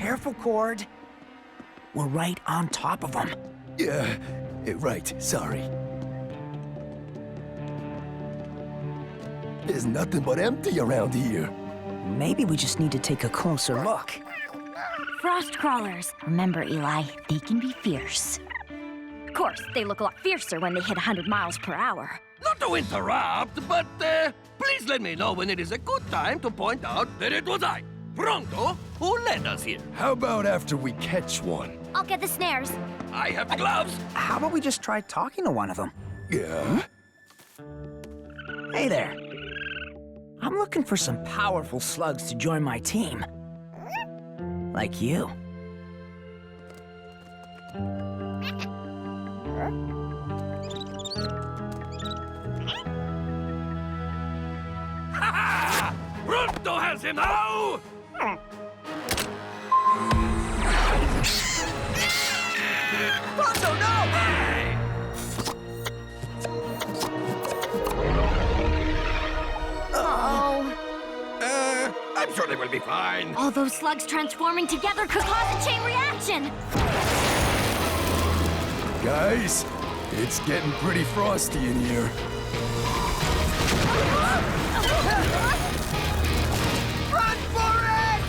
Careful, Cord. We're right on top of them. Yeah, right, sorry. There's nothing but empty around here. Maybe we just need to take a closer look. Frost crawlers. Remember, Eli, they can be fierce. Of course, they look a lot fiercer when they hit 100 miles per hour. Not to interrupt, but please let me know when it is a good time to point out that it was I, Pronto, who led us here. How about after we catch one? I'll get the snares. I have the gloves. How about we just try talking to one of them? Yeah? Hey there. I'm looking for some powerful slugs to join my team. Like you. Ha ha! Pronto has him now! Pronto, no! Hey! Oh. I'm sure they will be fine. All those slugs transforming together could cause a chain reaction. Guys, it's getting pretty frosty in here. Run for it!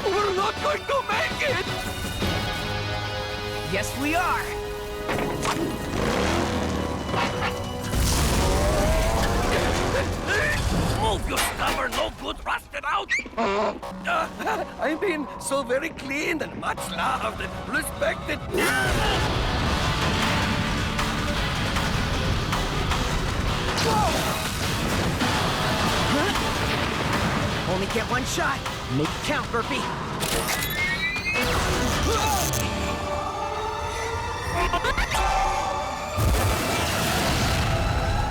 We're not going to make it! Yes, we are. Move, you stubborn, no good, rusted out! I'm being so very clean and much loved and respected. Only get one shot. Make it count, Burpee.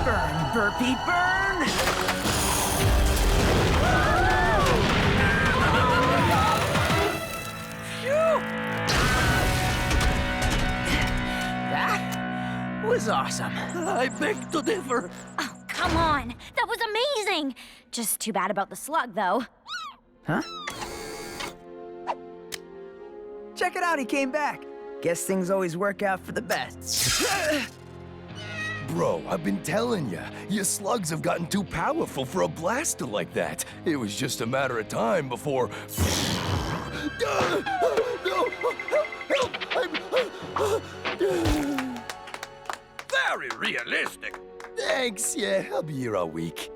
Burn, Burpee, burn! That was awesome. I beg to differ. Oh, come on. That was amazing. Just too bad about the slug, though. Huh? Check it out, he came back. Guess things always work out for the best. Bro, I've been telling ya, your slugs have gotten too powerful for a blaster like that. It was just a matter of time before... No! Very realistic. Thanks, yeah, I'll be here all week.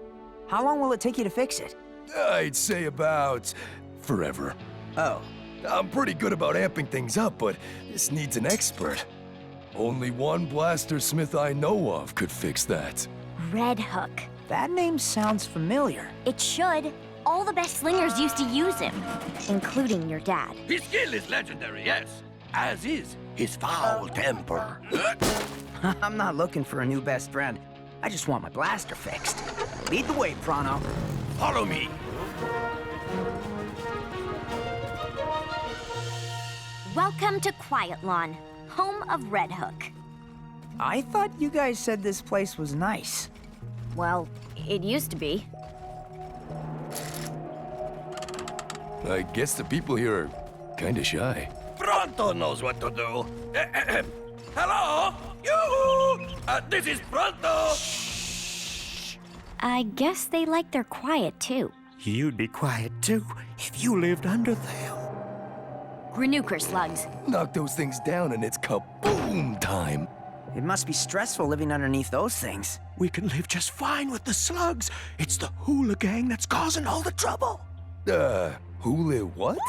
How long will it take you to fix it? I'd say about... forever. Oh. I'm pretty good about amping things up, but this needs an expert. Only one blaster smith I know of could fix that. Red Hook. That name sounds familiar. It should. All the best slingers used to use him, including your dad. His skill is legendary, yes. As is his foul temper. I'm not looking for a new best friend. I just want my blaster fixed. Lead the way, Pronto. Follow me. Welcome to Quiet Lawn, home of Red Hook. I thought you guys said this place was nice. Well, it used to be. I guess the people here are kinda shy. Pronto knows what to do. Hello? You! This is Pronto! I guess they like their quiet, too. You'd be quiet, too, if you lived under them. Renuker slugs. Knock those things down and it's kaboom time. It must be stressful living underneath those things. We can live just fine with the slugs. It's the hula gang that's causing all the trouble. Hula what?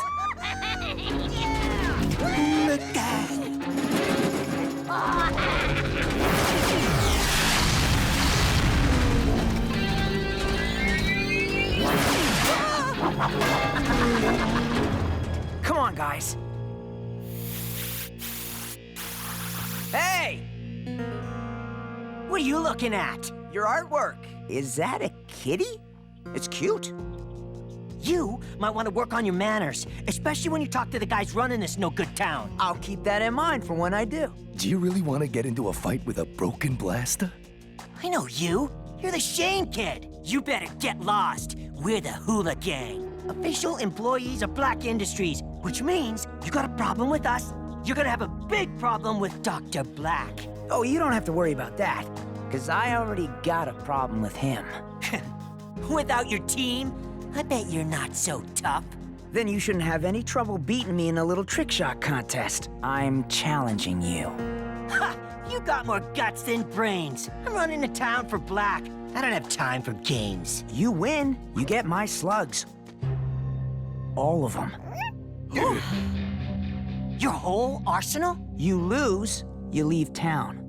Hula gang. on, guys. Hey! What are you looking at? Your artwork. Is that a kitty? It's cute. You might want to work on your manners, especially when you talk to the guys running this no-good town. I'll keep that in mind for when I do. Do you really want to get into a fight with a broken blaster? I know you. You're the Shane kid. You better get lost. We're the Hula Gang. Official employees of Black Industries, which means you got a problem with us, you're gonna have a big problem with Dr. Black. Oh, you don't have to worry about that, because I already got a problem with him. Without your team, I bet you're not so tough. Then you shouldn't have any trouble beating me in a little trick shot contest. I'm challenging you. Ha! You got more guts than brains. I'm running a town for Black. I don't have time for games. You win, you get my slugs. All of them. Your whole arsenal? You lose, you leave town.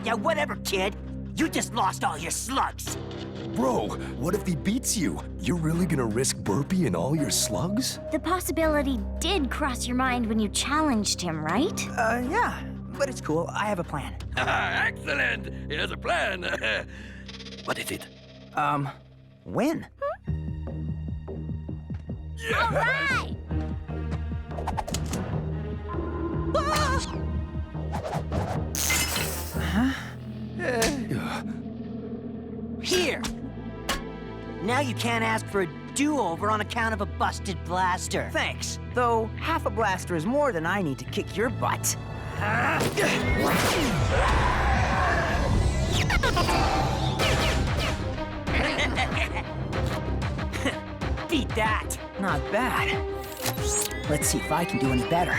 Yeah, whatever, kid. You just lost all your slugs. Bro, what if he beats you? You're really gonna risk Burpee and all your slugs? The possibility did cross your mind when you challenged him, right? Yeah, but it's cool. I have a plan. Excellent! Here's a plan. What is it? Win. All right! Here. Now you can't ask for a do-over on account of a busted blaster. Thanks. Though half a blaster is more than I need to kick your butt. Beat that. Not bad. Let's see if I can do any better.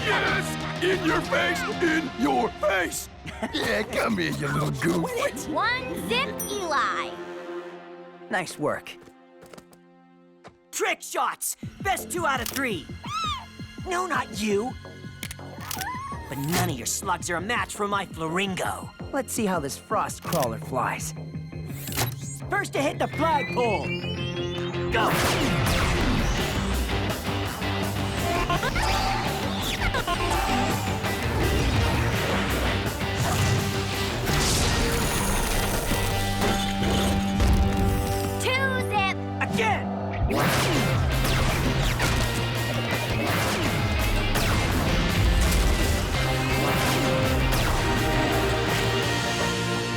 Yes! In your face! In your face! Yeah, come here, you little goof. One zip, Eli. Nice work. Trick shots! Best 2 out of 3. No, not you. But none of your slugs are a match for my Flaringo. Let's see how this frost crawler flies. First to hit the flagpole. Go! Two zip. Again!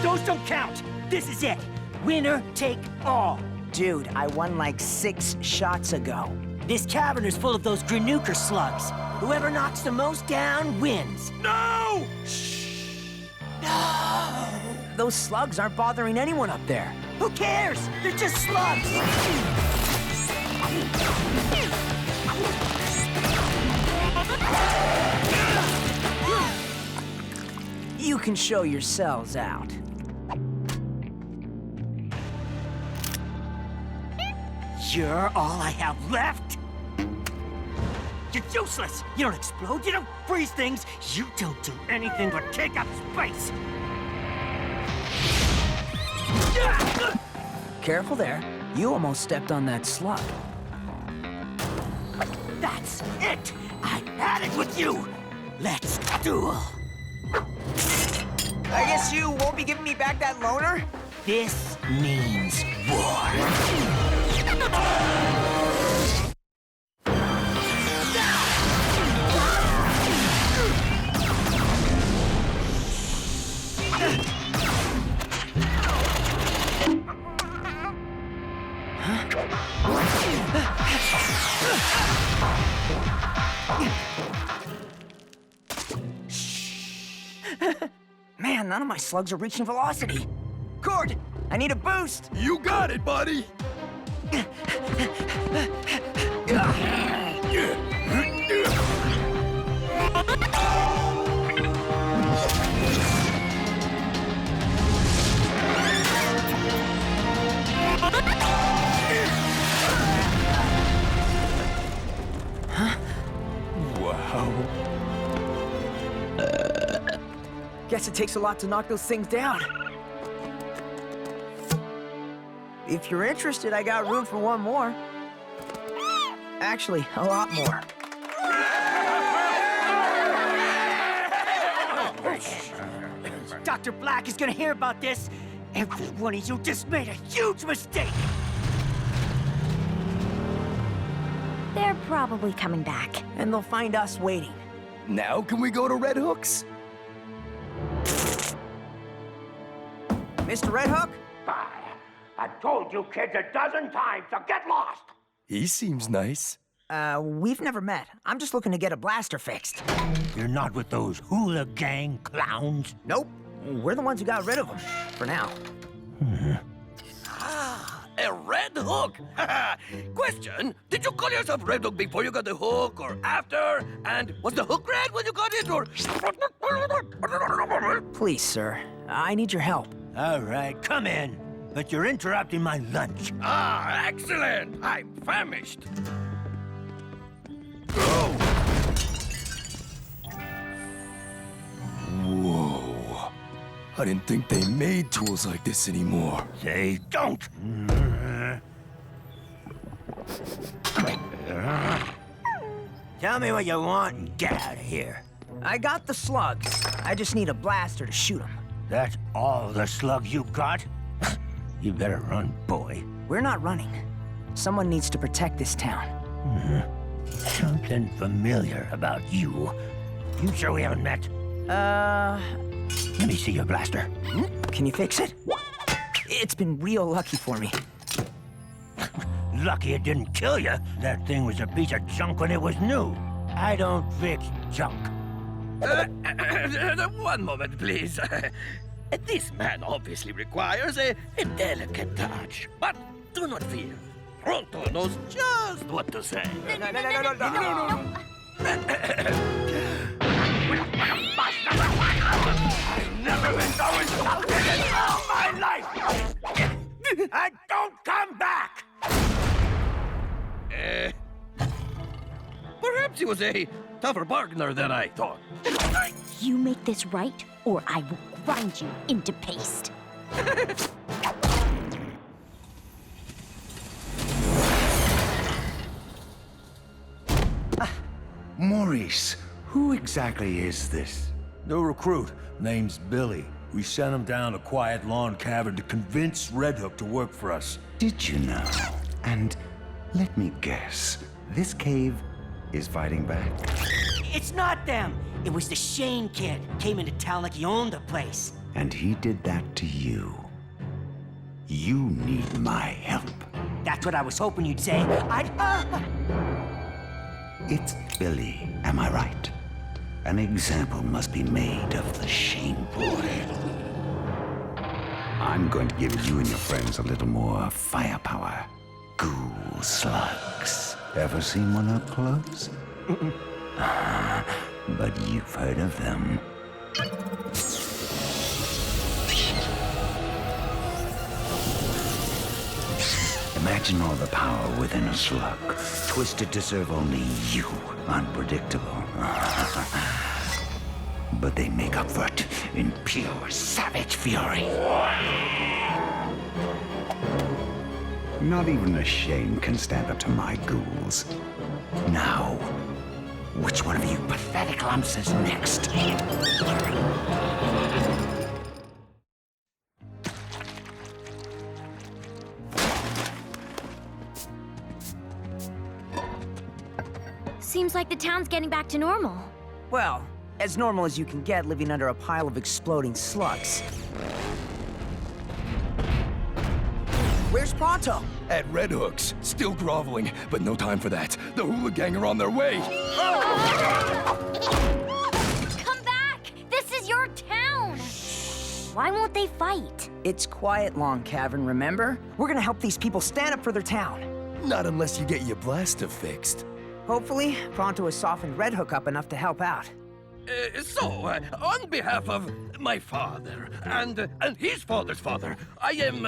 Those don't count. This is it. Winner take all. Dude, I won like 6 shots ago. This cavern is full of those Granuker slugs. Whoever knocks the most down wins. No! Those slugs aren't bothering anyone up there. Who cares? They're just slugs. You can show yourselves out. You're all I have left? You're useless! You don't explode, you don't freeze things, you don't do anything but take up space! Careful there. You almost stepped on that slug. That's it! I had it with you! Let's duel! I guess you won't be giving me back that loner? This means war. Man, none of my slugs are reaching velocity. Cord, I need a boost. You got it, buddy! Wow. Guess it takes a lot to knock those things down. If you're interested, I got room for one more. Actually, a lot more. Dr. Blakk is gonna hear about this. Every one of you just made a huge mistake. They're probably coming back. And they'll find us waiting. Now can we go to Red Hook's? Mr. Red Hook? I told you kids a dozen times to get lost! He seems nice. We've never met. I'm just looking to get a blaster fixed. You're not with those hula gang clowns? Nope. We're the ones who got rid of them. For now. A red hook? Question, did you call yourself Red Hook before you got the hook, or after? And was the hook red when you got it, or... Please, sir. I need your help. All right, come in. But you're interrupting my lunch. Ah, excellent! I'm famished. Whoa. I didn't think they made tools like this anymore. They don't. Tell me what you want and get out of here. I got the slugs. I just need a blaster to shoot them. That's all the slugs you got? You better run, boy. We're not running. Someone needs to protect this town. Something familiar about you. You sure we haven't met? Let me see your blaster. Can you fix it? It's been real lucky for me. Lucky it didn't kill you. That thing was a piece of junk when it was new. I don't fix junk. One moment, please. This man obviously requires a delicate touch. But do not fear. Pronto knows just what to say. I've never been so insulted in all my life! And don't come back! Perhaps he was a tougher bargainer than I thought. You make this right, or I will grind you into paste. Maurice, who exactly is this? New recruit, name's Billy. We sent him down a quiet lawn cavern to convince Red Hook to work for us. Did you know? And let me guess, this cave is fighting back? It's not them. It was the Shane kid. Came into town like he owned the place. And he did that to you. You need my help. That's what I was hoping you'd say. It's Billy, am I right? An example must be made of the Shane boy. I'm going to give you and your friends a little more firepower. Ghoul slugs. Ever seen one up close? But you've heard of them. Imagine all the power within a slug, twisted to serve only you. Unpredictable. But they make up for it in pure savage fury. Not even a Shane can stand up to my ghouls. Now, which one of you pathetic lumps is next? Seems like the town's getting back to normal. Well, as normal as you can get living under a pile of exploding slugs. Where's Pronto? At Red Hook's, still groveling, but no time for that. The hula gang are on their way. Come back! This is your town! Why won't they fight? It's quiet long cavern, remember? We're gonna help these people stand up for their town. Not unless you get your blaster fixed. Hopefully, Pronto has softened Red Hook up enough to help out. On behalf of my father and his father's father, I am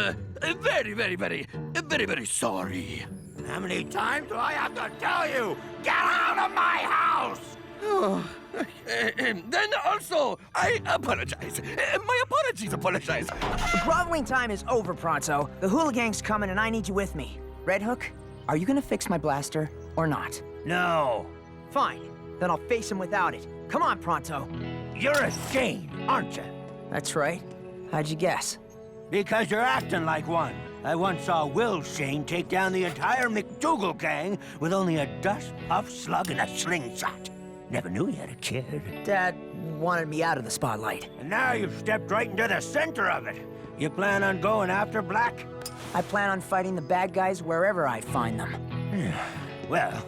very, very, very, very, very sorry. How many times do I have to tell you? Get out of my house! Then also, I apologize. My apologize. The groveling time is over, Pronto. The hooligang's coming and I need you with me. Red Hook, are you gonna fix my blaster or not? No. Fine. Then I'll face him without it. Come on, Pronto. You're a Shane, aren't you? That's right. How'd you guess? Because you're acting like one. I once saw Will Shane take down the entire McDougal gang with only a dust-puff slug and a slingshot. Never knew he had a kid. Dad wanted me out of the spotlight. And now you've stepped right into the center of it. You plan on going after Blakk? I plan on fighting the bad guys wherever I find them. Well,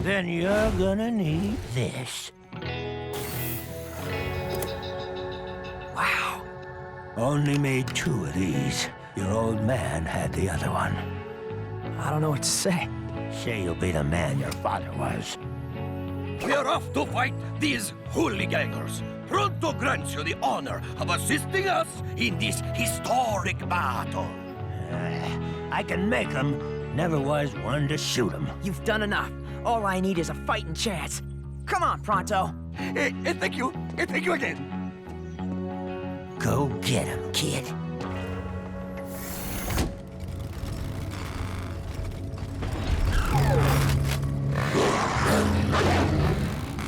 then you're gonna need this. Wow. Only made 2 of these. Your old man had the other one. I don't know what to say. Say you'll be the man your father was. We're off to fight these hooligangers. Pronto grants you the honor of assisting us in this historic battle. I can make them. Never was one to shoot them. You've done enough. All I need is a fighting chance. Come on, Pronto. Thank you. Thank you again. Go get him, kid.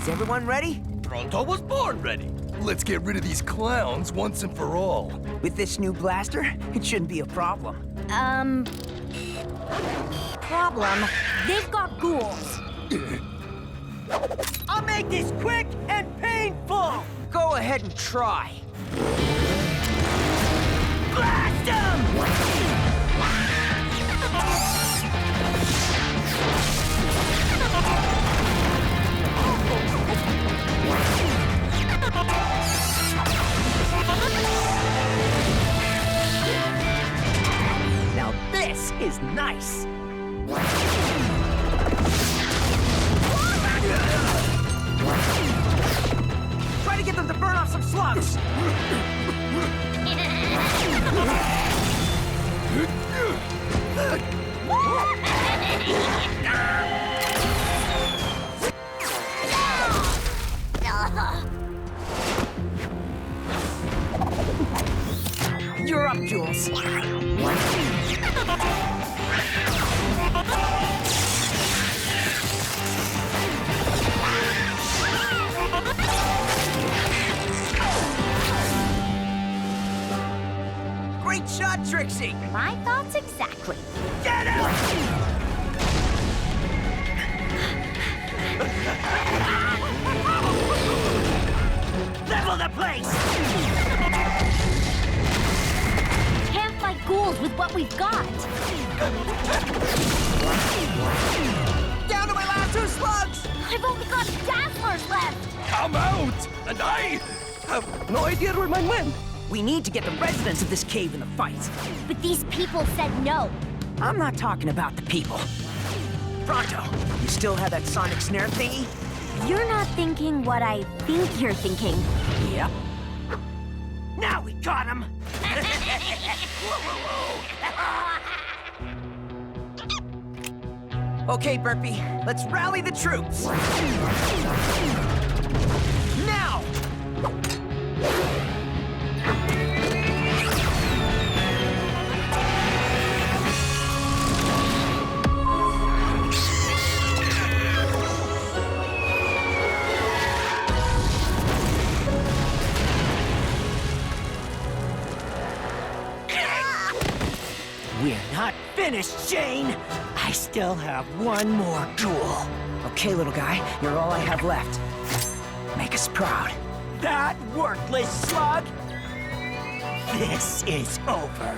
Is everyone ready? Pronto was born ready. Let's get rid of these clowns once and for all. With this new blaster, it shouldn't be a problem. Problem. They've got ghouls. I'll make this quick and painful! Go ahead and try. Blast him! Now this is nice. Try to get them to burn off some slugs. You're up, Jules. Great shot, Trixie! My thoughts exactly. Get him! Level the place! Can't fight ghouls with what we've got. Down to my last 2 slugs! I've only got dazzlers left. Come out! And I have no idea where mine went. We need to get the residents of this cave in the fight. But these people said no. I'm not talking about the people. Pronto, you still have that sonic snare thingy? You're not thinking what I think you're thinking. Yep. Now we got him! Okay, Burpee, let's rally the troops. Now! We're not finished, Shane! I still have one more duel. Okay, little guy, you're all I have left. Make us proud. That worthless slug? This is over.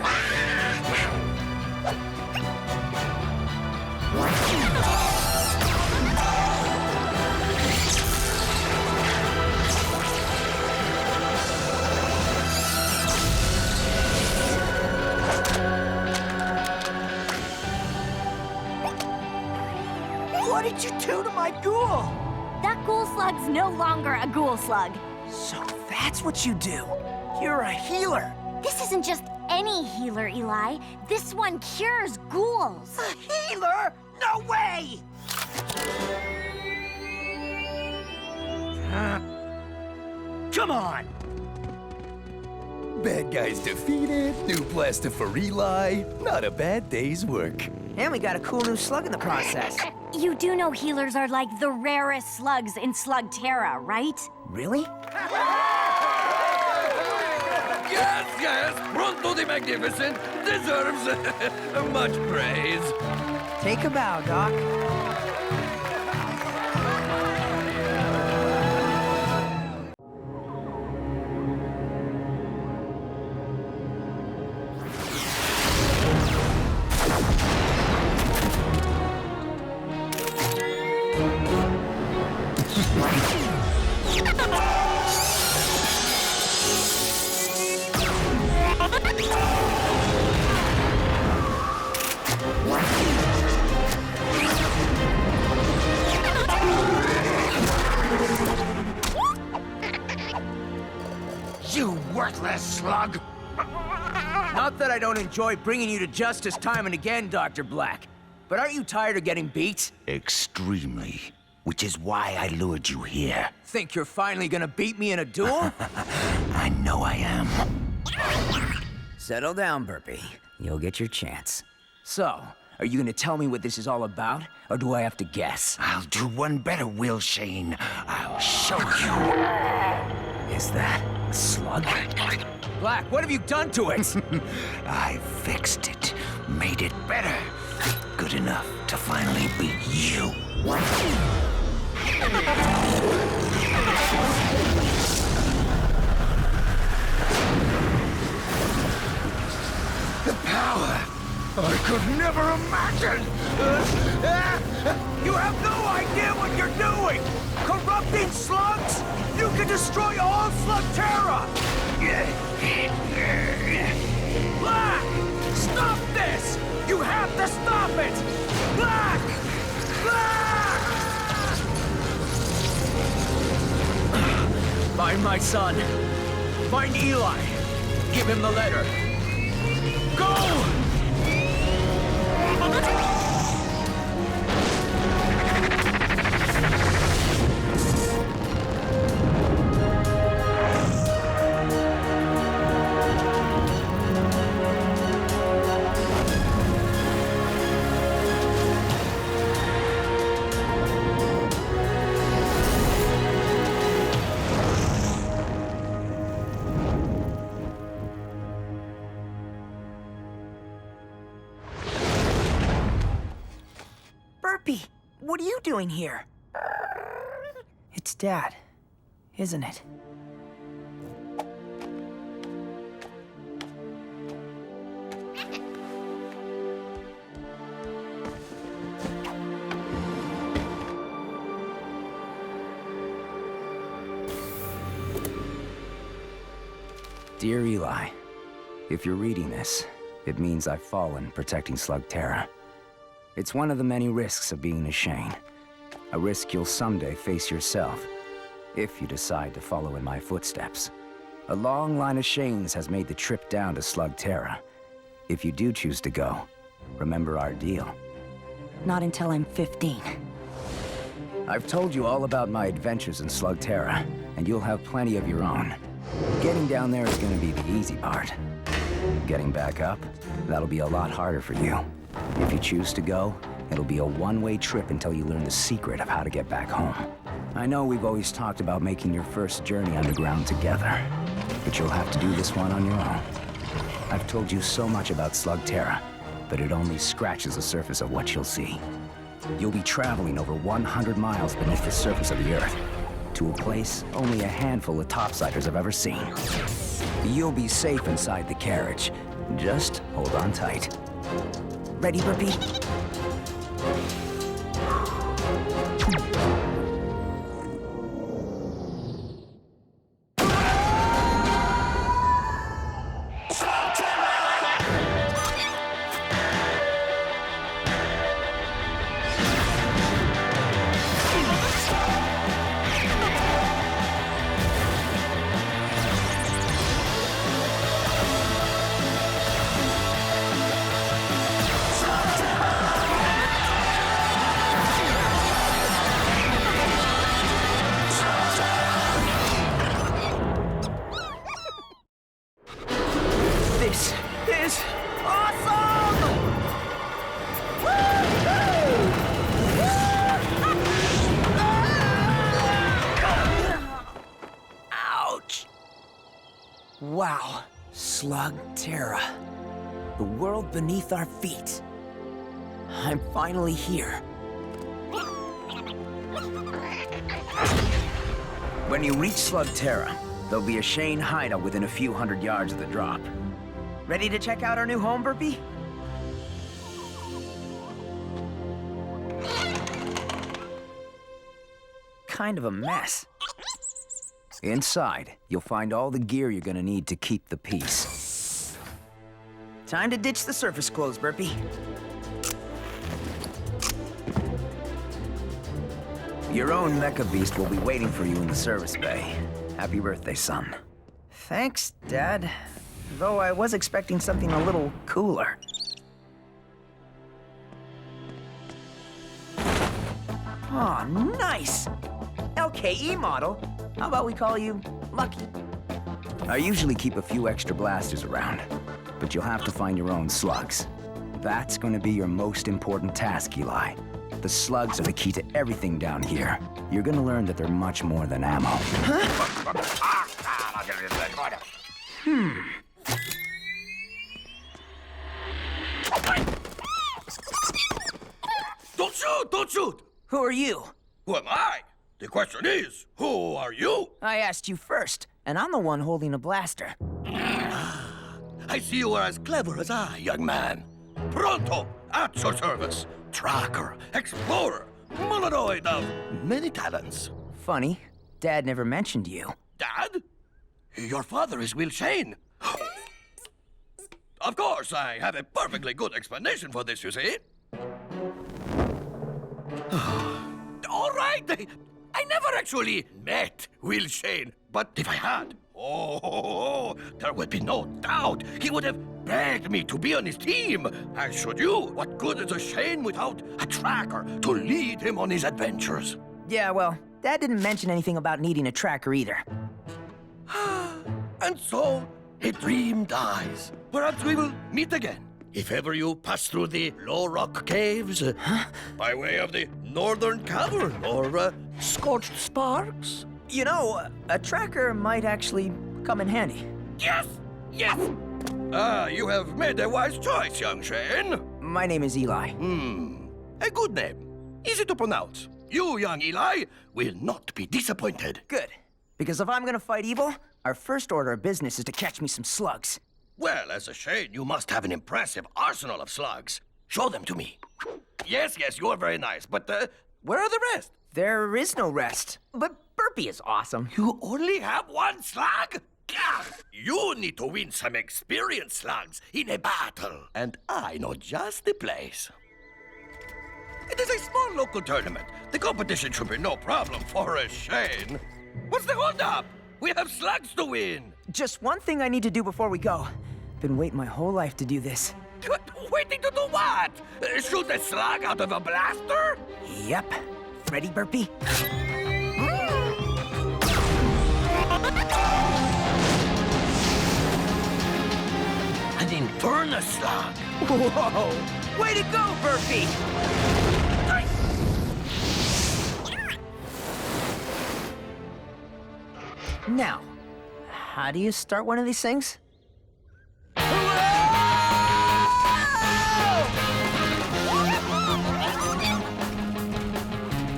What did you do to my ghoul? That ghoul slug's no longer a ghoul slug. So that's what you do. You're a healer. This isn't just any healer, Eli. This one cures ghouls. A healer? No way! Come on! Bad guys defeated, new blaster for Eli. Not a bad day's work. And we got a cool new slug in the process. You do know healers are like the rarest slugs in Slugterra, right? Really? Yes, Pronto the Magnificent deserves much praise. Take a bow, Doc. You worthless slug! Not that I don't enjoy bringing you to justice time and again, Dr. Black. But aren't you tired of getting beat? Extremely. Which is why I lured you here. Think you're finally gonna beat me in a duel? I know I am. Settle down, Burpee. You'll get your chance. So, are you gonna tell me what this is all about, or do I have to guess? I'll do one better, Will Shane. I'll show you. Is that a slug? Black, what have you done to it? I fixed it. Made it better. Good enough to finally beat you. The power I could never imagine! You have no idea what you're doing! Corrupting slugs? You can destroy all Slugterra! Black! Stop this! You have to stop it! Black! Black! Find my son. Find Eli. Give him the letter. Go! Burpee, what are you doing here? It's Dad, isn't it? Dear Eli, if you're reading this, it means I've fallen protecting Slugterra. It's one of the many risks of being a Shane. A risk you'll someday face yourself, if you decide to follow in my footsteps. A long line of Shanes has made the trip down to Slugterra. If you do choose to go, remember our deal. Not until I'm 15. I've told you all about my adventures in Slugterra, and you'll have plenty of your own. Getting down there is gonna be the easy part. Getting back up, that'll be a lot harder for you. If you choose to go, it'll be a one-way trip until you learn the secret of how to get back home. I know we've always talked about making your first journey underground together, but you'll have to do this one on your own. I've told you so much about Slugterra, but it only scratches the surface of what you'll see. You'll be traveling over 100 miles beneath the surface of the Earth, to a place only a handful of topsiders have ever seen. You'll be safe inside the carriage. Just hold on tight. Ready, Burpee? Slugterra. The world beneath our feet. I'm finally here. When you reach Slugterra, there'll be a Shane hideout within a few hundred yards of the drop. Ready to check out our new home, Burpee? Kind of a mess. Inside, you'll find all the gear you're gonna need to keep the peace. Time to ditch the surface clothes, Burpee. Your own mecha beast will be waiting for you in the service bay. Happy birthday, son. Thanks, Dad. Though I was expecting something a little cooler. Oh, nice! LKE model. How about we call you Lucky? I usually keep a few extra blasters around, but you'll have to find your own slugs. That's going to be your most important task, Eli. The slugs are the key to everything down here. You're going to learn that they're much more than ammo. Don't shoot! Don't shoot! Who are you? Who am I? The question is, who are you? I asked you first, and I'm the one holding a blaster. I see you are as clever as I, young man. Pronto, at your service. Tracker, explorer, monoid of many talents. Funny, Dad never mentioned you. Dad? Your father is Eli Shane. Of course, I have a perfectly good explanation for this, you see. All right, I never actually met Eli Shane, but if I had, there would be no doubt he would have begged me to be on his team. As should you. What good is a Shane without a tracker to lead him on his adventures? Yeah, well, Dad didn't mention anything about needing a tracker either. And so, a dream dies. Perhaps we will meet again. If ever you pass through the low rock caves, by way of the northern cavern, or scorched sparks. You know, a tracker might actually come in handy. Yes! Yes! You have made a wise choice, young Shane. My name is Eli. A good name. Easy to pronounce. You, young Eli, will not be disappointed. Good. Because if I'm gonna fight evil, our first order of business is to catch me some slugs. Well, as a Shane, you must have an impressive arsenal of slugs. Show them to me. Yes, you are very nice, but where are the rest? There is no rest. But Burpee is awesome. You only have one slug? Gah! You need to win some experienced slugs in a battle. And I know just the place. It is a small local tournament. The competition should be no problem for a Shane. What's the holdup? We have slugs to win. Just one thing I need to do before we go. Been waiting my whole life to do this. Waiting to do what? Shoot a slug out of a blaster? Yep. Ready, Burpee? An infernal slug. Whoa! Way to go, Burpee! Now, how do you start one of these things?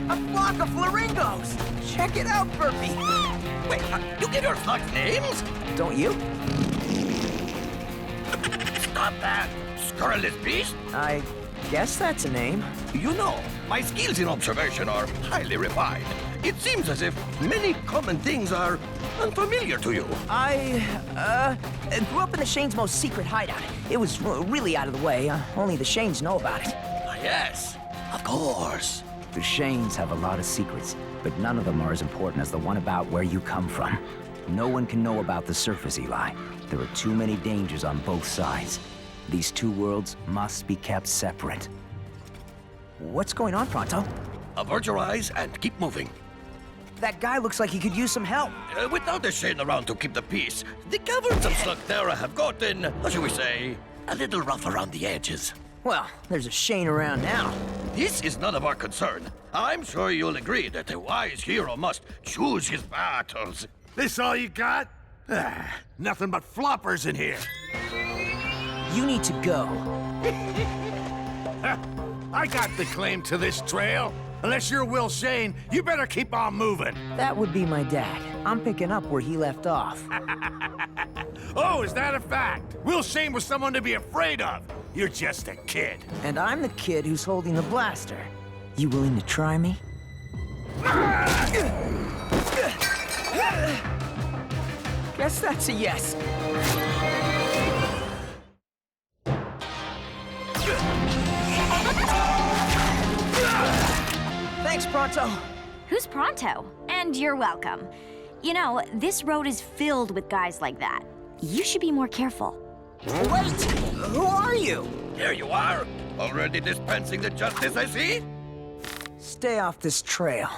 A flock of flamingos! Check it out, Burpee! Wait, you give your slugs names? Don't you? Stop that! Scurrilous beast! I guess that's a name. You know, my skills in observation are highly refined. It seems as if many common things are unfamiliar to you. I grew up in the Shane's most secret hideout. It was really out of the way. Only the Shanes know about it. Yes, of course. The Shanes have a lot of secrets, but none of them are as important as the one about where you come from. No one can know about the surface, Eli. There are too many dangers on both sides. These two worlds must be kept separate. What's going on, Pronto? Avert your eyes and keep moving. That guy looks like he could use some help. Without a Shane around to keep the peace, the caverns of Slugterra have gotten, how shall we say, a little rough around the edges. Well, there's a Shane around now. This is none of our concern. I'm sure you'll agree that a wise hero must choose his battles. This all you got? Nothing but floppers in here. You need to go. I got the claim to this trail. Unless you're Will Shane, you better keep on moving. That would be my dad. I'm picking up where he left off. Oh, is that a fact? Will Shane was someone to be afraid of. You're just a kid. And I'm the kid who's holding the blaster. You willing to try me? Guess that's a yes. Thanks, Pronto. Who's Pronto? And you're welcome. You know, this road is filled with guys like that. You should be more careful. Wait! Who are you? Here you are, already dispensing the justice I see. Stay off this trail.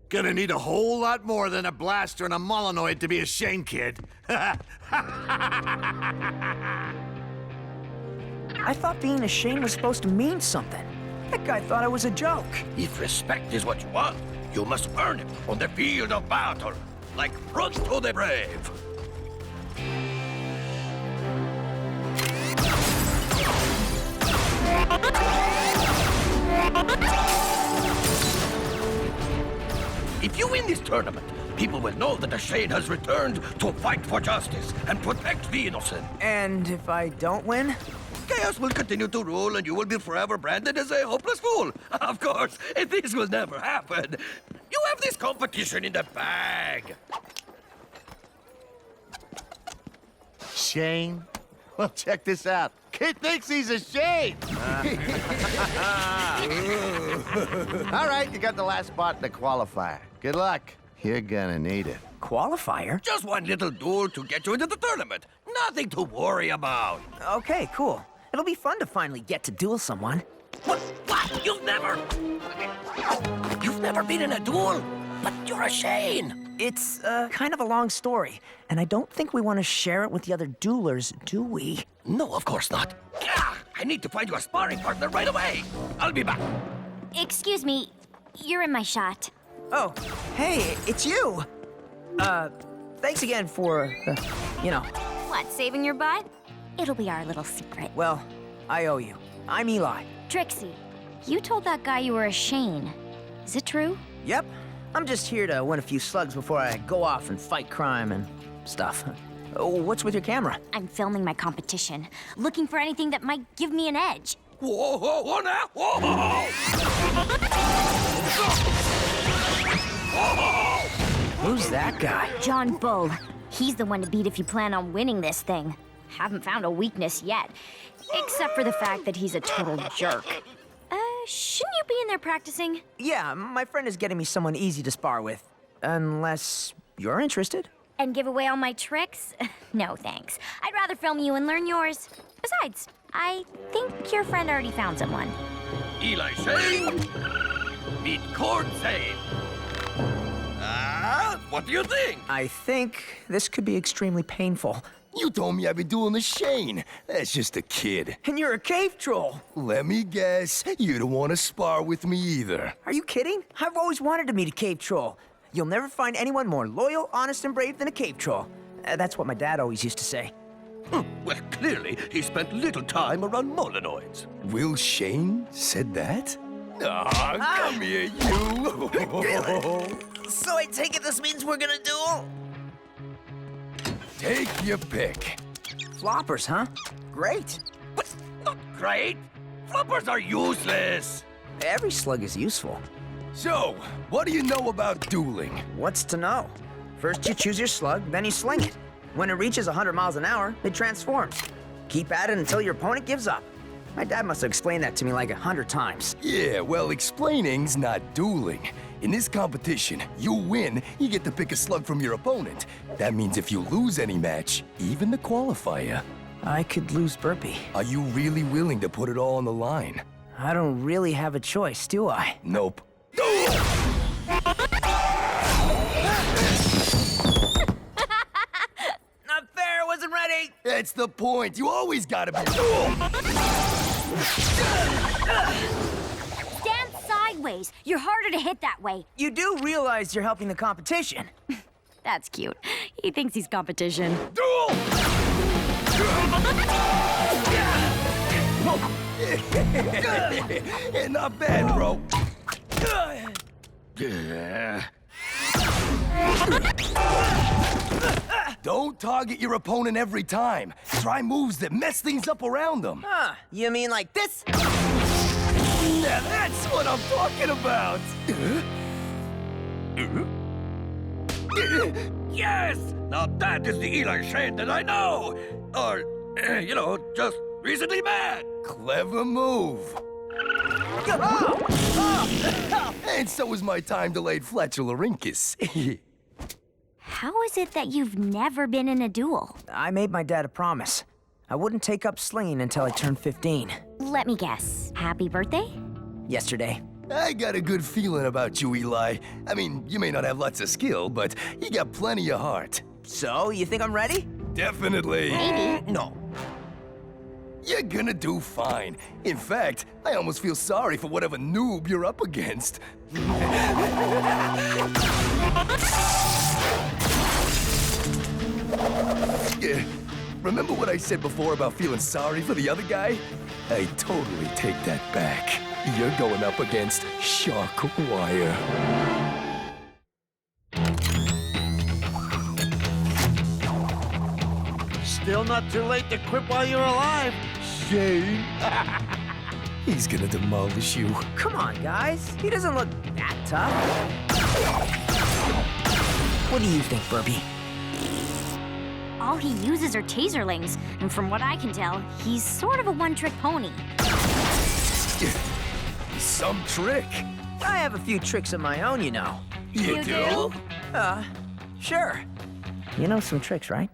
Gonna need a whole lot more than a blaster and a Molinoid to be a Shane kid. I thought being a Shane was supposed to mean something. That guy thought I was a joke. If respect is what you want, you must earn it on the field of battle, like fruits to the brave. If you win this tournament, people will know that the Shane has returned to fight for justice and protect the innocent. And if I don't win? Chaos will continue to rule and you will be forever branded as a hopeless fool. Of course, this will never happen. You have this competition in the bag. Shane? Well, check this out. Kid thinks he's a Shane. All right, you got the last spot in the qualifier. Good luck. You're gonna need it. Qualifier? Just one little duel to get you into the tournament. Nothing to worry about. Okay, cool. It'll be fun to finally get to duel someone. What? You've never been in a duel? But you're a Shane. It's kind of a long story, and I don't think we want to share it with the other duelers, do we? No, of course not. I need to find you a sparring partner right away. I'll be back. Excuse me, you're in my shot. Oh, hey, it's you. Thanks again for, you know. What, saving your butt? It'll be our little secret. Well, I owe you. I'm Eli. Trixie, you told that guy you were a Shane. Is it true? Yep. I'm just here to win a few slugs before I go off and fight crime and stuff. What's with your camera? I'm filming my competition, looking for anything that might give me an edge. Whoa now! Whoa! Who's that guy? John Bull. He's the one to beat if you plan on winning this thing. Haven't found a weakness yet, except for the fact that he's a total jerk. Shouldn't you be in there practicing? Yeah, my friend is getting me someone easy to spar with. Unless you're interested. And give away all my tricks? No, thanks. I'd rather film you and learn yours. Besides, I think your friend already found someone. Eli Shane, meet Court Save. What do you think? I think this could be extremely painful. You told me I'd be dueling the Shane. That's just a kid. And you're a cave troll. Let me guess, you don't want to spar with me either. Are you kidding? I've always wanted to meet a cave troll. You'll never find anyone more loyal, honest, and brave than a cave troll. That's what my dad always used to say. Well, clearly, he spent little time around Molinoids. Will Shane said that? Come here, you. So I take it this means we're gonna duel? Take your pick. Floppers, huh? Great. But not great. Floppers are useless. Every slug is useful. So, what do you know about dueling? What's to know? First you choose your slug, then you sling it. When it reaches 100 miles an hour, it transforms. Keep at it until your opponent gives up. My dad must have explained that to me like 100 times. Yeah, well, explaining's not dueling. In this competition, you win, you get to pick a slug from your opponent. That means if you lose any match, even the qualifier. I could lose Burpee. Are you really willing to put it all on the line? I don't really have a choice, do I? Nope. Not fair, wasn't ready. That's the point. You always gotta be. Stand sideways. You're harder to hit that way. You do realize you're helping the competition. That's cute. He thinks he's competition. Duel! Not bad, bro. Don't target your opponent every time. Try moves that mess things up around them. Huh, you mean like this? Now that's what I'm talking about. Yes! Now that is the Eli Shane that I know! Or, just recently met! Clever move. And so is my time-delayed flatularincus. How is it that you've never been in a duel? I made my dad a promise. I wouldn't take up slinging until I turned 15. Let me guess. Happy birthday? Yesterday. I got a good feeling about you, Eli. I mean, you may not have lots of skill, but you got plenty of heart. So, you think I'm ready? Definitely. Maybe. No. You're gonna do fine. In fact, I almost feel sorry for whatever noob you're up against. Remember what I said before about feeling sorry for the other guy? I totally take that back. You're going up against Shark Wire. Still not too late to quit while you're alive, Shane. He's gonna demolish you. Come on, guys. He doesn't look that tough. What do you think, Burpee? All he uses are taserlings, and from what I can tell, he's sort of a one-trick pony. Some trick. I have a few tricks of my own, you know. You do? Sure. You know some tricks, right?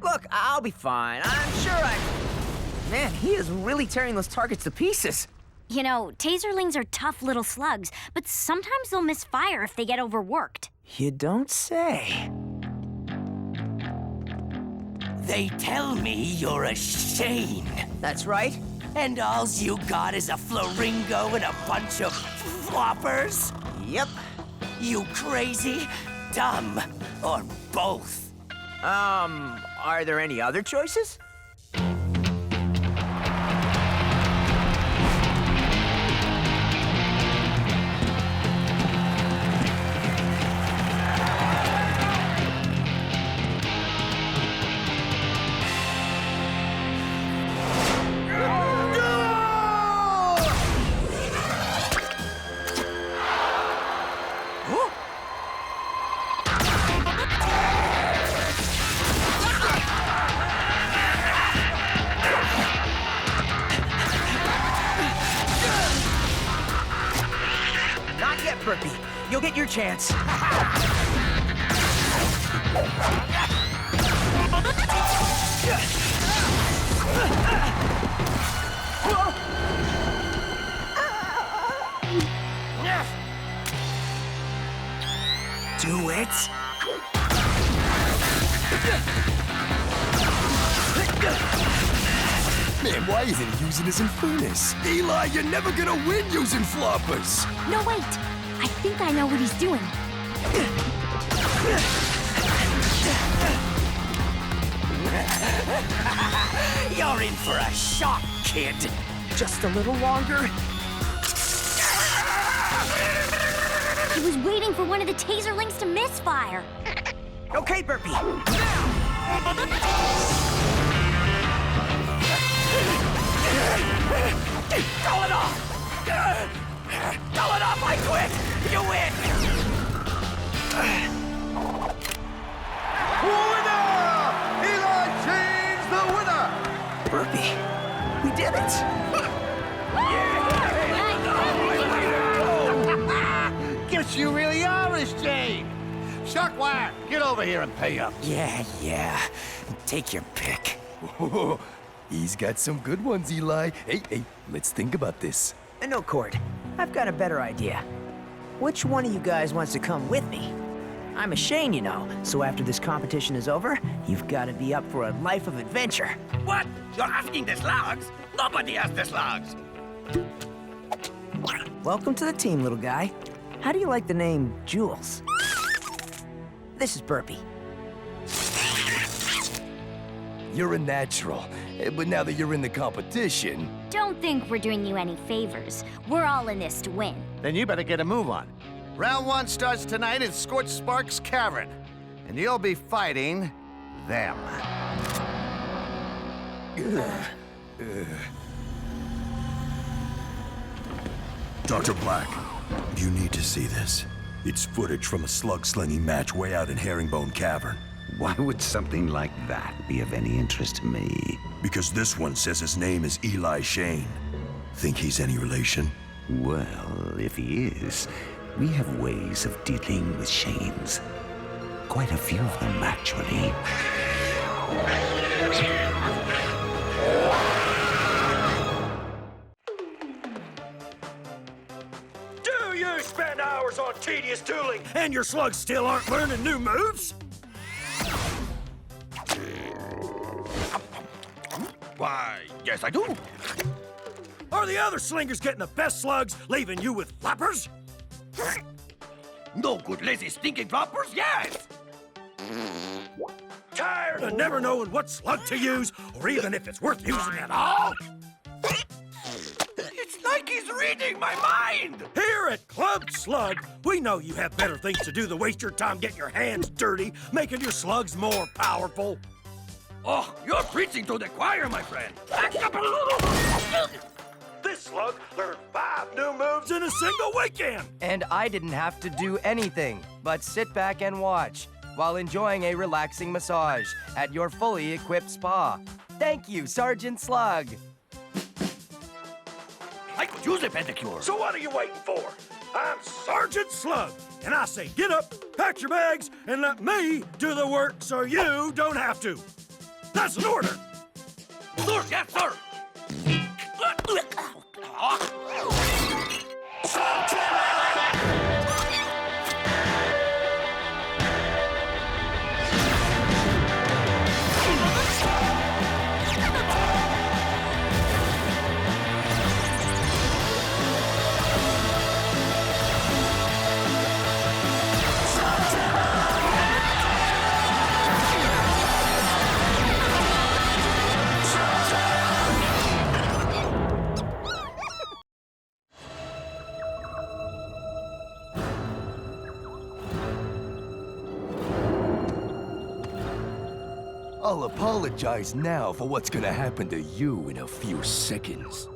Look, I'll be fine. I'm sure Man, he is really tearing those targets to pieces. You know, taserlings are tough little slugs, but sometimes they'll misfire if they get overworked. You don't say. They tell me you're a Shane. That's right. And all you got is a flaringo and a bunch of floppers? Yep. You crazy, dumb, or both? Are there any other choices? Burpee, you'll get your chance. Do it. Man, why isn't he using his Infernus? Eli, you're never gonna win using floppers! No, wait! I think I know what he's doing. You're in for a shock, kid. Just a little longer. He was waiting for one of the taserlings to misfire. Okay, Burpee. Call it off! Call it off, I quit! You win! Winner! Eli Shane's the winner! Burpee, we did it! Guess you really are a Shane. Shockwire, get over here and pay up. Yeah. Take your pick. He's got some good ones, Eli. Hey, let's think about this. No, Cord. I've got a better idea. Which one of you guys wants to come with me? I'm a Shane, you know, so after this competition is over, you've got to be up for a life of adventure. What? You're asking the slugs? Nobody has the slugs. Welcome to the team, little guy. How do you like the name Jules? This is Burpee. You're a natural, but now that you're in the competition... Don't think we're doing you any favors. We're all in this to win. Then you better get a move on. Round 1 starts tonight in Scorched Spark's cavern. And you'll be fighting them. Dr. Blakk, you need to see this. It's footage from a slug-slinging match way out in Herringbone Cavern. Why would something like that be of any interest to me? Because this one says his name is Eli Shane. Think he's any relation? Well, if he is, we have ways of dealing with Shanes. Quite a few of them, actually. Do you spend hours on tedious dueling and your slugs still aren't learning new moves? Why, yes, I do. Are the other slingers getting the best slugs, leaving you with flappers? No good, lazy, stinking floppers, yes! Tired of never knowing what slug to use, or even if it's worth using at all? It's like he's reading my mind! Here at Club Slug, we know you have better things to do than waste your time getting your hands dirty, making your slugs more powerful. Oh, you're preaching to the choir, my friend. This slug learned 5 new moves in a single weekend. And I didn't have to do anything but sit back and watch while enjoying a relaxing massage at your fully equipped spa. Thank you, Sergeant Slug. I could use a pedicure. So what are you waiting for? I'm Sergeant Slug, and I say get up, pack your bags, and let me do the work so you don't have to. That's an order. Sir, yes, sir. I'll apologize now for what's gonna happen to you in a few seconds.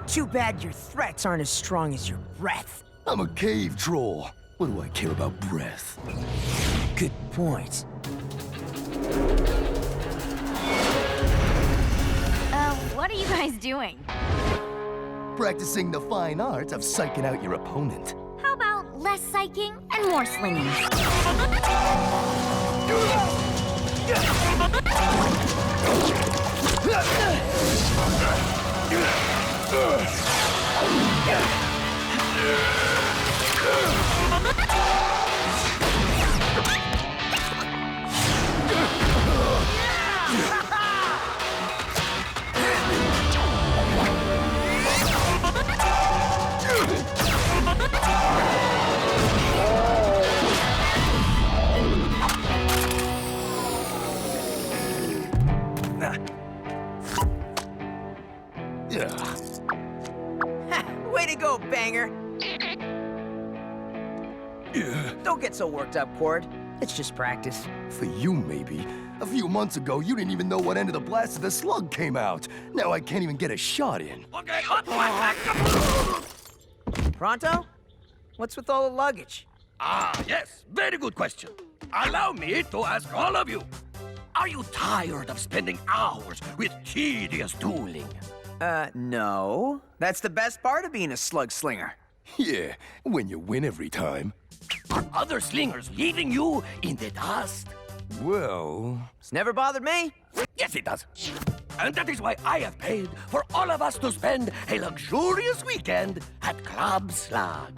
Too bad your threats aren't as strong as your breath. I'm a cave troll. What do I care about breath? Good point. What are you guys doing? Practicing the fine art of psyching out your opponent. How about less psyching and more slinging? Way to go, banger! Don't get so worked up, Cord. It's just practice. For you, maybe. A few months ago, you didn't even know what end of the blast of the slug came out. Now I can't even get a shot in. Okay, Pronto? What's with all the luggage? yes, very good question. Allow me to ask all of you. Are you tired of spending hours with tedious dueling? No. That's the best part of being a slug slinger. Yeah, when you win every time. Are other slingers leaving you in the dust? Well... It's never bothered me. Yes, it does. And that is why I have paid for all of us to spend a luxurious weekend at Club Slug.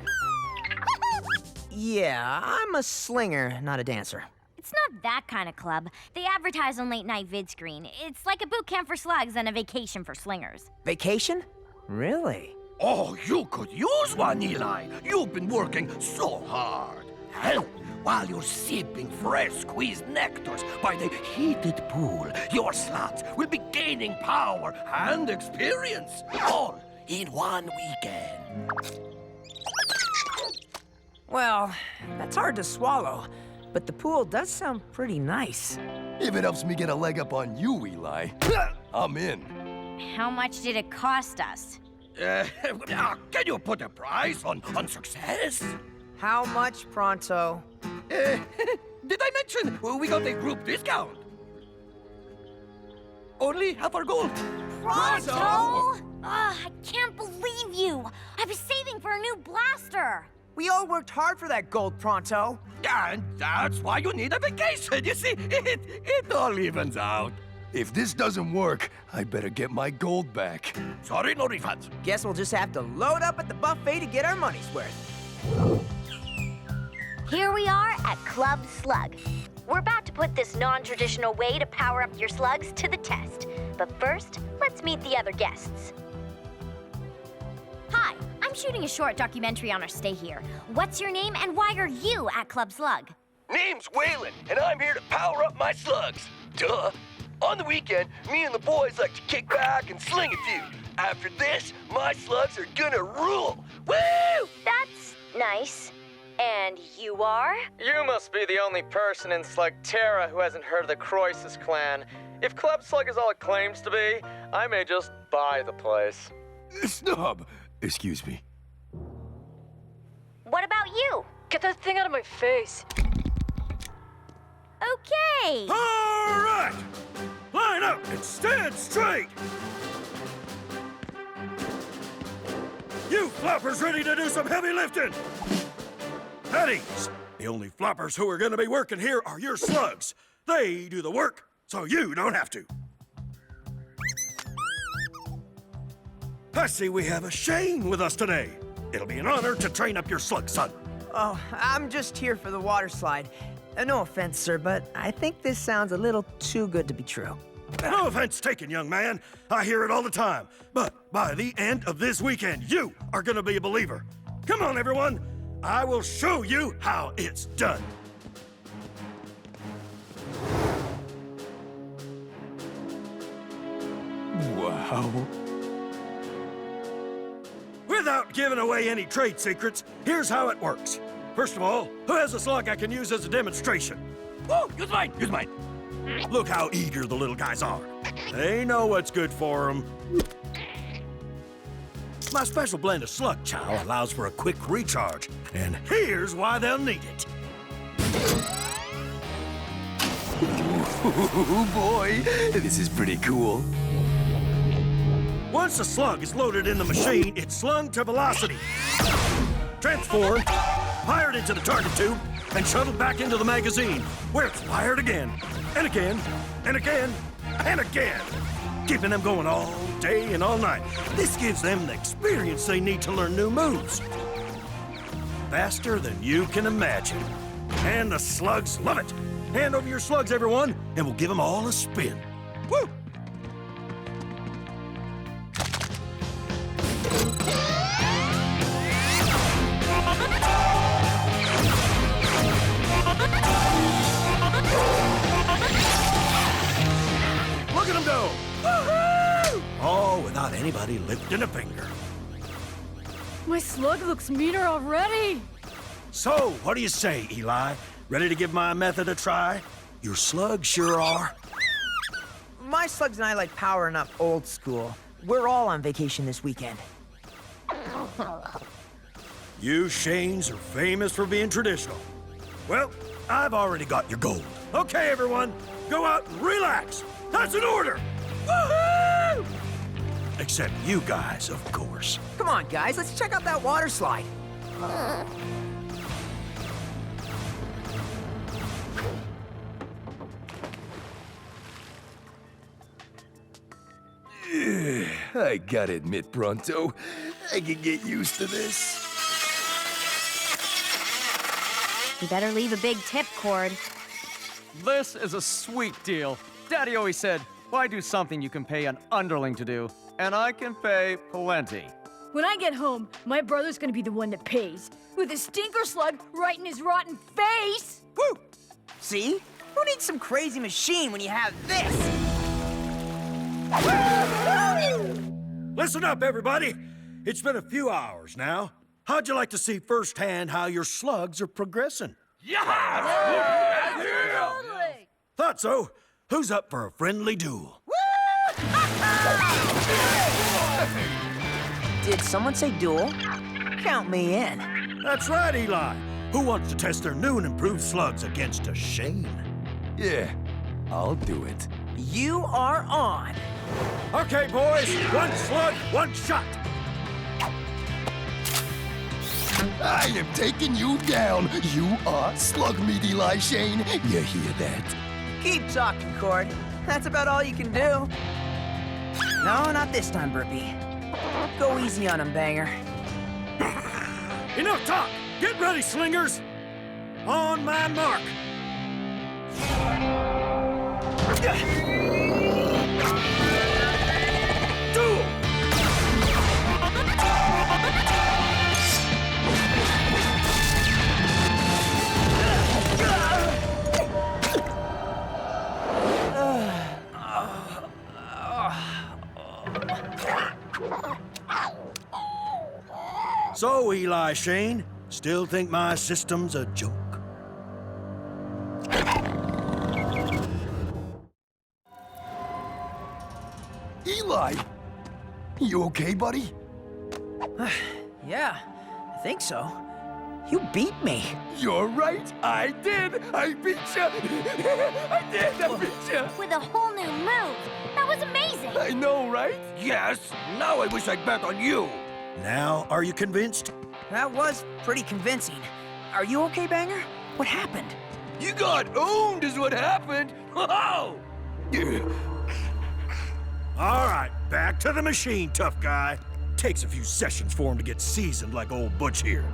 Yeah, I'm a slinger, not a dancer. It's not that kind of club. They advertise on late night vid screen. It's like a boot camp for slugs and a vacation for slingers. Vacation? Really? Oh, you could use one, Eli. You've been working so hard. And while you're sipping fresh squeezed nectars by the heated pool, your slugs will be gaining power and experience, all in one weekend. Well, that's hard to swallow, but the pool does sound pretty nice. If it helps me get a leg up on you, Eli, I'm in. How much did it cost us? Can you put a price on success? How much, Pronto? Did I mention we got a group discount? Only half our gold. Pronto! Ugh, I can't believe you! I was saving for a new blaster! We all worked hard for that gold, Pronto. And that's why you need a vacation. You see, it all evens out. If this doesn't work, I better get my gold back. Sorry, no refunds. Guess we'll just have to load up at the buffet to get our money's worth. Here we are at Club Slug. We're about to put this non-traditional way to power up your slugs to the test. But first, let's meet the other guests. Hi, I'm shooting a short documentary on our stay here. What's your name and why are you at Club Slug? Name's Waylon, and I'm here to power up my slugs. Duh. On the weekend, me and the boys like to kick back and sling a few. After this, my slugs are gonna rule. Woo! That's nice. And you are? You must be the only person in Slugterra who hasn't heard of the Croesus clan. If Club Slug is all it claims to be, I may just buy the place. Snub, excuse me. What about you? Get that thing out of my face. Okay. All right! Line up and stand straight! You floppers ready to do some heavy lifting? At ease. The only floppers who are gonna be working here are your slugs. They do the work, so you don't have to. I see we have a Shane with us today. It'll be an honor to train up your slug, son. Oh, I'm just here for the water slide. No offense, sir, but I think this sounds a little too good to be true. No offense taken, young man. I hear it all the time. But by the end of this weekend, you are gonna be a believer. Come on, everyone. I will show you how it's done. Wow. Without giving away any trade secrets, here's how it works. First of all, who has a slug I can use as a demonstration? Oh, use mine, use mine. Look how eager the little guys are. They know what's good for them. My special blend of slug chow allows for a quick recharge, and here's why they'll need it. Ooh, boy, this is pretty cool. Once the slug is loaded in the machine, it's slung to velocity, transformed, fired into the target tube, and shuttled back into the magazine, where it's fired again, and again, and again, and again, keeping them going all day and all night. This gives them the experience they need to learn new moves. Faster than you can imagine. And the slugs love it. Hand over your slugs, everyone, and we'll give them all a spin. Woo! Look at them go! Woo-hoo! All without anybody lifting a finger. My slug looks meaner already. So, what do you say, Eli? Ready to give my method a try? Your slugs sure are. My slugs and I like powering up old school. We're all on vacation this weekend. You Shanes are famous for being traditional. Well, I've already got your gold. Okay, everyone, go out and relax. That's an order. Woohoo! Except you guys, of course. Come on, guys, let's check out that water slide. I gotta admit, Pronto, I can get used to this. You better leave a big tip, Cord. This is a sweet deal. Daddy always said, why do something you can pay an underling to do? And I can pay plenty. When I get home, my brother's gonna be the one that pays. With a stinker slug right in his rotten face! Woo! See? Who needs some crazy machine when you have this? Listen up, everybody. It's been a few hours now. How'd you like to see firsthand how your slugs are progressing? Totally! Thought so. Who's up for a friendly duel? Did someone say duel? Count me in. That's right, Eli. Who wants to test their new and improved slugs against a Shane? Yeah, I'll do it. You are on. Okay, boys. One slug, one shot. I am taking you down. You are slug meat, Eli Shane. You hear that? Keep talking, Cord. That's about all you can do. No, not this time, Burpee. Go easy on him, Banger. Enough talk. Get ready, slingers. On my mark. Duel! So, Eli Shane, still think my system's a joke? Eli! You okay, buddy? Yeah, I think so. You beat me. You're right. I did. I beat you. I did. I beat you. With a whole new move. That was amazing. I know, right? Yes, now I wish I'd bet on you. Now, are you convinced? That was pretty convincing. Are you okay, Banger? What happened? You got owned is what happened. Oh! All right, back to the machine, tough guy. Takes a few sessions for him to get seasoned like old Butch here.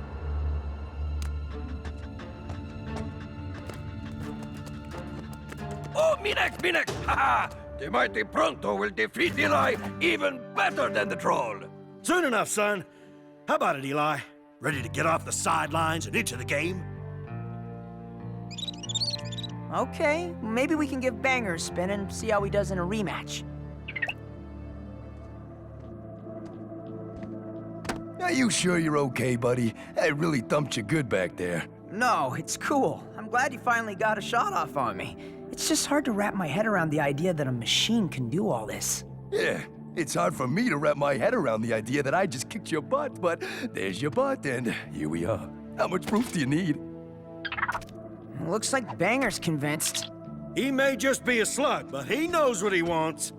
Oh, Minek! Ha! The mighty Pronto will defeat Eli even better than the troll. Soon enough, son. How about it, Eli? Ready to get off the sidelines and into the game? Okay, maybe we can give Banger a spin and see how he does in a rematch. Are you sure you're okay, buddy? I really thumped you good back there. No, it's cool. I'm glad you finally got a shot off on me. It's just hard to wrap my head around the idea that a machine can do all this. Yeah, it's hard for me to wrap my head around the idea that I just kicked your butt, but there's your butt, and here we are. How much proof do you need? Looks like Banger's convinced. He may just be a slug, but he knows what he wants.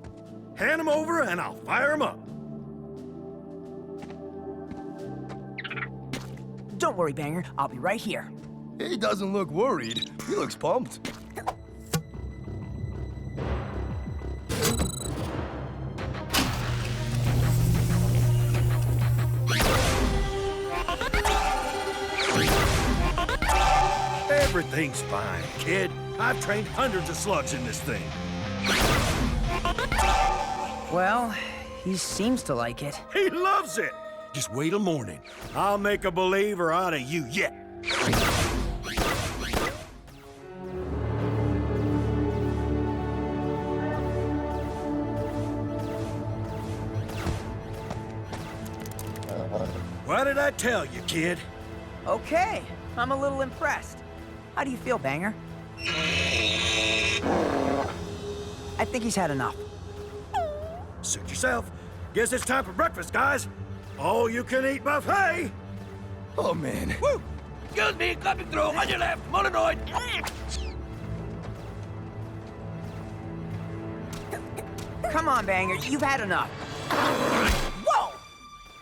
Hand him over and I'll fire him up. Don't worry, Banger. I'll be right here. He doesn't look worried. He looks pumped. Everything's fine, kid. I've trained hundreds of slugs in this thing. Well, he seems to like it. He loves it! Just wait till morning. I'll make a believer out of you yet. What did I tell you, kid? Okay, I'm a little impressed. How do you feel, Banger? I think he's had enough. Suit yourself. Guess it's time for breakfast, guys. All-you-can-eat buffet! Oh, man. Woo! Excuse me, coming through on your left, Molinoid. Come on, Banger, you've had enough. Whoa!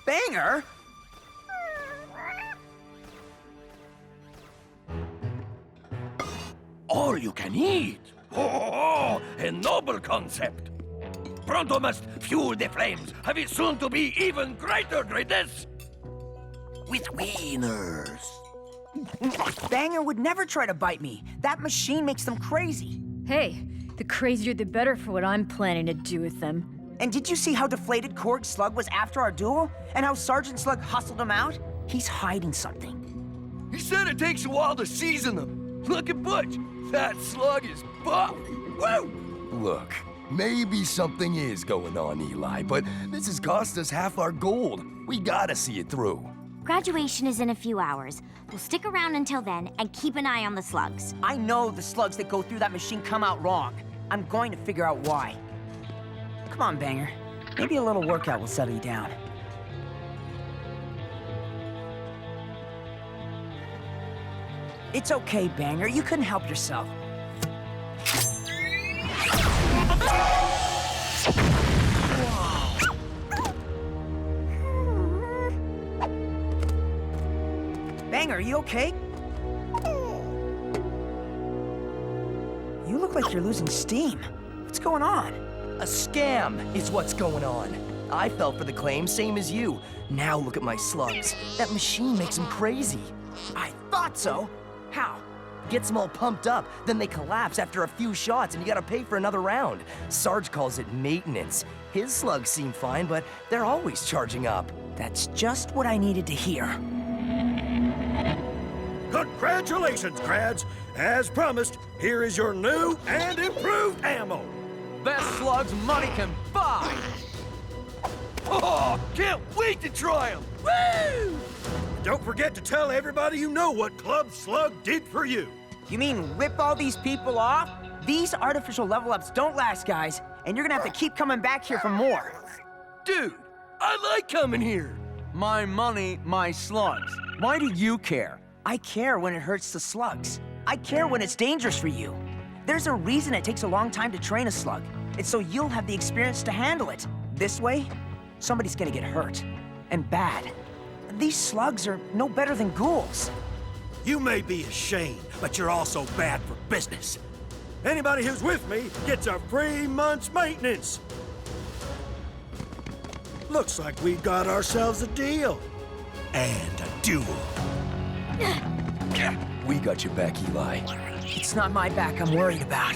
Banger? All you can eat. Oh, a noble concept. Pronto must fuel the flames, have it soon to be even greater greatness. With wieners. Banger would never try to bite me. That machine makes them crazy. Hey, the crazier the better for what I'm planning to do with them. And did you see how deflated Korg Slug was after our duel? And how Sergeant Slug hustled him out? He's hiding something. He said it takes a while to season them. Look at Butch. That slug is buff. Woo! Look, maybe something is going on, Eli, but this has cost us half our gold. We gotta see it through. Graduation is in a few hours. We'll stick around until then and keep an eye on the slugs. I know the slugs that go through that machine come out wrong. I'm going to figure out why. Come on, Banger. Maybe a little workout will settle you down. It's okay, Banger. You couldn't help yourself. Banger, are you okay? You look like you're losing steam. What's going on? A scam is what's going on. I fell for the claim, same as you. Now look at my slugs. That machine makes them crazy. I thought so. How? Gets them all pumped up, then they collapse after a few shots and you gotta pay for another round. Sarge calls it maintenance. His slugs seem fine, but they're always charging up. That's just what I needed to hear. Congratulations, grads! As promised, here is your new and improved ammo. Best slugs money can buy! Oh, can't wait to try them! Woo! Don't forget to tell everybody you know what Club Slug did for you. You mean rip all these people off? These artificial level-ups don't last, guys, and you're gonna have to keep coming back here for more. Dude, I like coming here. My money, my slugs. Why do you care? I care when it hurts the slugs. I care when it's dangerous for you. There's a reason it takes a long time to train a slug. It's so you'll have the experience to handle it. This way, somebody's gonna get hurt. And bad. These slugs are no better than ghouls. You may be a Shane, but you're also bad for business. Anybody who's with me gets a free month's maintenance. Looks like we got ourselves a deal. And a duel. We got your back, Eli. It's not my back I'm worried about.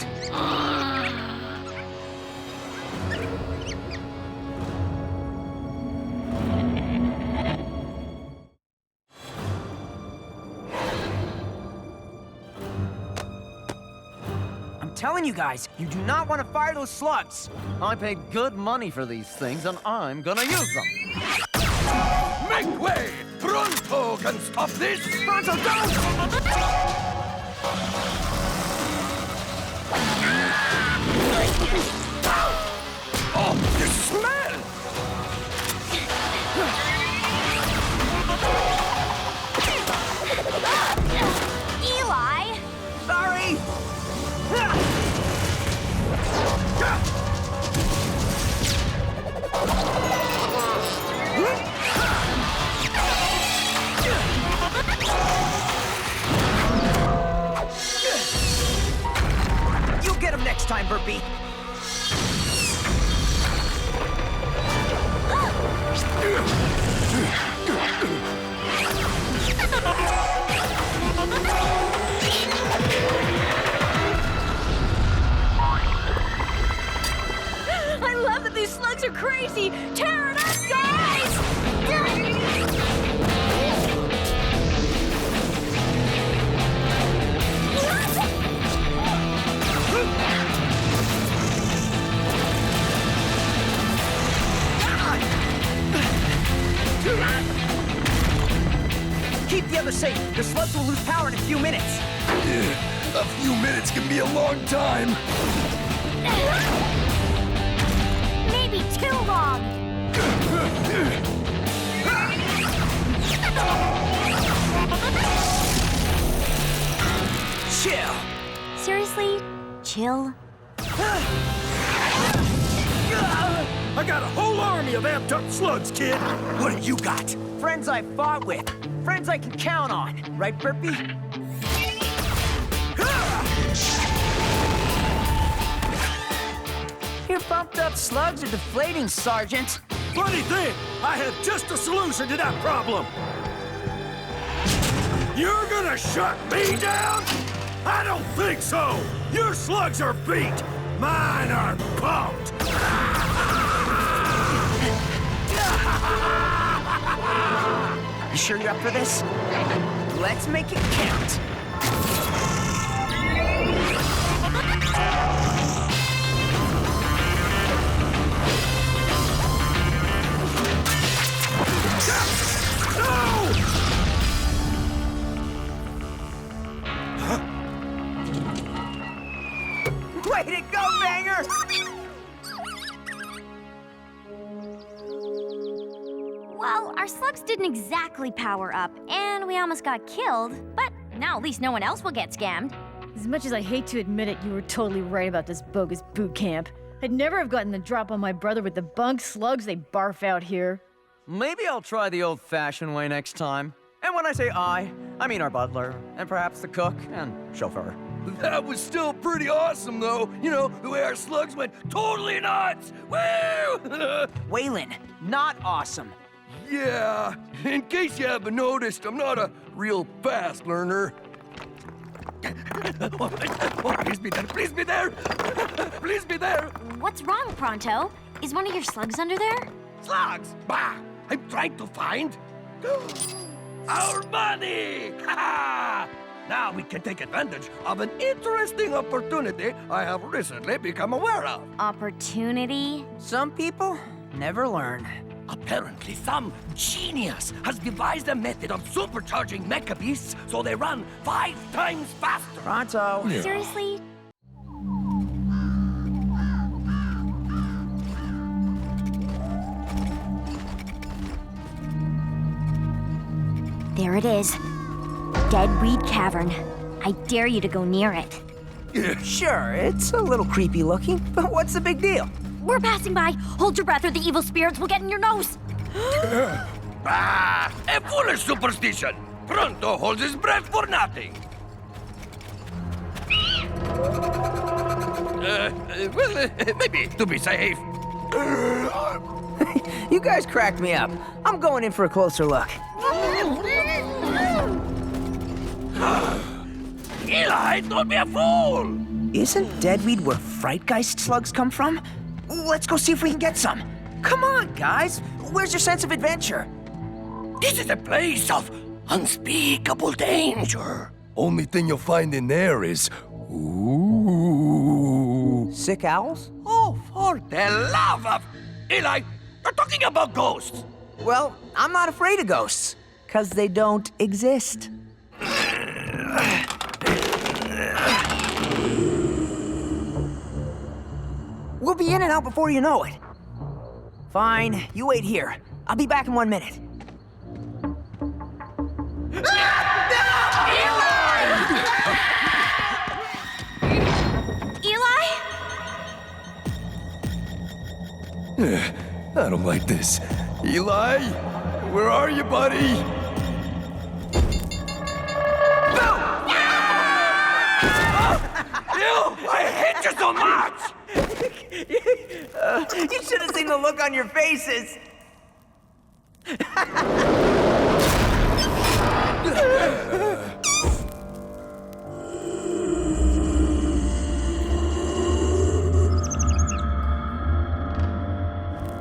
I'm telling you guys, you do not want to fire those slugs. I paid good money for these things, and I'm gonna use them. Make way! Pronto can stop this! Pronto, don't! Oh, the smell! Eli! Sorry! You'll get him next time, Burpee. I love that these slugs are crazy! Tear it up, guys! Keep the others safe. The slugs will lose power in a few minutes. A few minutes can be a long time. Maybe too long. Chill. Seriously? Chill? I got a whole army of amped up slugs, kid. What do you got? Friends I fought with. Friends I can count on. Right, Burpee? Your bumped up slugs are deflating, Sergeant. Funny thing, I have just a solution to that problem. You're gonna shut me down? I don't think so. Your slugs are beat. Mine are pumped. You sure you're up for this? Let's make it count. Way to go, Banger! Well, our slugs didn't exactly power up, and we almost got killed, but now at least no one else will get scammed. As much as I hate to admit it, you were totally right about this bogus boot camp. I'd never have gotten the drop on my brother with the bunk slugs they barf out here. Maybe I'll try the old-fashioned way next time. And when I say I mean our butler, and perhaps the cook and chauffeur. That was still pretty awesome, though. You know, the way our slugs went totally nuts. Woo! Waylon, not awesome. Yeah, in case you haven't noticed, I'm not a real fast learner. Oh, please be there, please be there! Please be there! What's wrong, Pronto? Is one of your slugs under there? Slugs? Bah! I'm trying to find our money! Ha! Now we can take advantage of an interesting opportunity I have recently become aware of. Opportunity? Some people never learn. Apparently, some genius has devised a method of supercharging mecha beasts so they run 5 times faster. Pronto. Seriously? There it is. Deadweed Cavern. I dare you to go near it. Sure, it's a little creepy looking, but what's the big deal? We're passing by. Hold your breath or the evil spirits will get in your nose. Ah! A foolish superstition! Pronto holds his breath for nothing. Maybe to be safe. You guys cracked me up. I'm going in for a closer look. Eli, don't be a fool! Isn't Deadweed where Frightgeist slugs come from? Let's go see if we can get some. Come on, guys. Where's your sense of adventure? This is a place of unspeakable danger. Only thing you'll find in there is... Ooh. Sick owls? Oh, for the love of... Eli, you're talking about ghosts. Well, I'm not afraid of ghosts, 'cause they don't exist. We'll be in and out before you know it. Fine, you wait here. I'll be back in 1 minute. Eli? I don't like this. Eli? Where are you, buddy? I hate you so much! You should have seen the look on your faces.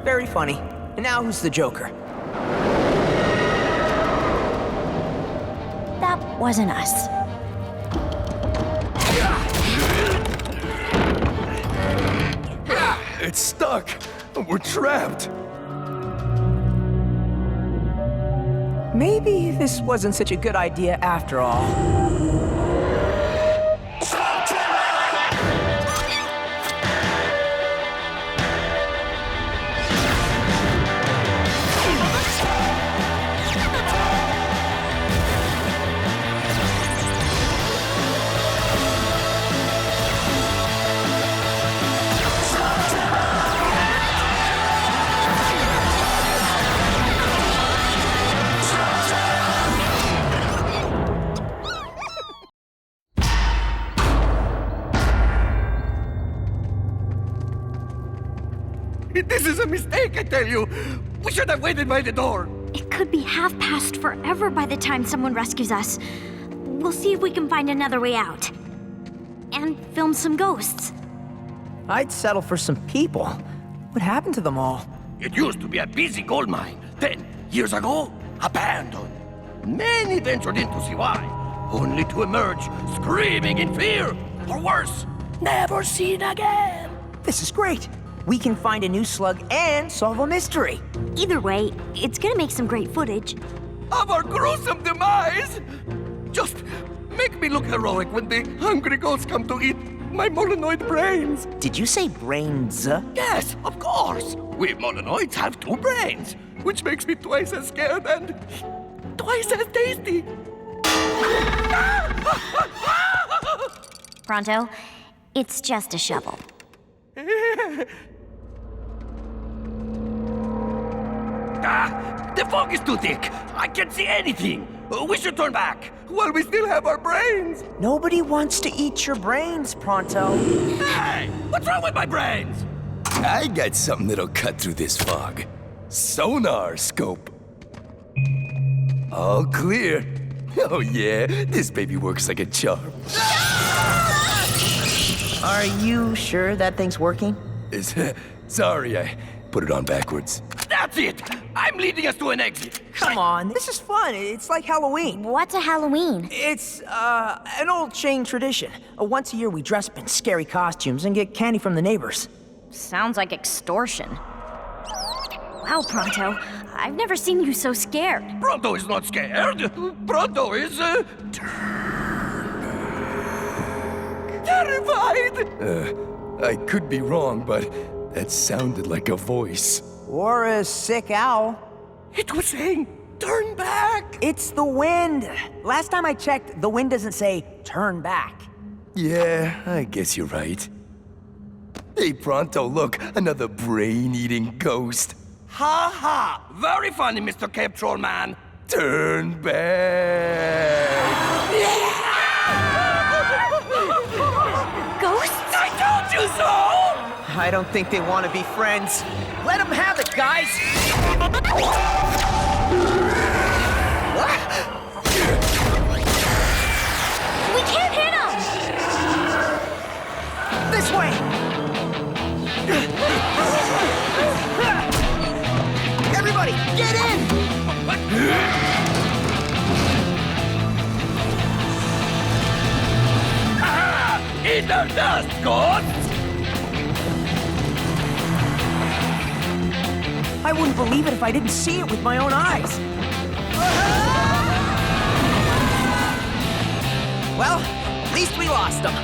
Very funny. And now who's the Joker? That wasn't us. It's stuck. We're trapped. Maybe this wasn't such a good idea after all. This is a mistake, I tell you. We should have waited by the door. It could be half past forever by the time someone rescues us. We'll see if we can find another way out. And film some ghosts. I'd settle for some people. What happened to them all? It used to be a busy gold mine. Then, years ago, abandoned. Many ventured in to see why, only to emerge screaming in fear, or worse, never seen again. This is great. We can find a new slug and solve a mystery. Either way, it's gonna make some great footage. Of our gruesome demise! Just make me look heroic when the hungry ghosts come to eat my Molenoid brains. Did you say brains? Yes, of course. We Molenoids have 2 brains, which makes me twice as scared and twice as tasty. Pronto, it's just a shovel. The fog is too thick. I can't see anything. We should turn back while we still have our brains. Nobody wants to eat your brains, Pronto. Hey, what's wrong with my brains? I got something that'll cut through this fog. Sonar scope. All clear. Oh yeah, this baby works like a charm. Are you sure that thing's working? Sorry, I put it on backwards. That's it! I'm leading us to an exit. Come on, this is fun. It's like Halloween. What's a Halloween? It's, an old Shane tradition. Once a year we dress up in scary costumes and get candy from the neighbors. Sounds like extortion. Wow, Pronto, I've never seen you so scared. Pronto is not scared. Pronto is, terrified! I could be wrong, but that sounded like a voice. Or a sick owl. It was saying, turn back! It's the wind. Last time I checked, the wind doesn't say, turn back. Yeah, I guess you're right. Hey, Pronto, look, another brain-eating ghost. Ha ha! Very funny, Mr. Cape Troll Man. Turn back! Ghosts? I told you so! I don't think they want to be friends. Let them have it, guys! We can't hit him! This way! Everybody, get in! Eat their dust, ghosts! I wouldn't believe it if I didn't see it with my own eyes. Well, at least we lost them.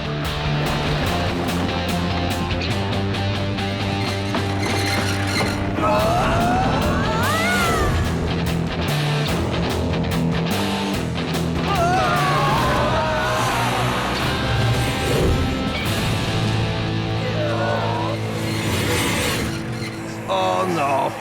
Oh no.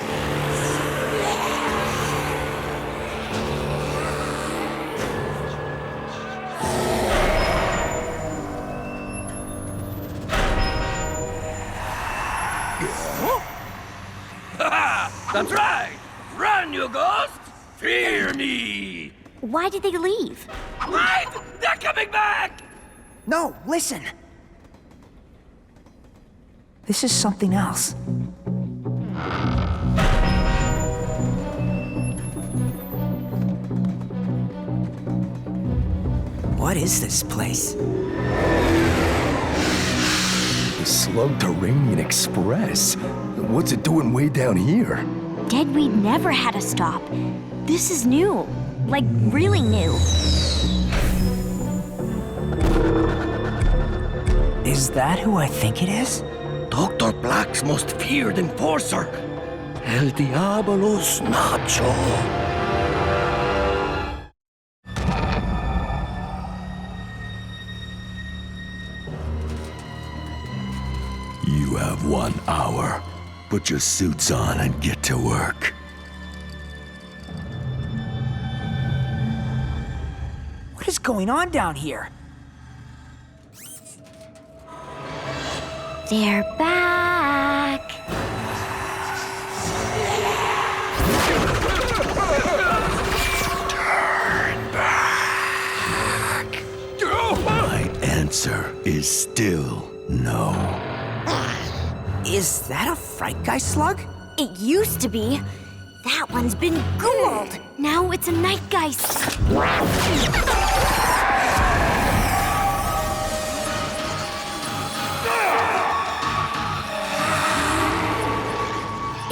That's right! Run, you ghost! Fear me! Why did they leave? Right! They're coming back! No, listen. This is something else. What is this place? The Slugterranian Express? What's it doing way down here? Deadweed never had a stop. This is new. Like, really new. Is that who I think it is? Dr. Black's most feared enforcer, El Diabolos Nacho. You have 1 hour. Put your suits on and get to work. What is going on down here? They're back. Turn back. My answer is still no. Is that a fright guy slug? It used to be. That one's been ghouled. Now it's a nightgeist.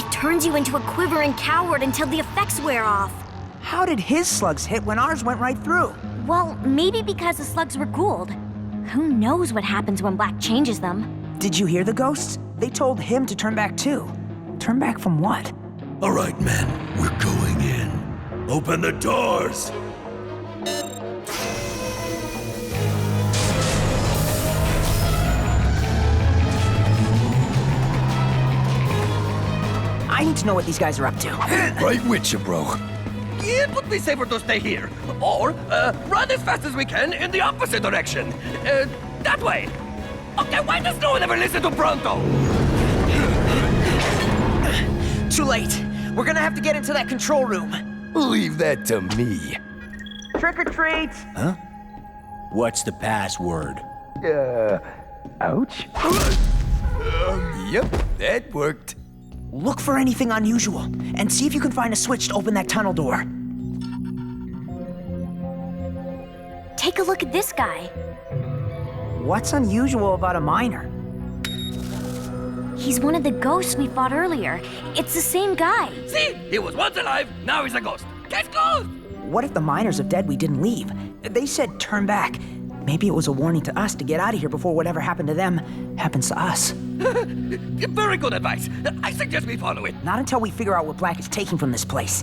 It turns you into a quivering coward until the effects wear off. How did his slugs hit when ours went right through? Well, maybe because the slugs were ghouled. Who knows what happens when Blakk changes them? Did you hear the ghosts? They told him to turn back too. Turn back from what? All right, men, we're going in. Open the doors! I need to know what these guys are up to. Right with you, bro. It would be safer to stay here, or run as fast as we can in the opposite direction. That way. Okay, why does no one ever listen to Pronto? Too late. We're gonna have to get into that control room. Leave that to me. Trick or treat! Huh? What's the password? Ouch. Yep, that worked. Look for anything unusual, and see if you can find a switch to open that tunnel door. Take a look at this guy. What's unusual about a miner? He's one of the ghosts we fought earlier. It's the same guy. See? He was once alive, now he's a ghost. Case closed! What if the miners of Deadweed didn't leave? They said turn back. Maybe it was a warning to us to get out of here before whatever happened to them happens to us. Very good advice. I suggest we follow it. Not until we figure out what Blakk is taking from this place.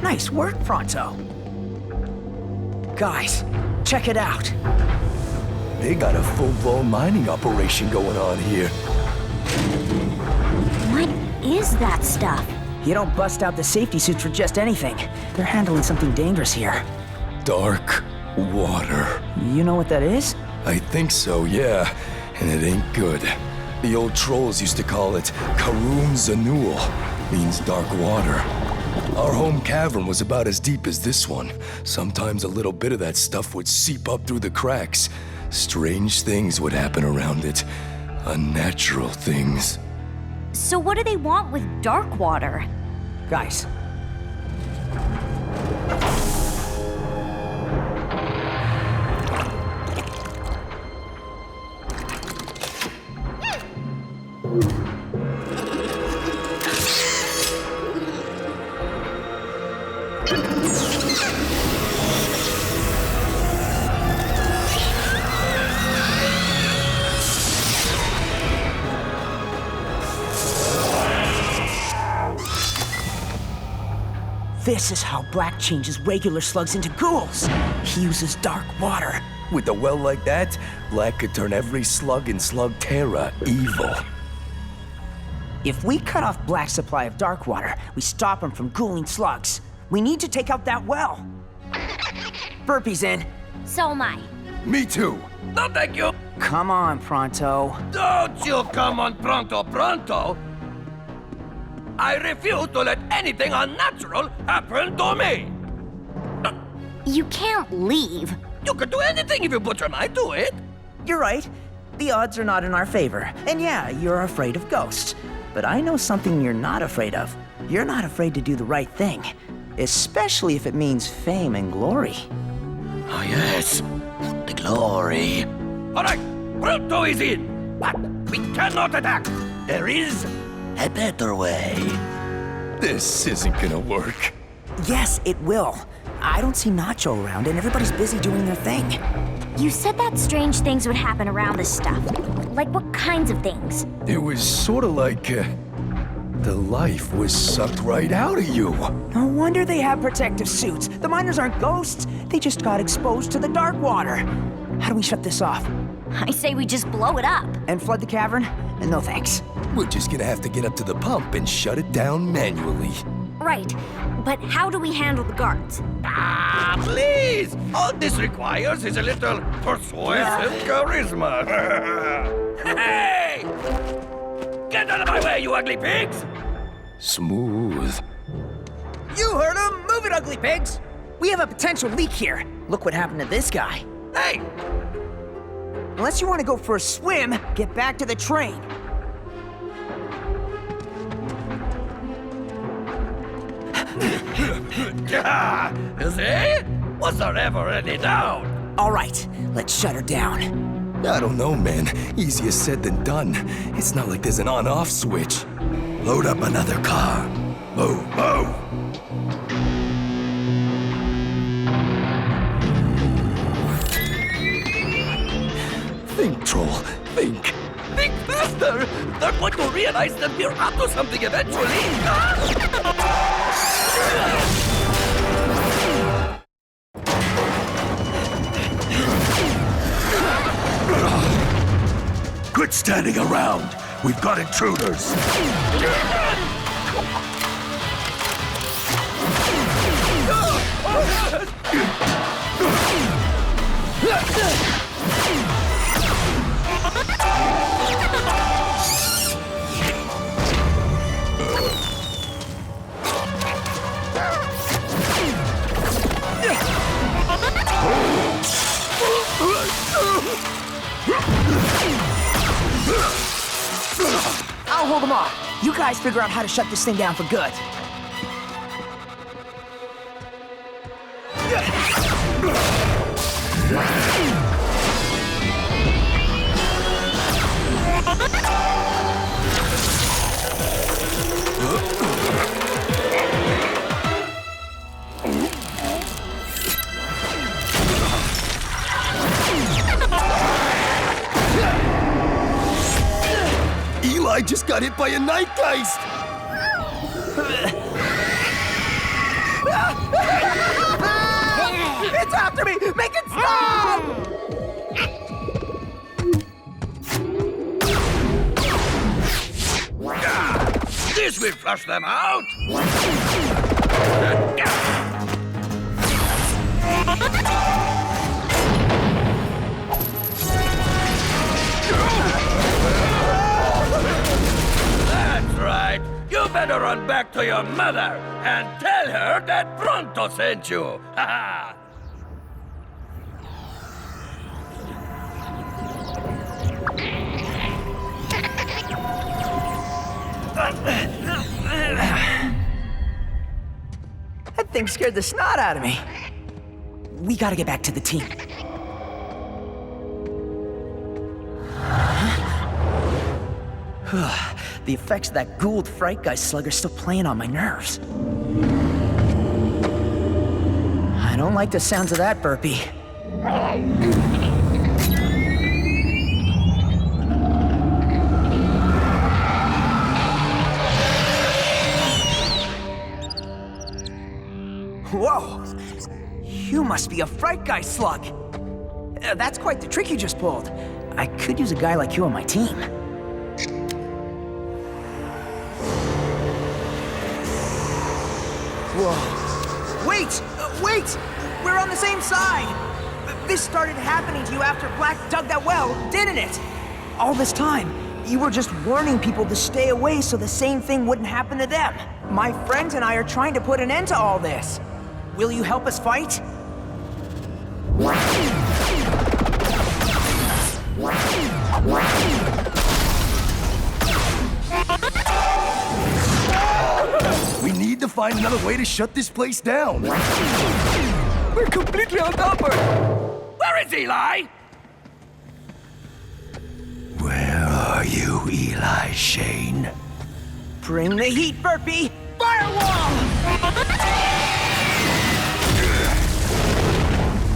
Nice work, Pronto. Guys, check it out. They got a full-blown mining operation going on here. What is that stuff? You don't bust out the safety suits for just anything. They're handling something dangerous here. Dark water. You know what that is? I think so, yeah. And it ain't good. The old trolls used to call it caverns, means dark water. Our home cavern was about as deep as this one. Sometimes a little bit of that stuff would seep up through the cracks. Strange things would happen around it. Unnatural things. So what do they want with dark water? Guys. This is how Blakk changes regular slugs into ghouls. He uses dark water. With a well like that, Blakk could turn every slug in Slugterra evil. If we cut off Black's supply of dark water, we stop him from ghouling slugs. We need to take out that well. Burpee's in. So am I. Me too. No, thank you. Come on, Pronto. Don't you come on, Pronto. I refuse to let anything unnatural happen to me. You can't leave. You can do anything if you put your mind to it. You're right. The odds are not in our favor. And yeah, you're afraid of ghosts. But I know something you're not afraid of. You're not afraid to do the right thing. Especially if it means fame and glory. Oh, yes. The glory. All right, Pronto is in. But we cannot attack. There is a better way. This isn't gonna work. Yes, it will. I don't see Nacho around, and everybody's busy doing their thing. You said that strange things would happen around this stuff. Like what kinds of things? It was sort of like the life was sucked right out of you. No wonder they have protective suits. The miners aren't ghosts. They just got exposed to the dark water. How do we shut this off? I say we just blow it up. And flood the cavern? No thanks. We're just gonna have to get up to the pump and shut it down manually. Right. But how do we handle the guards? Ah, please! All this requires is a little persuasive charisma. Hey! Get out of my way, you ugly pigs! Smooth. You heard him! Move it, ugly pigs! We have a potential leak here. Look what happened to this guy. Hey! Unless you want to go for a swim, get back to the train. See? Was there ever any doubt? All right, let's shut her down. I don't know, man. Easier said than done. It's not like there's an on-off switch. Load up another car. Move, move! Think, troll. Think. Think faster! They're going to realize that we're up to something eventually. Quit standing around! We've got intruders! I'll hold them off. You guys figure out how to shut this thing down for good. Eli just got hit by a night geist! It's after me! Make it stop! This will flush them out! That's right. You better run back to your mother and tell her that Pronto sent you. Ha ha! That thing scared the snot out of me. We gotta get back to the team. The effects of that ghouled fright guy slug are still playing on my nerves. I don't like the sounds of that burpee. Whoa! You must be a fright guy slug. That's quite the trick you just pulled. I could use a guy like you on my team. Whoa. Wait! Wait! We're on the same side! This started happening to you after Blakk dug that well, didn't it? All this time, you were just warning people to stay away so the same thing wouldn't happen to them. My friends and I are trying to put an end to all this. Will you help us fight? We need to find another way to shut this place down. We're completely outnumbered. Where is Eli? Where are you, Eli Shane? Bring the heat, Burpee! Firewall!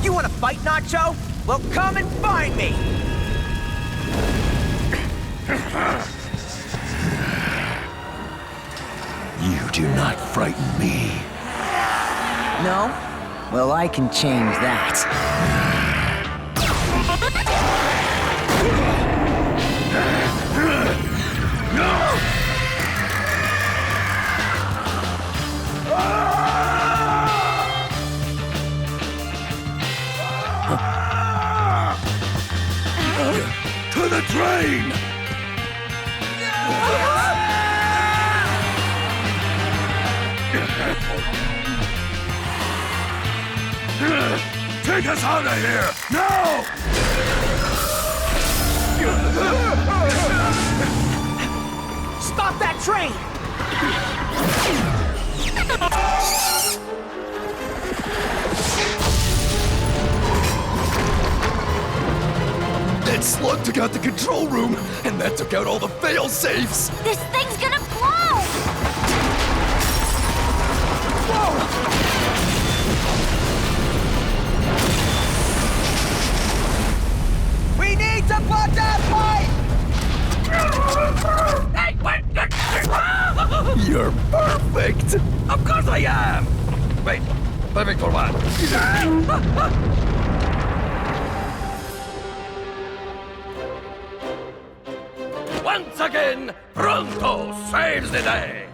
You want to fight, Nacho? Well, come and find me! You do not frighten me. No? Well, I can change that. To the train! Take us out of here! Now! Stop that train! slug took out the control room, and that took out all the fail-safes. This thing's gonna blow! We need to put that pipe! Hey, wait! You're perfect. Of course I am! Wait, perfect for what? Once again, Pronto saves the day!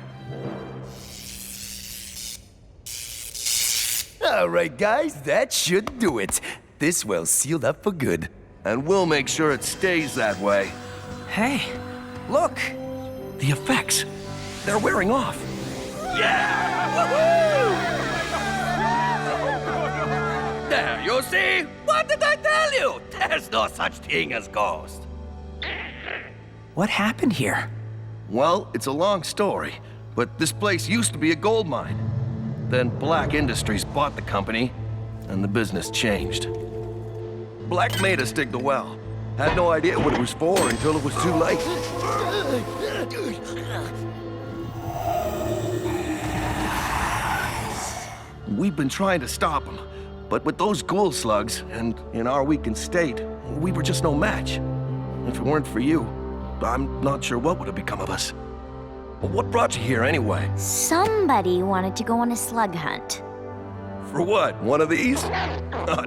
All right, guys, that should do it. This well's sealed up for good. And we'll make sure it stays that way. Hey, look. The effects. They're wearing off. Yeah! Woohoo! There, you see? What did I tell you? There's no such thing as ghosts. What happened here? Well, it's a long story, but this place used to be a gold mine. Then Blakk Industries bought the company, and the business changed. Blakk made us dig the well. Had no idea what it was for until it was too late. We've been trying to stop him, but with those ghoul slugs, and in our weakened state, we were just no match. If it weren't for you, I'm not sure what would have become of us. But what brought you here anyway? Somebody wanted to go on a slug hunt. For what? One of these?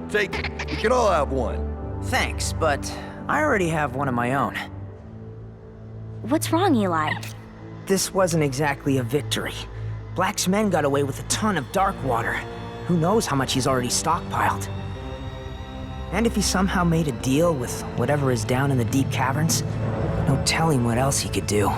Take it. We can all have one. Thanks, but I already have one of my own. What's wrong, Eli? This wasn't exactly a victory. Black's men got away with a ton of dark water. Who knows how much he's already stockpiled? And if he somehow made a deal with whatever is down in the deep caverns, no telling what else he could do.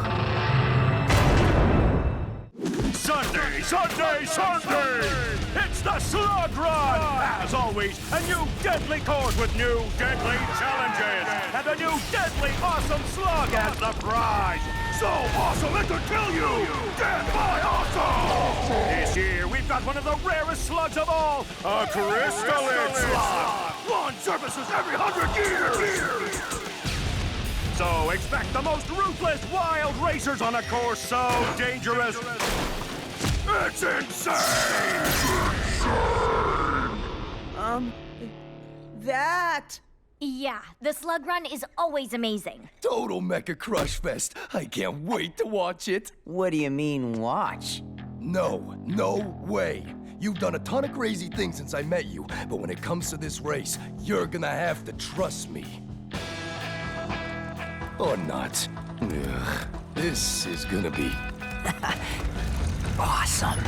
Sunday, Sunday, Sunday! It's the Slug Run! As always, a new deadly course with new deadly challenges! And a new deadly awesome slug as the prize! So awesome it could kill you! Dead by awesome! This year, we've got one of the rarest slugs of all, a crystalline slug! One surfaces every 100 years! So expect the most ruthless wild racers on a course so dangerous. It's insane! That... Yeah, the slug run is always amazing. Total Mecca Crush Fest. I can't wait to watch it. What do you mean, watch? No way. You've done a ton of crazy things since I met you, but when it comes to this race, you're gonna have to trust me. Or not. Ugh, this is gonna be... awesome.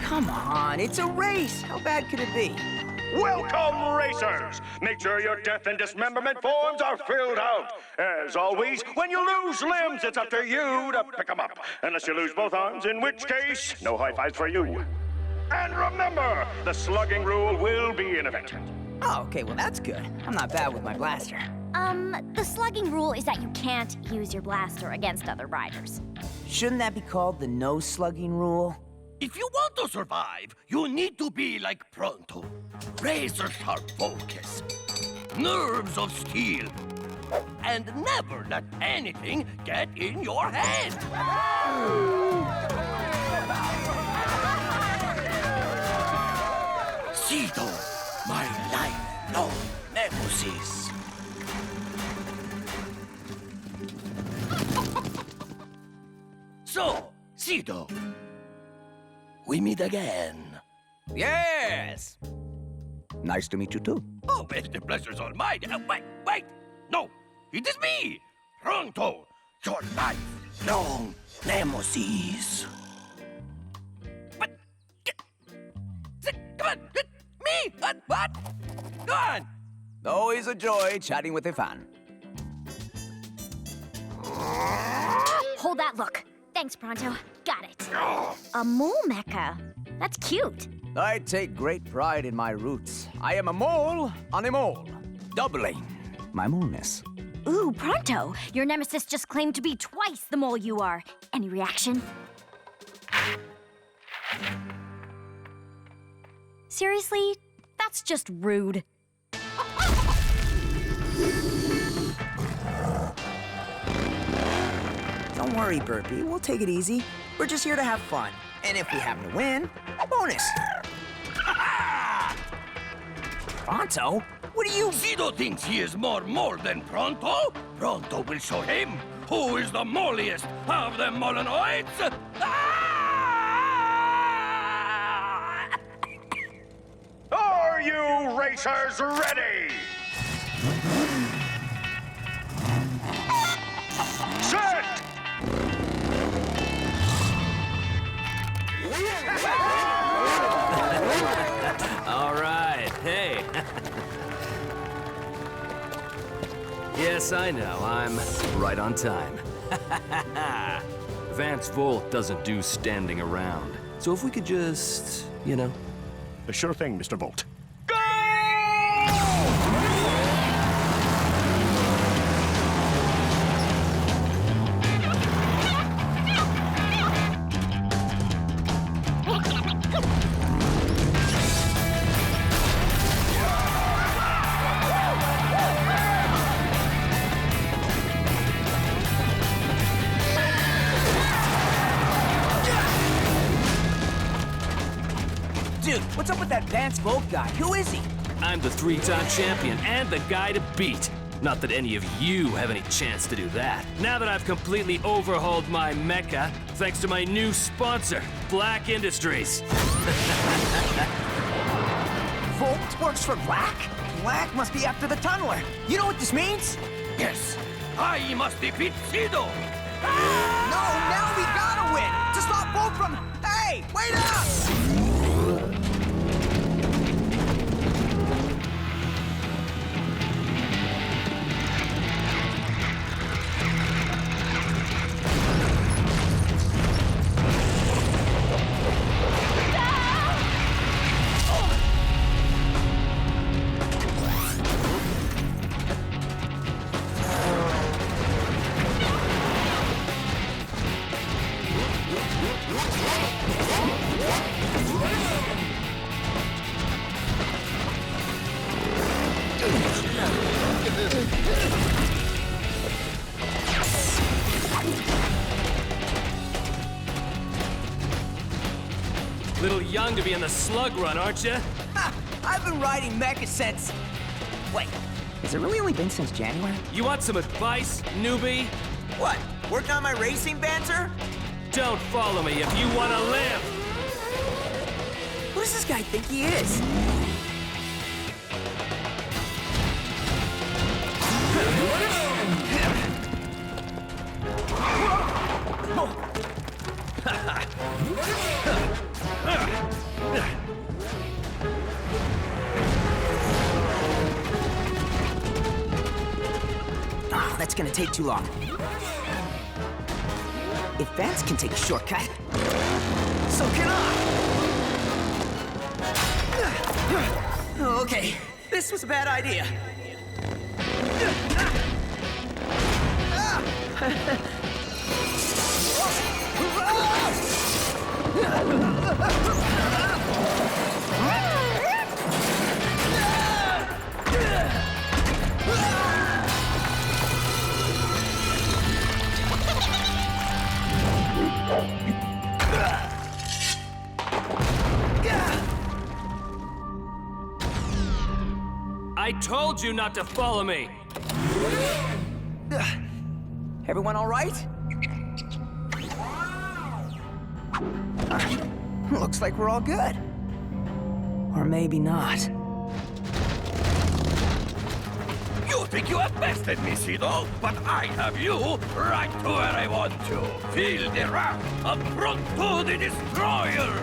Come on, it's a race. How bad could it be? Welcome, racers! Make sure your death and dismemberment forms are filled out. As always, when you lose limbs, it's up to you to pick them up. Unless you lose both arms, in which case, no high fives for you. And remember, the slugging rule will be in effect. Oh, okay, well that's good. I'm not bad with my blaster. The slugging rule is that you can't use your blaster against other riders. Shouldn't that be called the no slugging rule? If you want to survive, you need to be like Pronto. Razor-sharp focus, nerves of steel, and never let anything get in your head. Citadel, my lifelong nemesis. So, Citadel, we meet again. Yes! Nice to meet you too. Oh, well, the pleasure's all mine. Wait! No, it is me, Pronto, your lifelong nemesis. But Come on! Me! What? Go on! Always a joy chatting with a fan. Hold that look. Thanks, Pronto. Got it. A mole mecha. That's cute. I take great pride in my roots. I am a mole on a mole, doubling my moleness. Ooh, Pronto. Your nemesis just claimed to be twice the mole you are. Any reaction? Seriously? That's just rude. Don't worry, Burpee. We'll take it easy. We're just here to have fun. And if we happen to win, bonus. Pronto? What are you... Sido thinks he is more mole than Pronto. Pronto will show him who is the molliest of the molenoids. Are you racers ready? Set! All right, hey. Yes, I know, I'm right on time. Vance Volt doesn't do standing around. So if we could just, you know... Sure thing, Mr. Volt. Dude, what's up with that Vance Volt guy? Who is he? I'm the 3-time champion and the guy to beat. Not that any of you have any chance to do that. Now that I've completely overhauled my Mecca, thanks to my new sponsor, Blakk Industries. Volt works for Blakk? Blakk must be after the tunneler. You know what this means? Yes, I must defeat Sido. No, now we gotta win! To stop Volt from... Hey, wait up! Little young to be in the slug run, aren't you? Ha! I've been riding Meccas since... Wait, has it really only been since January? You want some advice, newbie? What, working on my racing banter? Don't follow me if you want to live! Who does this guy think he is? Oh, that's gonna take too long. If Vance can take a shortcut, so can I! Okay, this was a bad idea. I told you not to follow me! Everyone all right? Looks like we're all good. Or maybe not. You think you have bested me, Sido, but I have you right to where I want to. Feel the wrath of Pronto the Destroyer!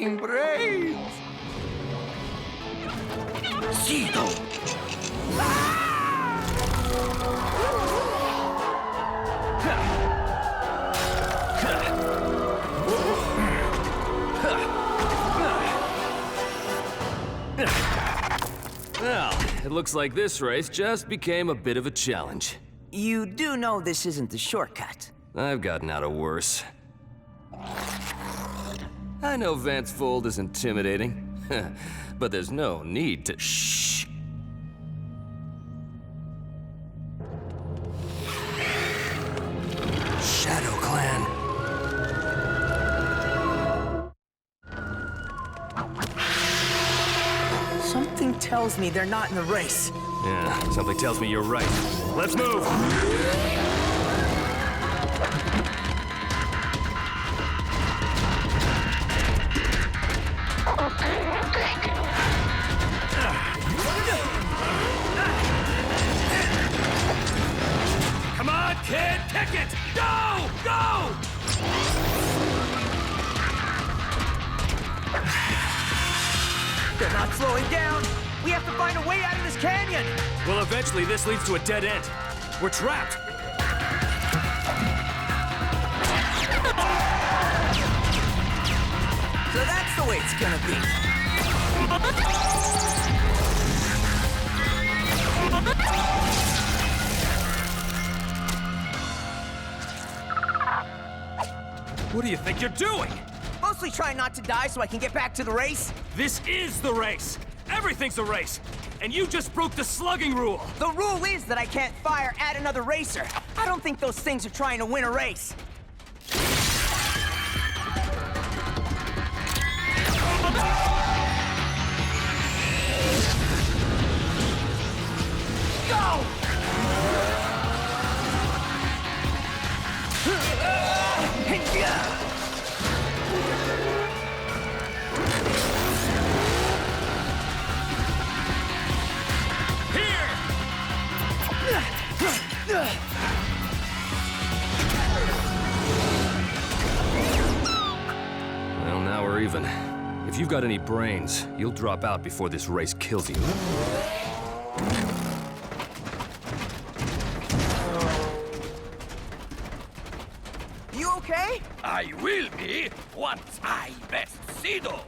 fucking brains! Cito! Well, it looks like this race just became a bit of a challenge. You do know this isn't the shortcut. I've gotten out of worse. I know Vance Fold is intimidating, but there's no need to shh. Shadow Clan. Something tells me they're not in the race. Yeah, something tells me you're right. Let's move! Come on, kid! Pick it! Go! Go! They're not slowing down. We have to find a way out of this canyon. Well, eventually this leads to a dead end. We're trapped. So that's the way it's gonna be. What do you think you're doing? Mostly trying not to die so I can get back to the race. This is the race. Everything's a race. And you just broke the slugging rule. The rule is that I can't fire at another racer. I don't think those things are trying to win a race. Go! Well, now we're even. If you've got any brains, you'll drop out before this race kills you. You okay? I will be once I best Cito.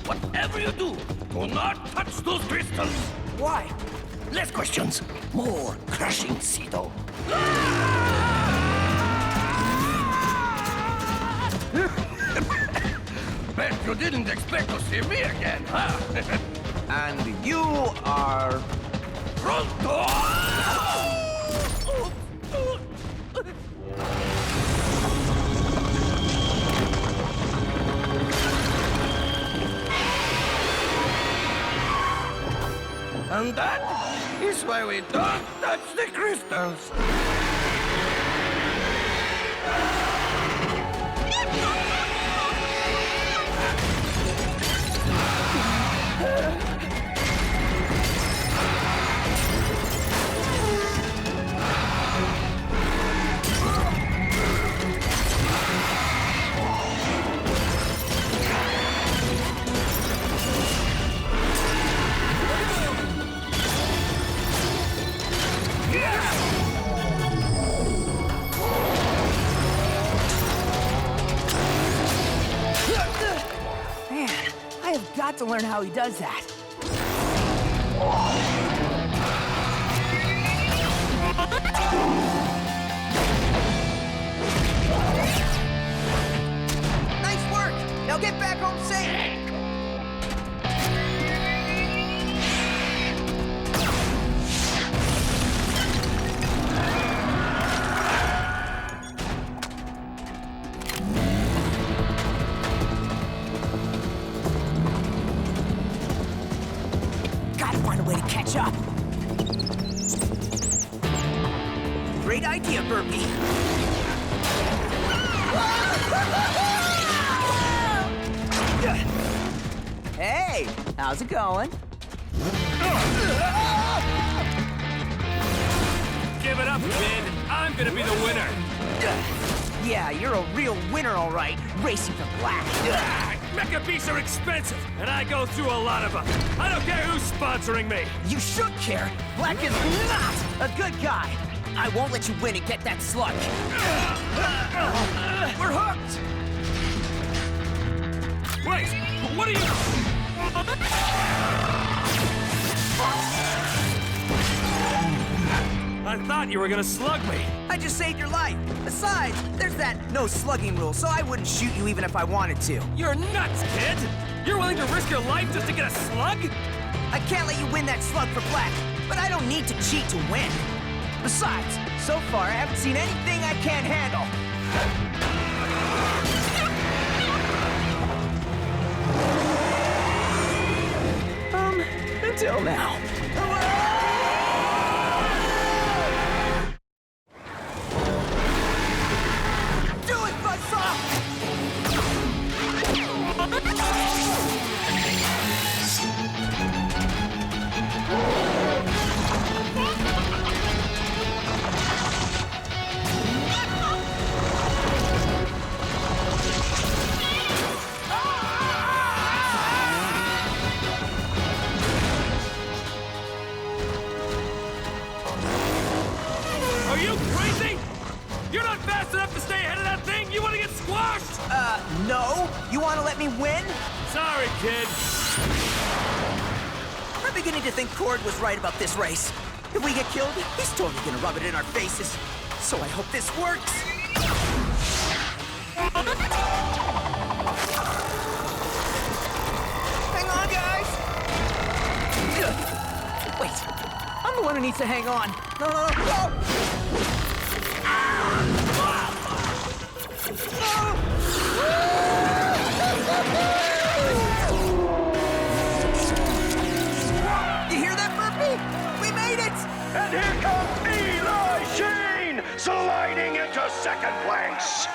Whatever you do, do not touch those crystals. Why? Less questions, more crushing, Cito. Bet you didn't expect to see me again, huh? And you are... Pronto! And that is why we don't touch the crystals. Man, I have got to learn how he does that. Nice work! Now get back home safe! Gotta find a way to catch up. Great idea, Burpee. Yeah. Hey, how's it going? Give it up, kid. I'm gonna be the winner. Yeah, you're a real winner, all right. Racing for Blakk. Mecca beasts are expensive, and I go through a lot of them. I don't care who's sponsoring me. You should care. Blakk is not a good guy. I won't let you win and get that slug. We're hooked. Wait, what are you... I thought you were gonna slug me. I just saved your life. Besides, there's that no slugging rule, so I wouldn't shoot you even if I wanted to. You're nuts, kid! You're willing to risk your life just to get a slug? I can't let you win that slug for Blakk, but I don't need to cheat to win. Besides, so far I haven't seen anything I can't handle. Until now. Do it, Buzzsaw! Are you crazy? You're not fast enough to stay ahead of that thing? You want to get squashed? No. You want to let me win? Sorry, kid. I'm beginning to think Cord was right about this race. If we get killed, he's totally gonna rub it in our faces. So I hope this works. Hang on, guys! Wait, I'm the one who needs to hang on. No, no, no, no! You hear that, Burpee? We made it! And here comes Eli Shane, sliding into second place.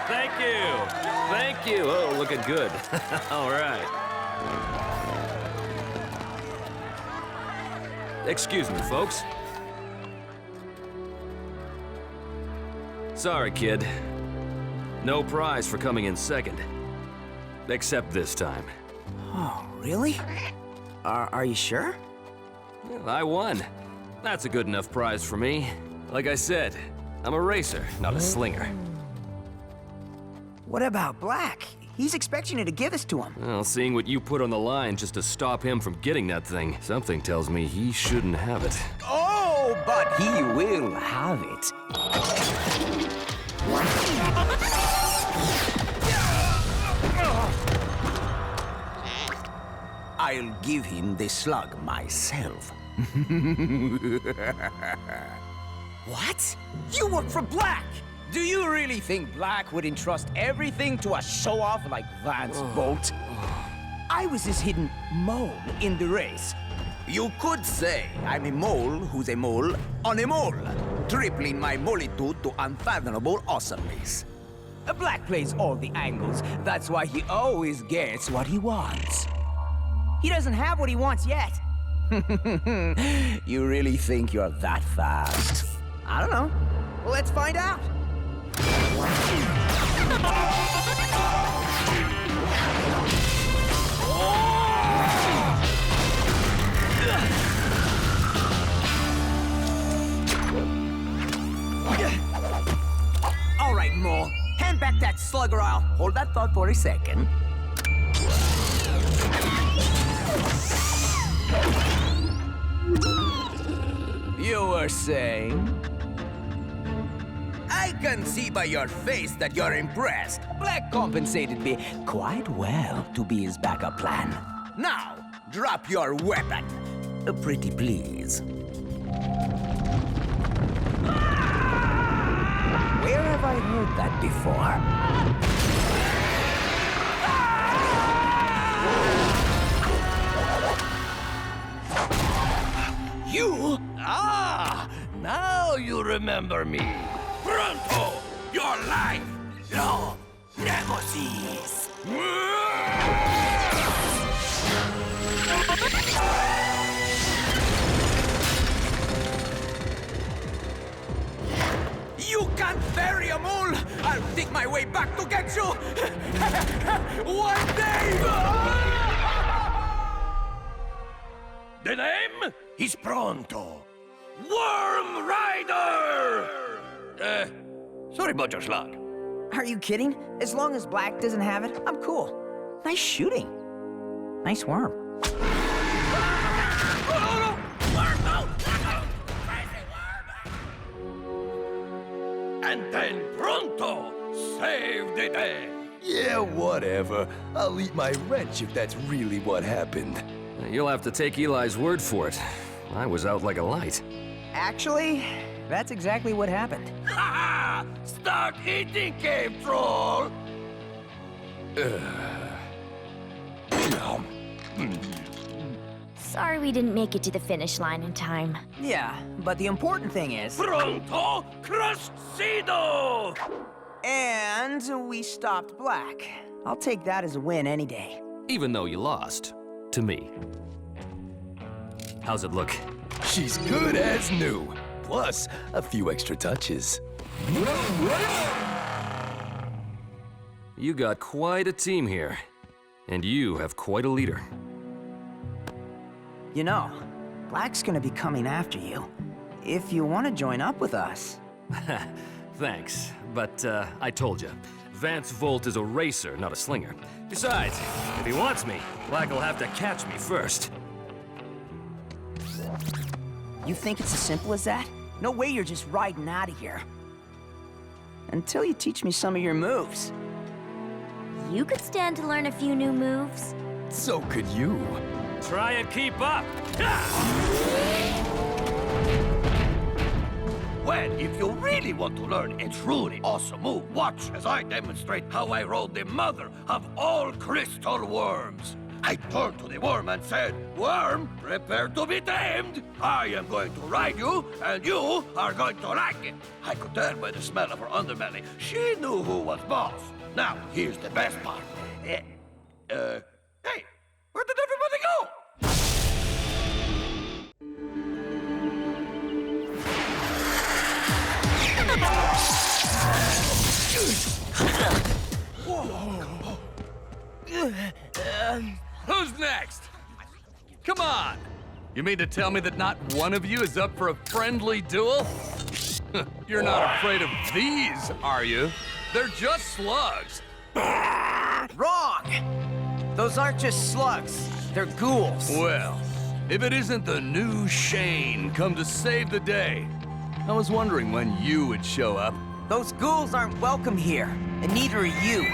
Thank you. Thank you. Oh, looking good. All right. Excuse me, folks. Sorry, kid. No prize for coming in second. Except this time. Oh, really? Are you sure? Well, I won. That's a good enough prize for me. Like I said, I'm a racer, not a slinger. What about Blakk? He's expecting you to give this to him. Well, seeing what you put on the line just to stop him from getting that thing, something tells me he shouldn't have it. Oh, but he will have it. I'll give him the slug myself. What? You work for Blakk! Do you really think Blakk would entrust everything to a show-off like Vance Bolt? I was his hidden mole in the race. You could say I'm a mole who's a mole on a mole, tripling my molitude to unfathomable awesomeness. Blakk plays all the angles. That's why he always gets what he wants. He doesn't have what he wants yet. You really think you're that fast? I don't know. Let's find out. All right, Mole. Hand back that slug or I'll hold that thought for a second. You were saying? I can see by your face that you're impressed. Blakk compensated me quite well to be his backup plan. Now, drop your weapon. Pretty please. Where have I heard that before? You? Ah! Now you remember me. Pronto! Your life! Your nemesis! You can't bury a mole! I'll dig my way back to get you! One day! The name is Pronto. Worm Rider! Sorry about your slug. Are you kidding? As long as Blakk doesn't have it, I'm cool. Nice shooting. Nice worm. And then Pronto saved the day. Yeah, whatever. I'll eat my wrench if that's really what happened. You'll have to take Eli's word for it. I was out like a light. Actually, that's exactly what happened. Ha! Start eating, cave troll! Sorry we didn't make it to the finish line in time. Yeah, but the important thing is... Pronto Cruscido! And we stopped Blakk. I'll take that as a win any day. Even though you lost. To me. How's it look? She's good as new. Plus, a few extra touches. You got quite a team here. And you have quite a leader. You know, Black's gonna be coming after you. If you want to join up with us. Thanks, but I told you. Vance Volt is a racer, not a slinger. Besides, if he wants me, Blakk will have to catch me first. You think it's as simple as that? No way you're just riding out of here. Until you teach me some of your moves. You could stand to learn a few new moves. So could you. Try and keep up! Well, if you really want to learn a truly awesome move, watch as I demonstrate how I rode the mother of all crystal worms. I turned to the worm and said, "Worm, prepare to be tamed. I am going to ride you, and you are going to like it." I could tell by the smell of her underbelly. She knew who was boss. Now, here's the best part. Hey, where did everybody go? Who's next? Come on! You mean to tell me that not one of you is up for a friendly duel? You're not afraid of these, are you? They're just slugs. Wrong! Those aren't just slugs. They're ghouls. Well, if it isn't the new Shane come to save the day, I was wondering when you would show up. Those ghouls aren't welcome here, and neither are you.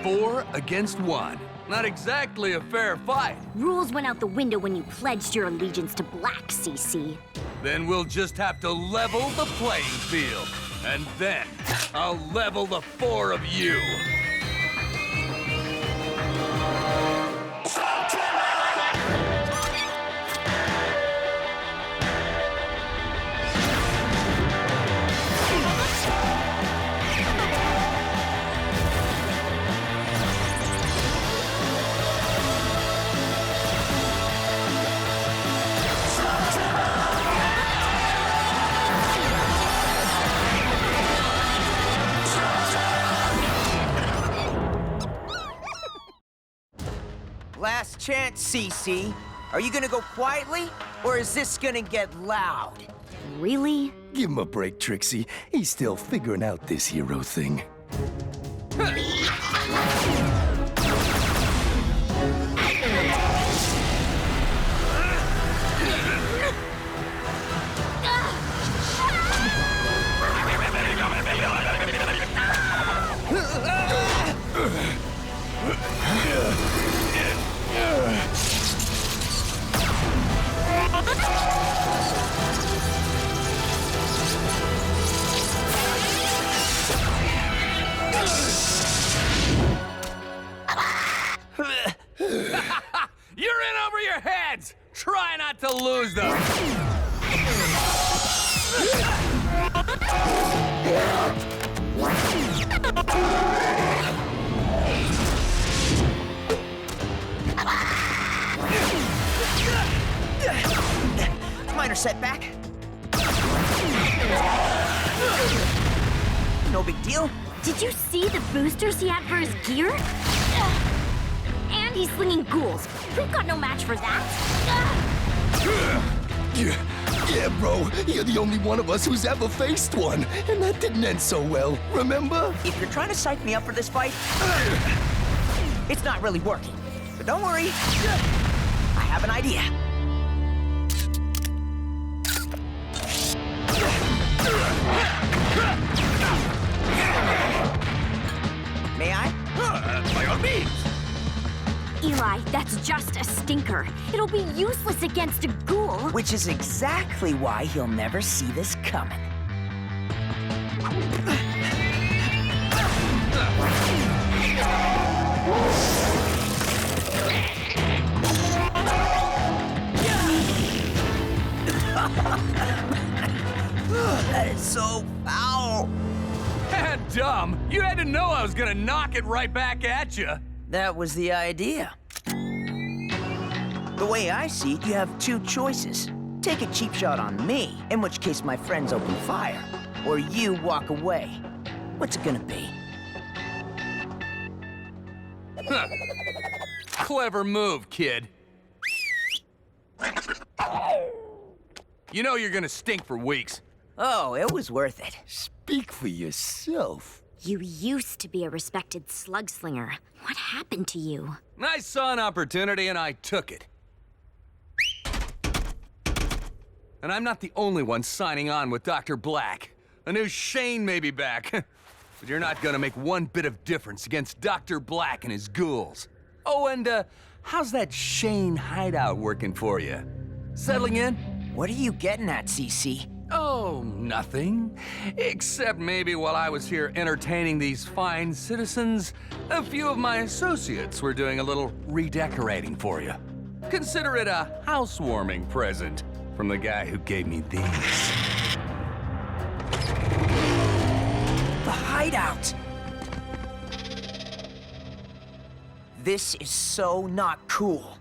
4 against 1. Not exactly a fair fight. Rules went out the window when you pledged your allegiance to Blakk, CC. Then we'll just have to level the playing field. And then I'll level the 4 of you. Last chance, CC. Are you gonna go quietly, or is this gonna get loud? Really? Give him a break, Trixie. He's still figuring out this hero thing. You're in over your heads! Try not to lose them! Minor setback. No big deal. Did you see the boosters he had for his gear? And he's slinging ghouls. We've got no match for that. Yeah, bro. You're the only one of us who's ever faced one. And that didn't end so well, remember? If you're trying to psych me up for this fight, it's not really working. But don't worry. I have an idea. May I? By all means. Eli, that's just a stinker. It'll be useless against a ghoul. Which is exactly why he'll never see this coming. That is so foul. Dumb. You had to know I was gonna knock it right back at you. That was the idea. The way I see it, you have two choices. Take a cheap shot on me, in which case my friends open fire. Or you walk away. What's it gonna be? Huh. Clever move, kid. You know you're gonna stink for weeks. Oh, it was worth it. Speak for yourself. You used to be a respected slug slinger. What happened to you? I saw an opportunity and I took it. And I'm not the only one signing on with Dr. Blakk. A new Shane may be back. But you're not gonna make one bit of difference against Dr. Blakk and his ghouls. Oh, and how's that Shane hideout working for you? Settling in? What are you getting at, CC? Oh, nothing. Except maybe while I was here entertaining these fine citizens, a few of my associates were doing a little redecorating for you. Consider it a housewarming present from the guy who gave me these. The hideout! This is so not cool.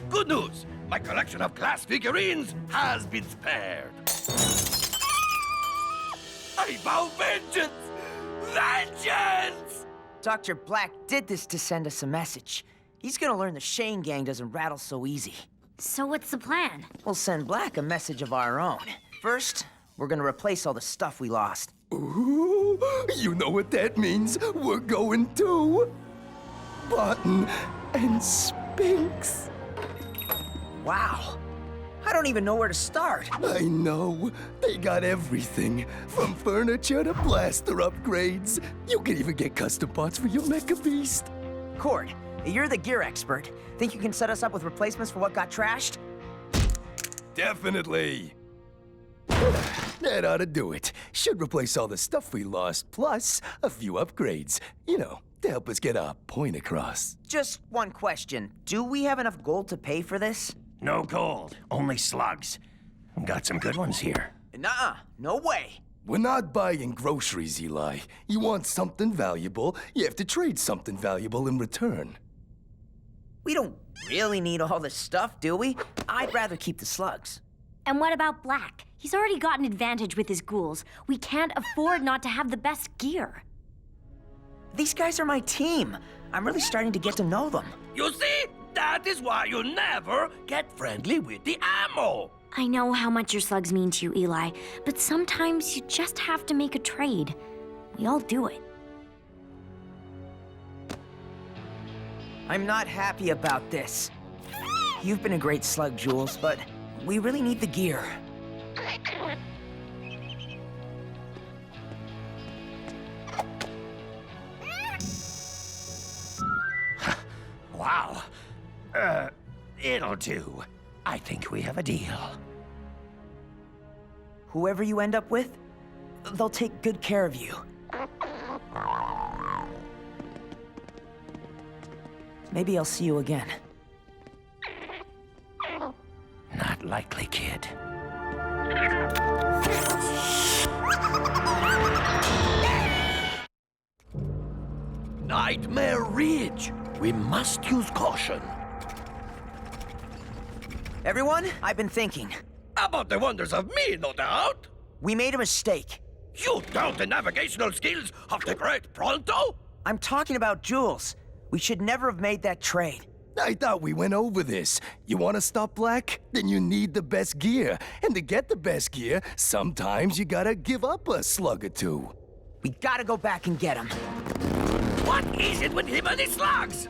Good news! My collection of glass figurines has been spared. I vow vengeance! Vengeance! Dr. Blakk did this to send us a message. He's gonna learn the Shane gang doesn't rattle so easy. So what's the plan? We'll send Blakk a message of our own. First, we're gonna replace all the stuff we lost. Ooh, you know what that means. We're going to Button and Spinks. Wow. I don't even know where to start. I know. They got everything, from furniture to blaster upgrades. You can even get custom parts for your Mecca beast. Cord, you're the gear expert. Think you can set us up with replacements for what got trashed? Definitely. That ought to do it. Should replace all the stuff we lost, plus a few upgrades. You know, to help us get our point across. Just one question. Do we have enough gold to pay for this? No gold, only slugs. Got some good ones here. Nuh-uh, no way. We're not buying groceries, Eli. You want something valuable, you have to trade something valuable in return. We don't really need all this stuff, do we? I'd rather keep the slugs. And what about Blakk? He's already got an advantage with his ghouls. We can't afford not to have the best gear. These guys are my team. I'm really starting to get to know them. You see? That is why you never get friendly with the ammo. I know how much your slugs mean to you, Eli, but sometimes you just have to make a trade. We all do it. I'm not happy about this. You've been a great slug, Jules, but we really need the gear. Wow. It'll do. I think we have a deal. Whoever you end up with, they'll take good care of you. Maybe I'll see you again. Not likely, kid. Nightmare Ridge. We must use caution. Everyone, I've been thinking. About the wonders of me, no doubt. We made a mistake. You doubt the navigational skills of the great Pronto? I'm talking about Jules. We should never have made that trade. I thought we went over this. You want to stop Blakk? Then you need the best gear. And to get the best gear, sometimes you gotta give up a slug or two. We gotta go back and get him. What is it with him and his slugs?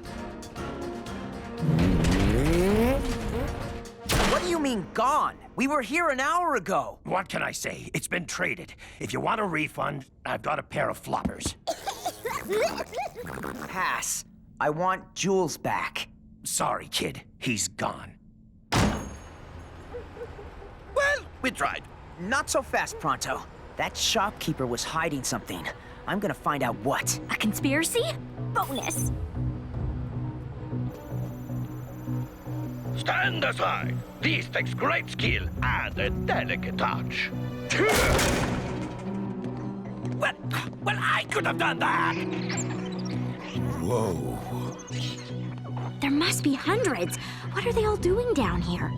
What do you mean, gone? We were here an hour ago. What can I say? It's been traded. If you want a refund, I've got a pair of floppers. Pass. I want Jules back. Sorry, kid. He's gone. Well, we tried. Not so fast, Pronto. That shopkeeper was hiding something. I'm gonna find out what. A conspiracy? Bonus. Stand aside. This takes great skill and a delicate touch. Well, I could have done that. Whoa. There must be hundreds. What are they all doing down here?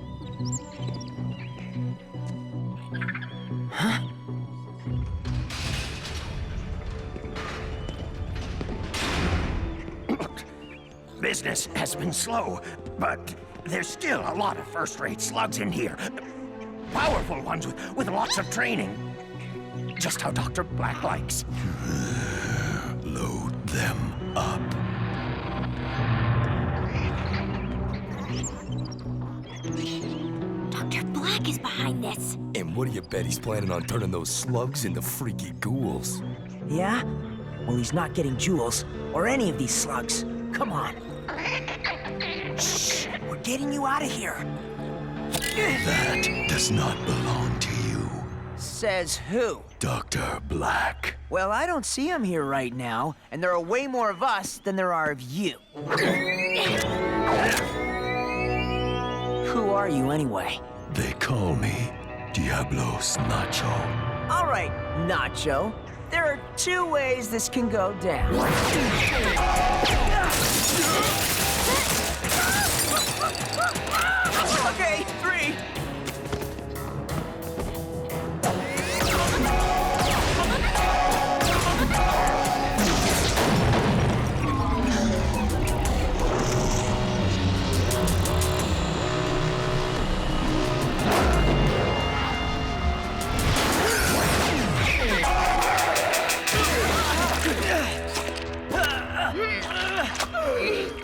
Huh? Business has been slow, but there's still a lot of first-rate slugs in here. Powerful ones with lots of training. Just how Dr. Blakk likes. Load them up. Dr. Blakk is behind this. And what do you bet he's planning on turning those slugs into freaky ghouls? Yeah? Well, he's not getting Jules, or any of these slugs. Come on. Shh! We're getting you out of here. That does not belong to you. Says who? Dr. Blakk. Well, I don't see him here right now, and there are way more of us than there are of you. Who are you, anyway? They call me Diablos Nacho. All right, Nacho. There are two ways this can go down. Okay, 3.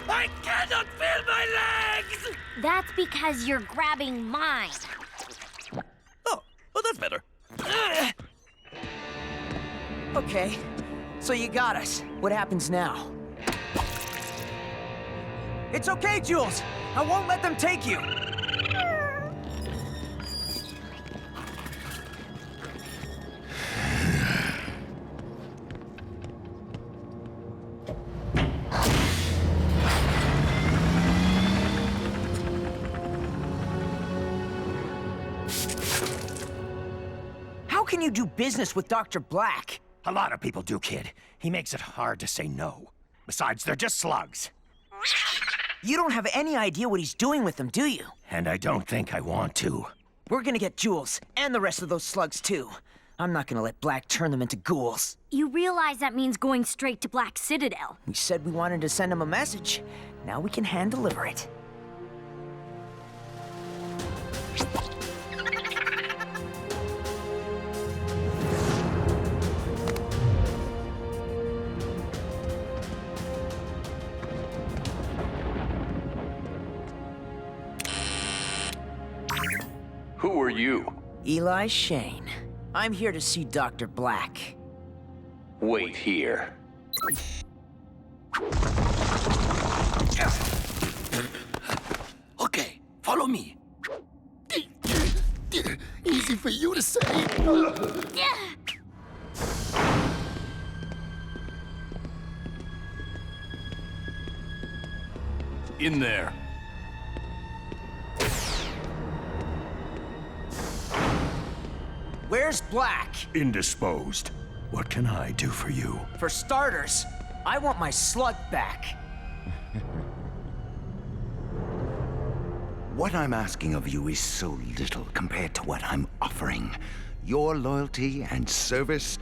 I cannot feel my legs! That's because you're grabbing mine. Oh, that's better. Okay, so you got us. What happens now? It's okay, Jules. I won't let them take you. How can you do business with Dr. Blakk? A lot of people do, kid. He makes it hard to say no. Besides, they're just slugs. You don't have any idea what he's doing with them, do you? And I don't think I want to. We're gonna get Jules, and the rest of those slugs, too. I'm not gonna let Blakk turn them into ghouls. You realize that means going straight to Black Citadel. We said we wanted to send him a message. Now we can hand-deliver it. Who are you? Eli Shane. I'm here to see Dr. Blakk. Wait here. Okay, follow me. Easy for you to say. In there. Where's Blakk? Indisposed. What can I do for you? For starters, I want my slug back. What I'm asking of you is so little compared to what I'm offering. Your loyalty and service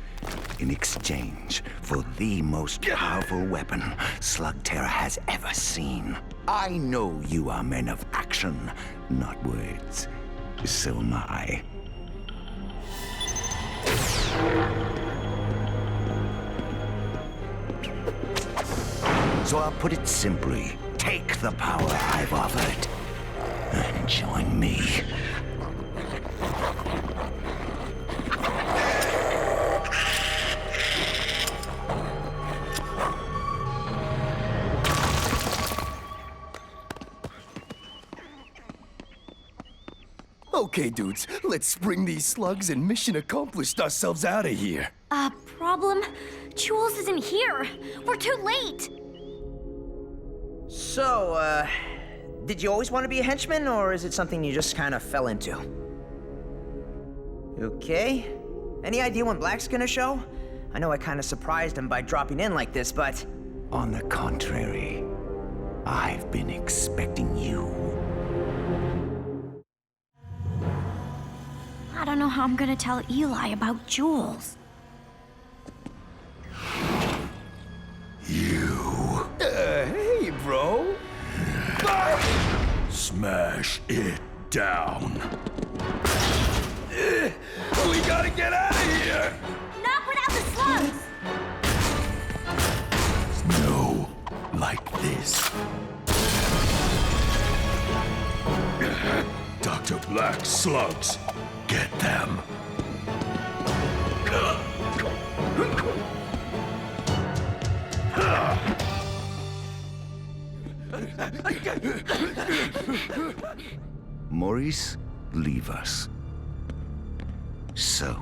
in exchange for the most powerful weapon Slugterra has ever seen. I know you are men of action, not words. So am I. So I'll put it simply. Take the power I've offered and join me. Okay, dudes, let's spring these slugs and mission accomplished ourselves out of here. Problem? Jules isn't here. We're too late. So, did you always want to be a henchman, or is it something you just kind of fell into? Okay. Any idea when Black's gonna show? I know I kind of surprised him by dropping in like this, but... On the contrary, I've been expecting you. I don't know how I'm gonna tell Eli about Jules. You. Hey, bro. Smash it down. We gotta get out of here. Not without the slugs. No, like this. Dr. Black slugs. Get them. Maurice, leave us. So,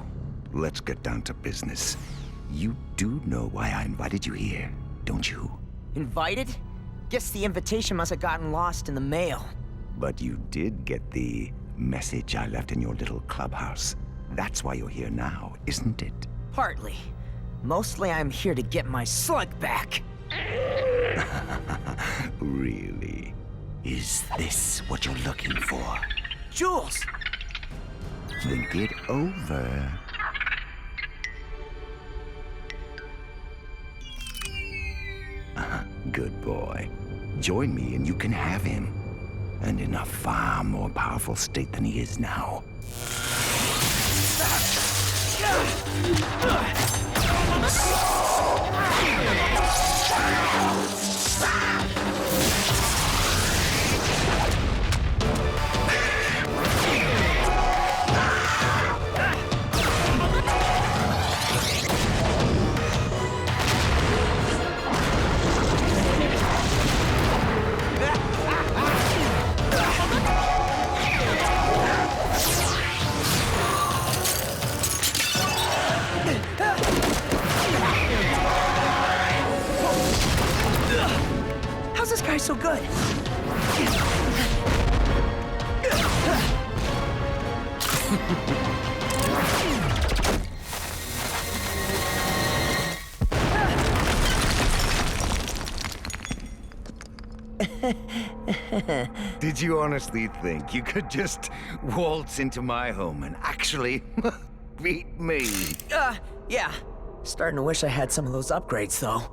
let's get down to business. You do know why I invited you here, don't you? Invited? Guess the invitation must have gotten lost in the mail. But you did get the message I left in your little clubhouse. That's why you're here now, isn't it? Partly. Mostly I'm here to get my slug back. Really? Is this what you're looking for? Jules! Think it over. Good boy. Join me and you can have him. And in a far more powerful state than he is now. How's this guy so good? Did you honestly think you could just waltz into my home and actually beat me? Yeah. Starting to wish I had some of those upgrades, though.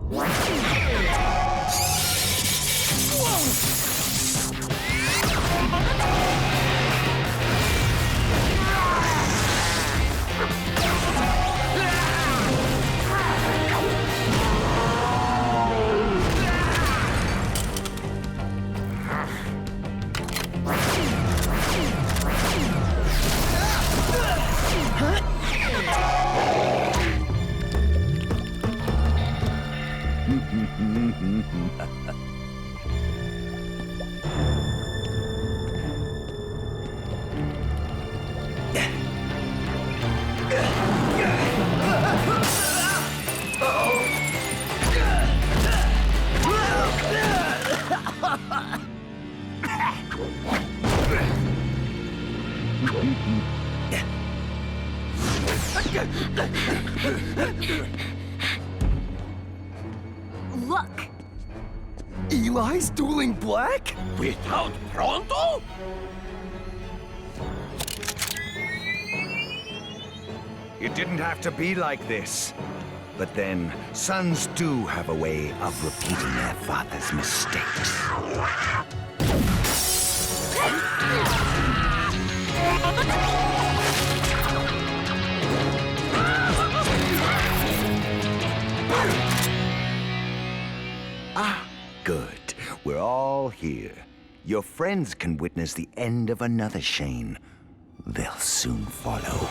Look! Eli's dueling Blakk? Without Pronto? It didn't have to be like this. But then, sons do have a way of repeating their father's mistakes. Ah, good. We're all here. Your friends can witness the end of another Shane. They'll soon follow.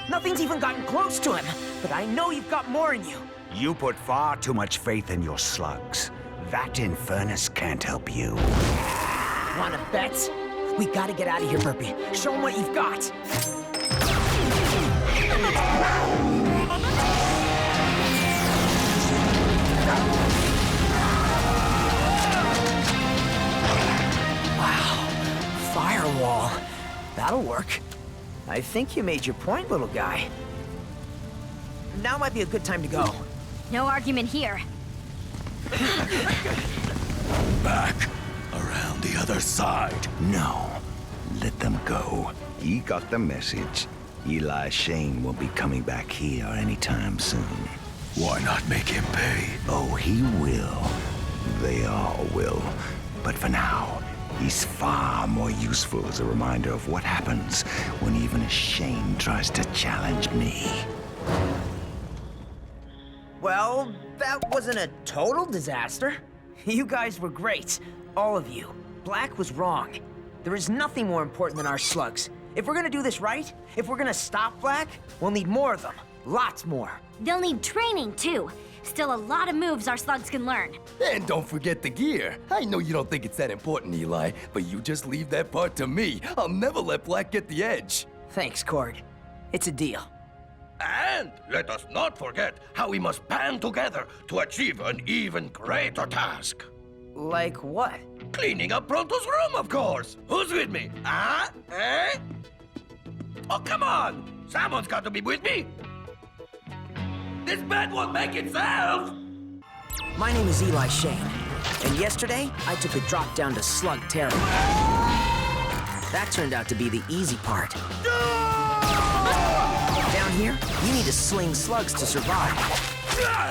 Nothing's even gotten close to him, but I know you've got more in you. You put far too much faith in your slugs. That infernus can't help you. Wanna bet? We gotta get out of here, Burpee. Show him what you've got. Wow, firewall. That'll work. I think you made your point, little guy. Now might be a good time to go. No argument here. Back around the other side. No, let them go. He got the message. Eli Shane won't be coming back here anytime soon. Why not make him pay? Oh, he will. They all will. But for now, he's far more useful as a reminder of what happens when even a Shane tries to challenge me. Well, that wasn't a total disaster. You guys were great. All of you. Blakk was wrong. There is nothing more important than our slugs. If we're gonna do this right, if we're gonna stop Blakk, we'll need more of them. Lots more. They'll need training, too. Still a lot of moves our slugs can learn. And don't forget the gear. I know you don't think it's that important, Eli, but you just leave that part to me. I'll never let Blakk get the edge. Thanks, Cord. It's a deal. And let us not forget how we must band together to achieve an even greater task. Like what? Cleaning up Pronto's room, of course. Who's with me? Huh? Eh? Oh, come on! Someone's got to be with me! This bed won't make itself! My name is Eli Shane, and yesterday I took a drop down to Slugterra. That turned out to be the easy part. Down here, you need to sling slugs to survive.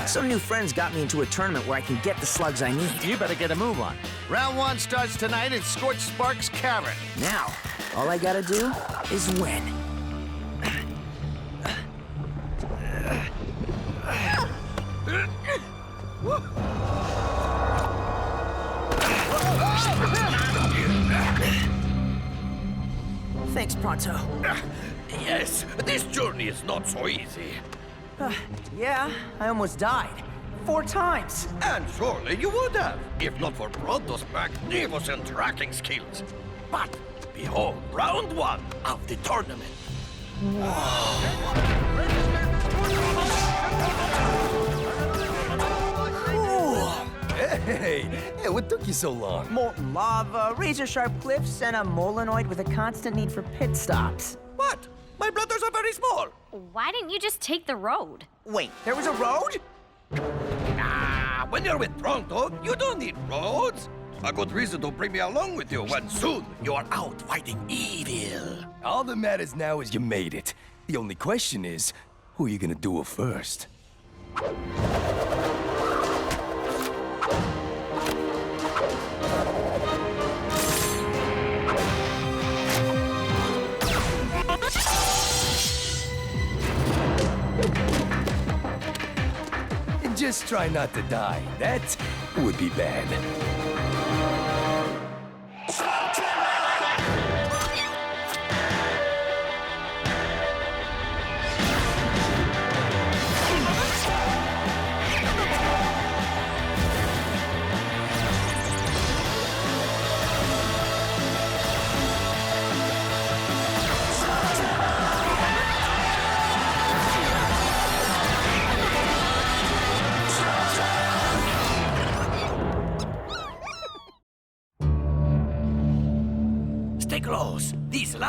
Some new friends got me into a tournament where I can get the slugs I need. You better get a move on. Round 1 starts tonight in Scorched Sparks Cavern. Now, all I gotta do is win. Thanks, Pronto. Yes, this journey is not so easy. Yeah, I almost died. 4 times. And surely you would have, if not for Pronto's magnificent tracking skills. But behold, round 1 of the tournament. Hey, what took you so long? Molten lava, razor-sharp cliffs, and a molenoid with a constant need for pit stops. What? My bladders are very small. Why didn't you just take the road? Wait, there was a road? Ah, when you're with Pronto, you don't need roads. A good reason to bring me along with you when soon you are out fighting evil. All that matters now is you made it. The only question is, who are you gonna duel first? And just try not to die. That would be bad.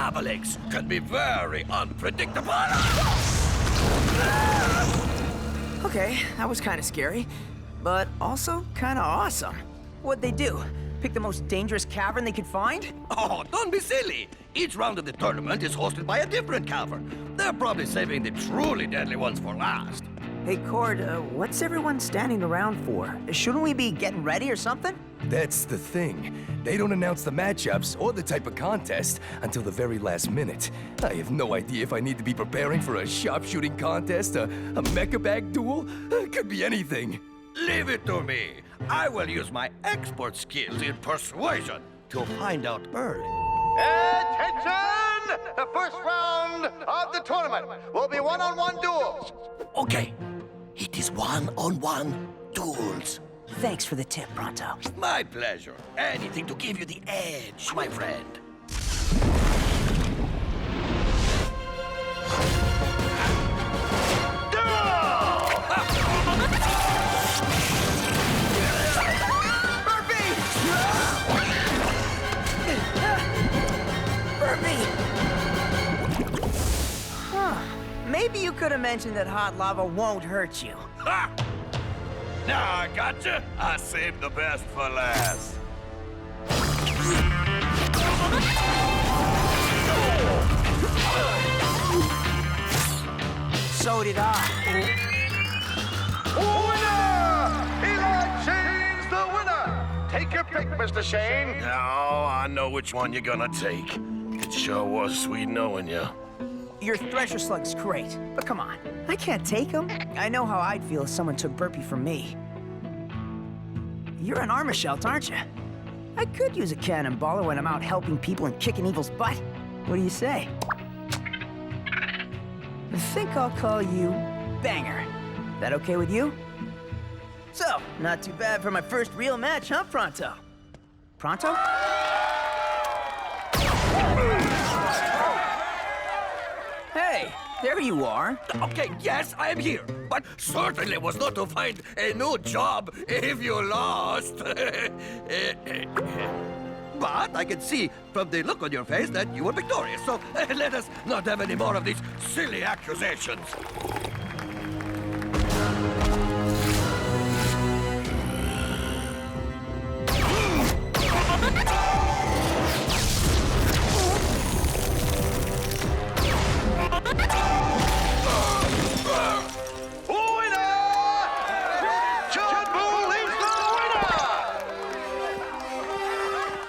Avalix can be very unpredictable. Okay, that was kind of scary, but also kind of awesome. What'd they do? Pick the most dangerous cavern they could find? Oh, don't be silly. Each round of the tournament is hosted by a different cavern. They're probably saving the truly deadly ones for last. Hey, Cord, what's everyone standing around for? Shouldn't we be getting ready or something? That's the thing. They don't announce the matchups or the type of contest until the very last minute. I have no idea if I need to be preparing for a sharpshooting contest, a mecha bag duel. It could be anything. Leave it to me. I will use my expert skills in persuasion to find out early. Attention! The first round of the tournament will be one-on-one duels. Okay, it is one-on-one duels. Thanks for the tip, Pronto. My pleasure. Anything to give you the edge, my friend. Maybe you could have mentioned that hot lava won't hurt you. Ha! Now I gotcha. I saved the best for last. So did I. Winner! Eli Shane's the winner! Take your pick, Mr. Shane. Oh, I know which one you're gonna take. It sure was sweet knowing you. Your Thresher Slug's great, but come on. I can't take him. I know how I'd feel if someone took Burpee from me. You're an armor shelt, aren't you? I could use a cannonballer when I'm out helping people and kicking evil's butt. What do you say? I think I'll call you Banger. That okay with you? So, not too bad for my first real match, huh, Pronto? Pronto? Hey, there you are. Okay, yes, I am here. But certainly was not to find a new job if you lost. But I can see from the look on your face that you were victorious. So let us not have any more of these silly accusations.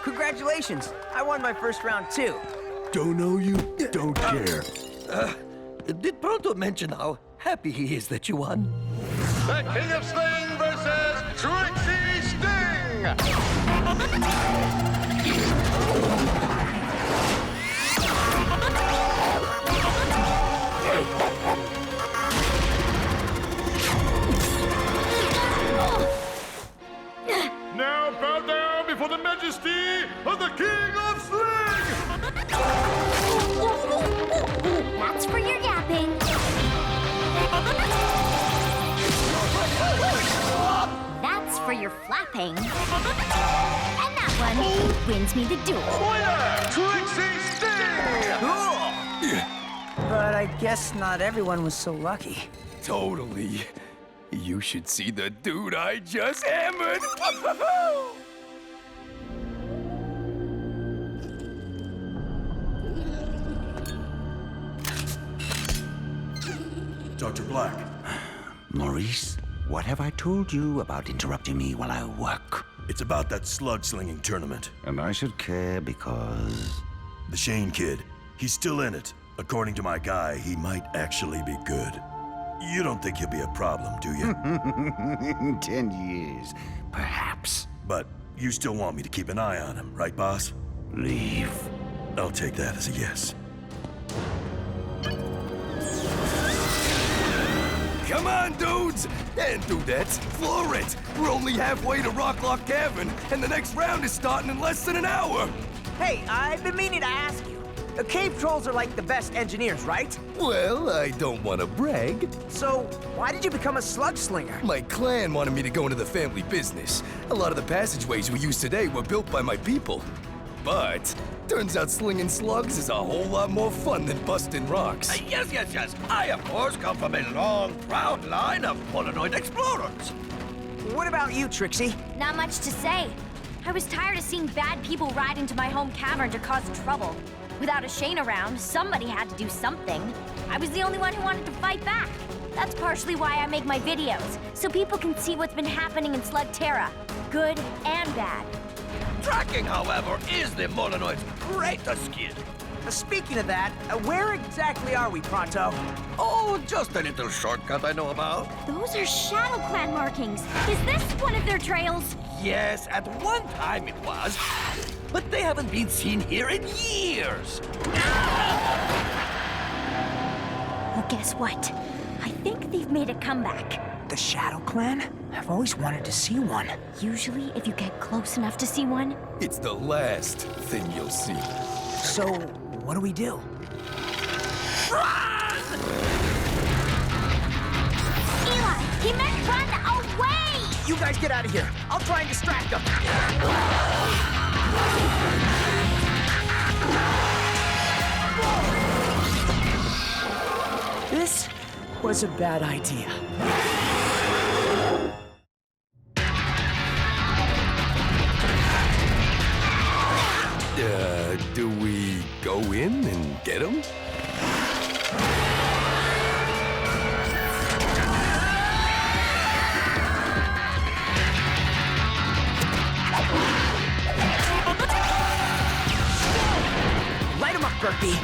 Congratulations! I won my first round too. Don't know you, don't care. Did Pronto mention how happy he is that you won? The King of Sling versus Trixie Sting! Now bow down before the majesty of the King of Sling! That's for your yapping. That's for your flapping. And that one wins me the duel. Winner! Trixie Sting! Cool! But I guess not everyone was so lucky. Totally. You should see the dude I just hammered. Dr. Black. Maurice, what have I told you about interrupting me while I work? It's about that slug-slinging tournament. And I should care because... The Shane kid, he's still in it. According to my guy, he might actually be good. You don't think he'll be a problem, do you? In 10 years, perhaps. But you still want me to keep an eye on him, right, boss? Leave. I'll take that as a yes. Come on, dudes! And do that. Floor it! We're only halfway to Rocklock Cavern, and the next round is starting in less than an hour! Hey, I've been meaning to ask you. The cave trolls are like the best engineers, right? Well, I don't want to brag. So, why did you become a slug slinger? My clan wanted me to go into the family business. A lot of the passageways we use today were built by my people. but turns out slinging slugs is a whole lot more fun than busting rocks. Yes. I, of course, come from a long, proud line of Molonoid explorers. What about you, Trixie? Not much to say. I was tired of seeing bad people ride into my home cavern to cause trouble. Without a Shane around, somebody had to do something. I was the only one who wanted to fight back. That's partially why I make my videos, so people can see what's been happening in Slugterra, good and bad. Tracking, however, is the Molonoid's greatest skill. Speaking of that, where exactly are we, Pronto? Oh, just a little shortcut I know about. Those are Shadow Clan markings. Is this one of their trails? Yes, at one time it was, but they haven't been seen here in years. Well, guess what? I think they've made a comeback. The Shadow Clan? I've always wanted to see one. Usually, if you get close enough to see one, it's the last thing you'll see. So, what do we do? Run! Eli, he meant run away! You guys get out of here. I'll try and distract them. This was a bad idea. Do we go in and get him? Light him up, Burpee.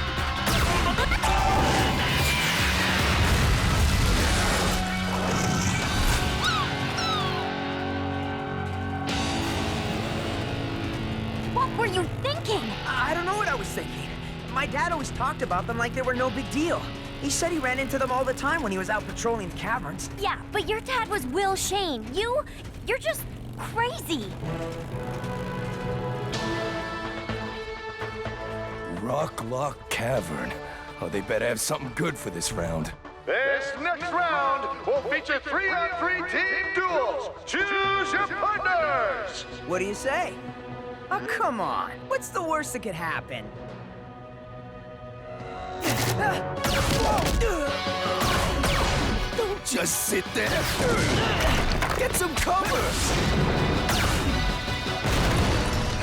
What were you thinking? I don't know what I was thinking. My dad always talked about them like they were no big deal. He said he ran into them all the time when he was out patrolling the caverns. Yeah, but your dad was Will Shane. You're just crazy. Rock Lock Cavern. Oh, they better have something good for this round. This next round will feature 3-on-3 team duels. Choose your partners. What do you say? Oh, come on. What's the worst that could happen? Don't just sit there. Get some cover.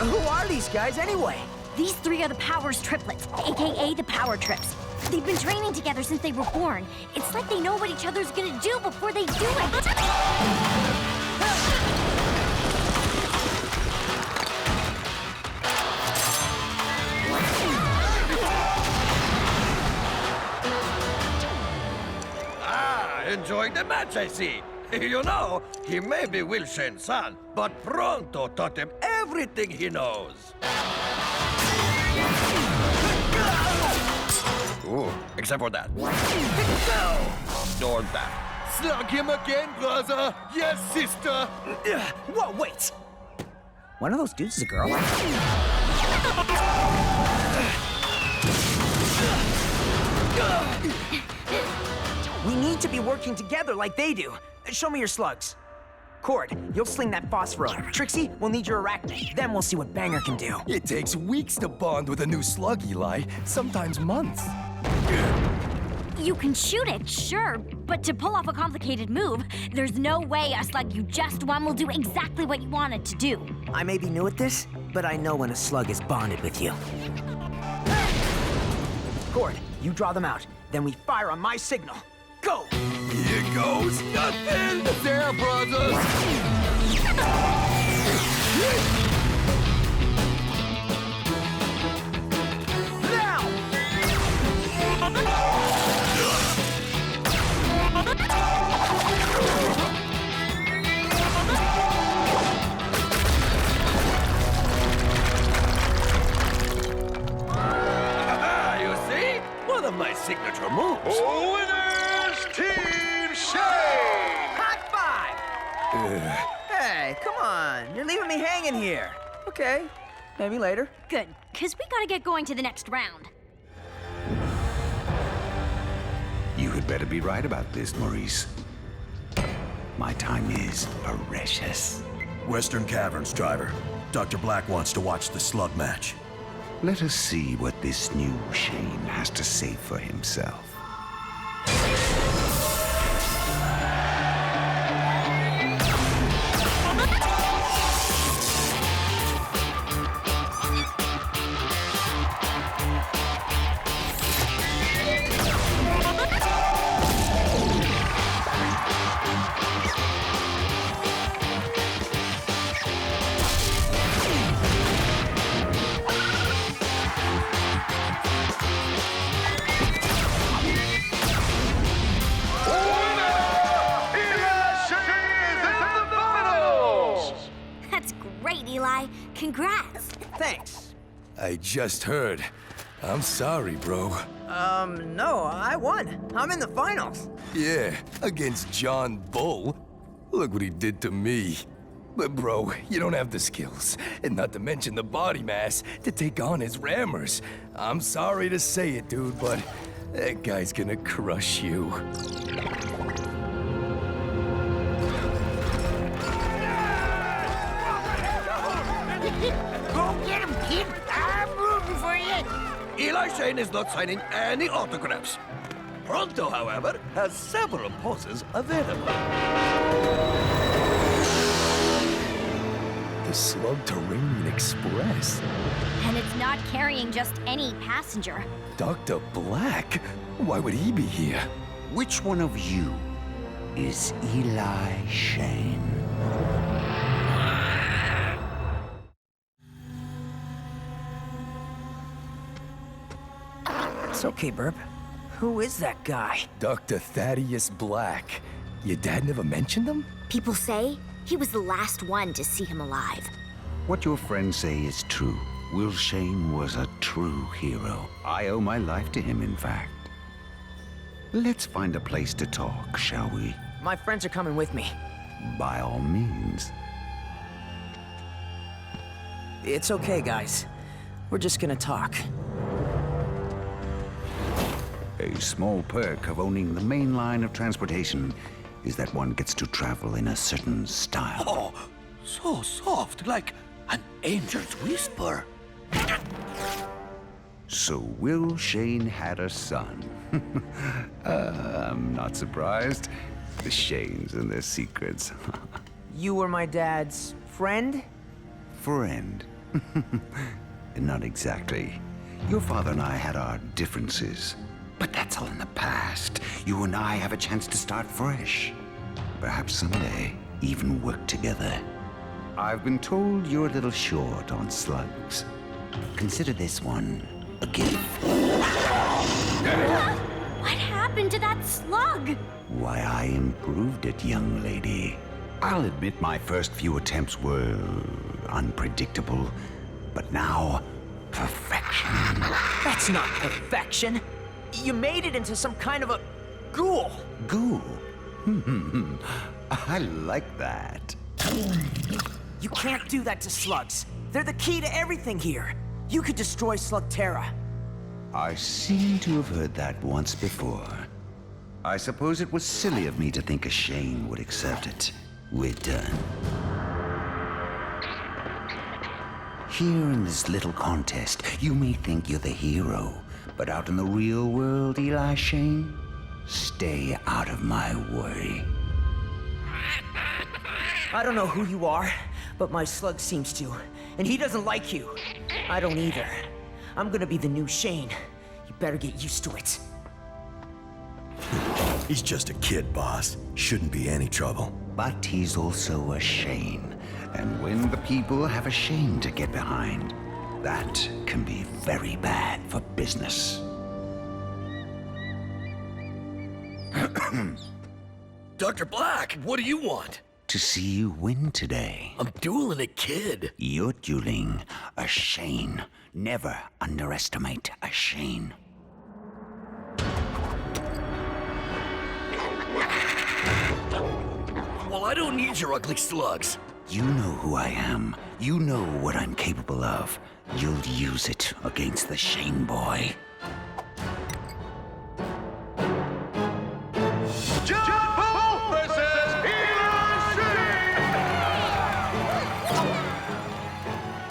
Who are these guys anyway? These three are the Powers triplets, aka the Power Trips. They've been training together since they were born. It's like they know what each other's gonna do before they do it. Enjoying the match, I see. You know, he may be Will Shane's son, but Pronto taught him everything he knows. Ooh, except for that. Or that. Slug him again, brother. Yes, sister. Whoa, wait. One of those dudes is a girl? We need to be working together like they do. Show me your slugs. Cord, you'll sling that phosphoro. Trixie, we'll need your arachnid. Then we'll see what Banger can do. It takes weeks to bond with a new slug, Eli. Sometimes months. You can shoot it, sure, but to pull off a complicated move, there's no way a slug you just won will do exactly what you want it to do. I may be new at this, but I know when a slug is bonded with you. Cord, you draw them out. Then we fire on my signal. Go! Here goes nothing! There, brothers! Now! You see? One of my signature moves. Winners, Team Shane! High five! Hey, come on. You're leaving me hanging here. Okay, maybe later. Good, because we gotta get going to the next round. You had better be right about this, Maurice. My time is precious. Western Caverns, driver. Dr. Blakk wants to watch the slug match. Let us see what this new Shane has to say for himself. Eli. Congrats. Thanks. I just heard. I'm sorry, bro. No, I won. I'm in the finals. Yeah, against John Bull. Look what he did to me. But bro, you don't have the skills, and not to mention the body mass, to take on his rammers. I'm sorry to say it, dude, but that guy's gonna crush you. Go get him, kid! I'm rooting for you! Eli Shane is not signing any autographs. Pronto, however, has several poses available. The Slugterra Express. And it's not carrying just any passenger. Dr. Blakk? Why would he be here? Which one of you is Eli Shane? It's okay, Burp. Who is that guy? Dr. Thaddeus Blakk. Your dad never mentioned him? People say he was the last one to see him alive. What your friends say is true. Will Shane was a true hero. I owe my life to him, in fact. Let's find a place to talk, shall we? My friends are coming with me. By all means. It's okay, guys. We're just gonna talk. A small perk of owning the main line of transportation is that one gets to travel in a certain style. Oh, so soft, like an angel's whisper. So Will Shane had a son. I'm not surprised. The Shanes and their secrets. You were my dad's friend? Friend? Not exactly. Your father and I had our differences. But that's all in the past. You and I have a chance to start fresh. Perhaps someday, even work together. I've been told you're a little short on slugs. Consider this one a gift. What happened to that slug? Why, I improved it, young lady. I'll admit my first few attempts were unpredictable, but now, perfection. That's not perfection. You made it into some kind of a ghoul. Ghoul? I like that. You can't do that to slugs. They're the key to everything here. You could destroy Slugterra. I seem to have heard that once before. I suppose it was silly of me to think a Shane would accept it. We're done. Here in this little contest, you may think you're the hero, but out in the real world, Eli Shane, stay out of my way. I don't know who you are, but my slug seems to, and he doesn't like you. I don't either. I'm gonna be the new Shane. You better get used to it. He's just a kid, boss. Shouldn't be any trouble. But he's also a Shane. And when the people have a Shane to get behind, that can be very bad for business. Dr. Blakk, what do you want? To see you win today. I'm dueling a kid. You're dueling a Shane. Never underestimate a Shane. Well, I don't need your ugly slugs. You know who I am. You know what I'm capable of. You'll use it against the Shane boy. John Bull versus Eli Shane!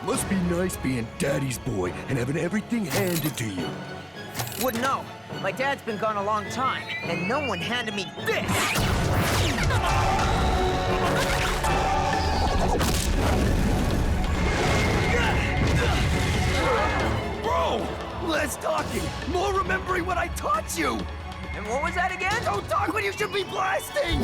Must Must be nice being daddy's boy and having everything handed to you. Wouldn't know. My dad's been gone a long time, and no one handed me this! Bro! Less talking, more remembering what I taught you! And what was that again? Don't talk when you should be blasting!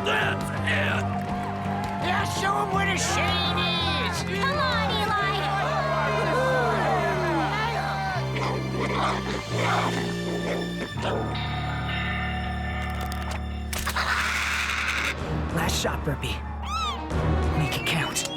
That's it! Yeah, show him where the Shane is! Come on, Eli! Last shot, Burpee. Make it count.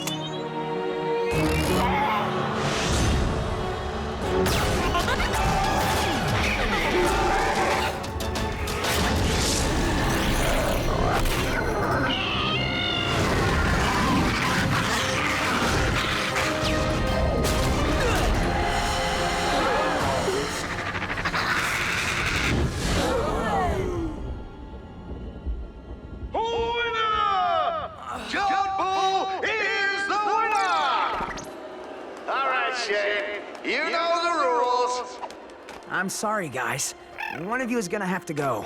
I'm sorry, guys. One of you is gonna have to go.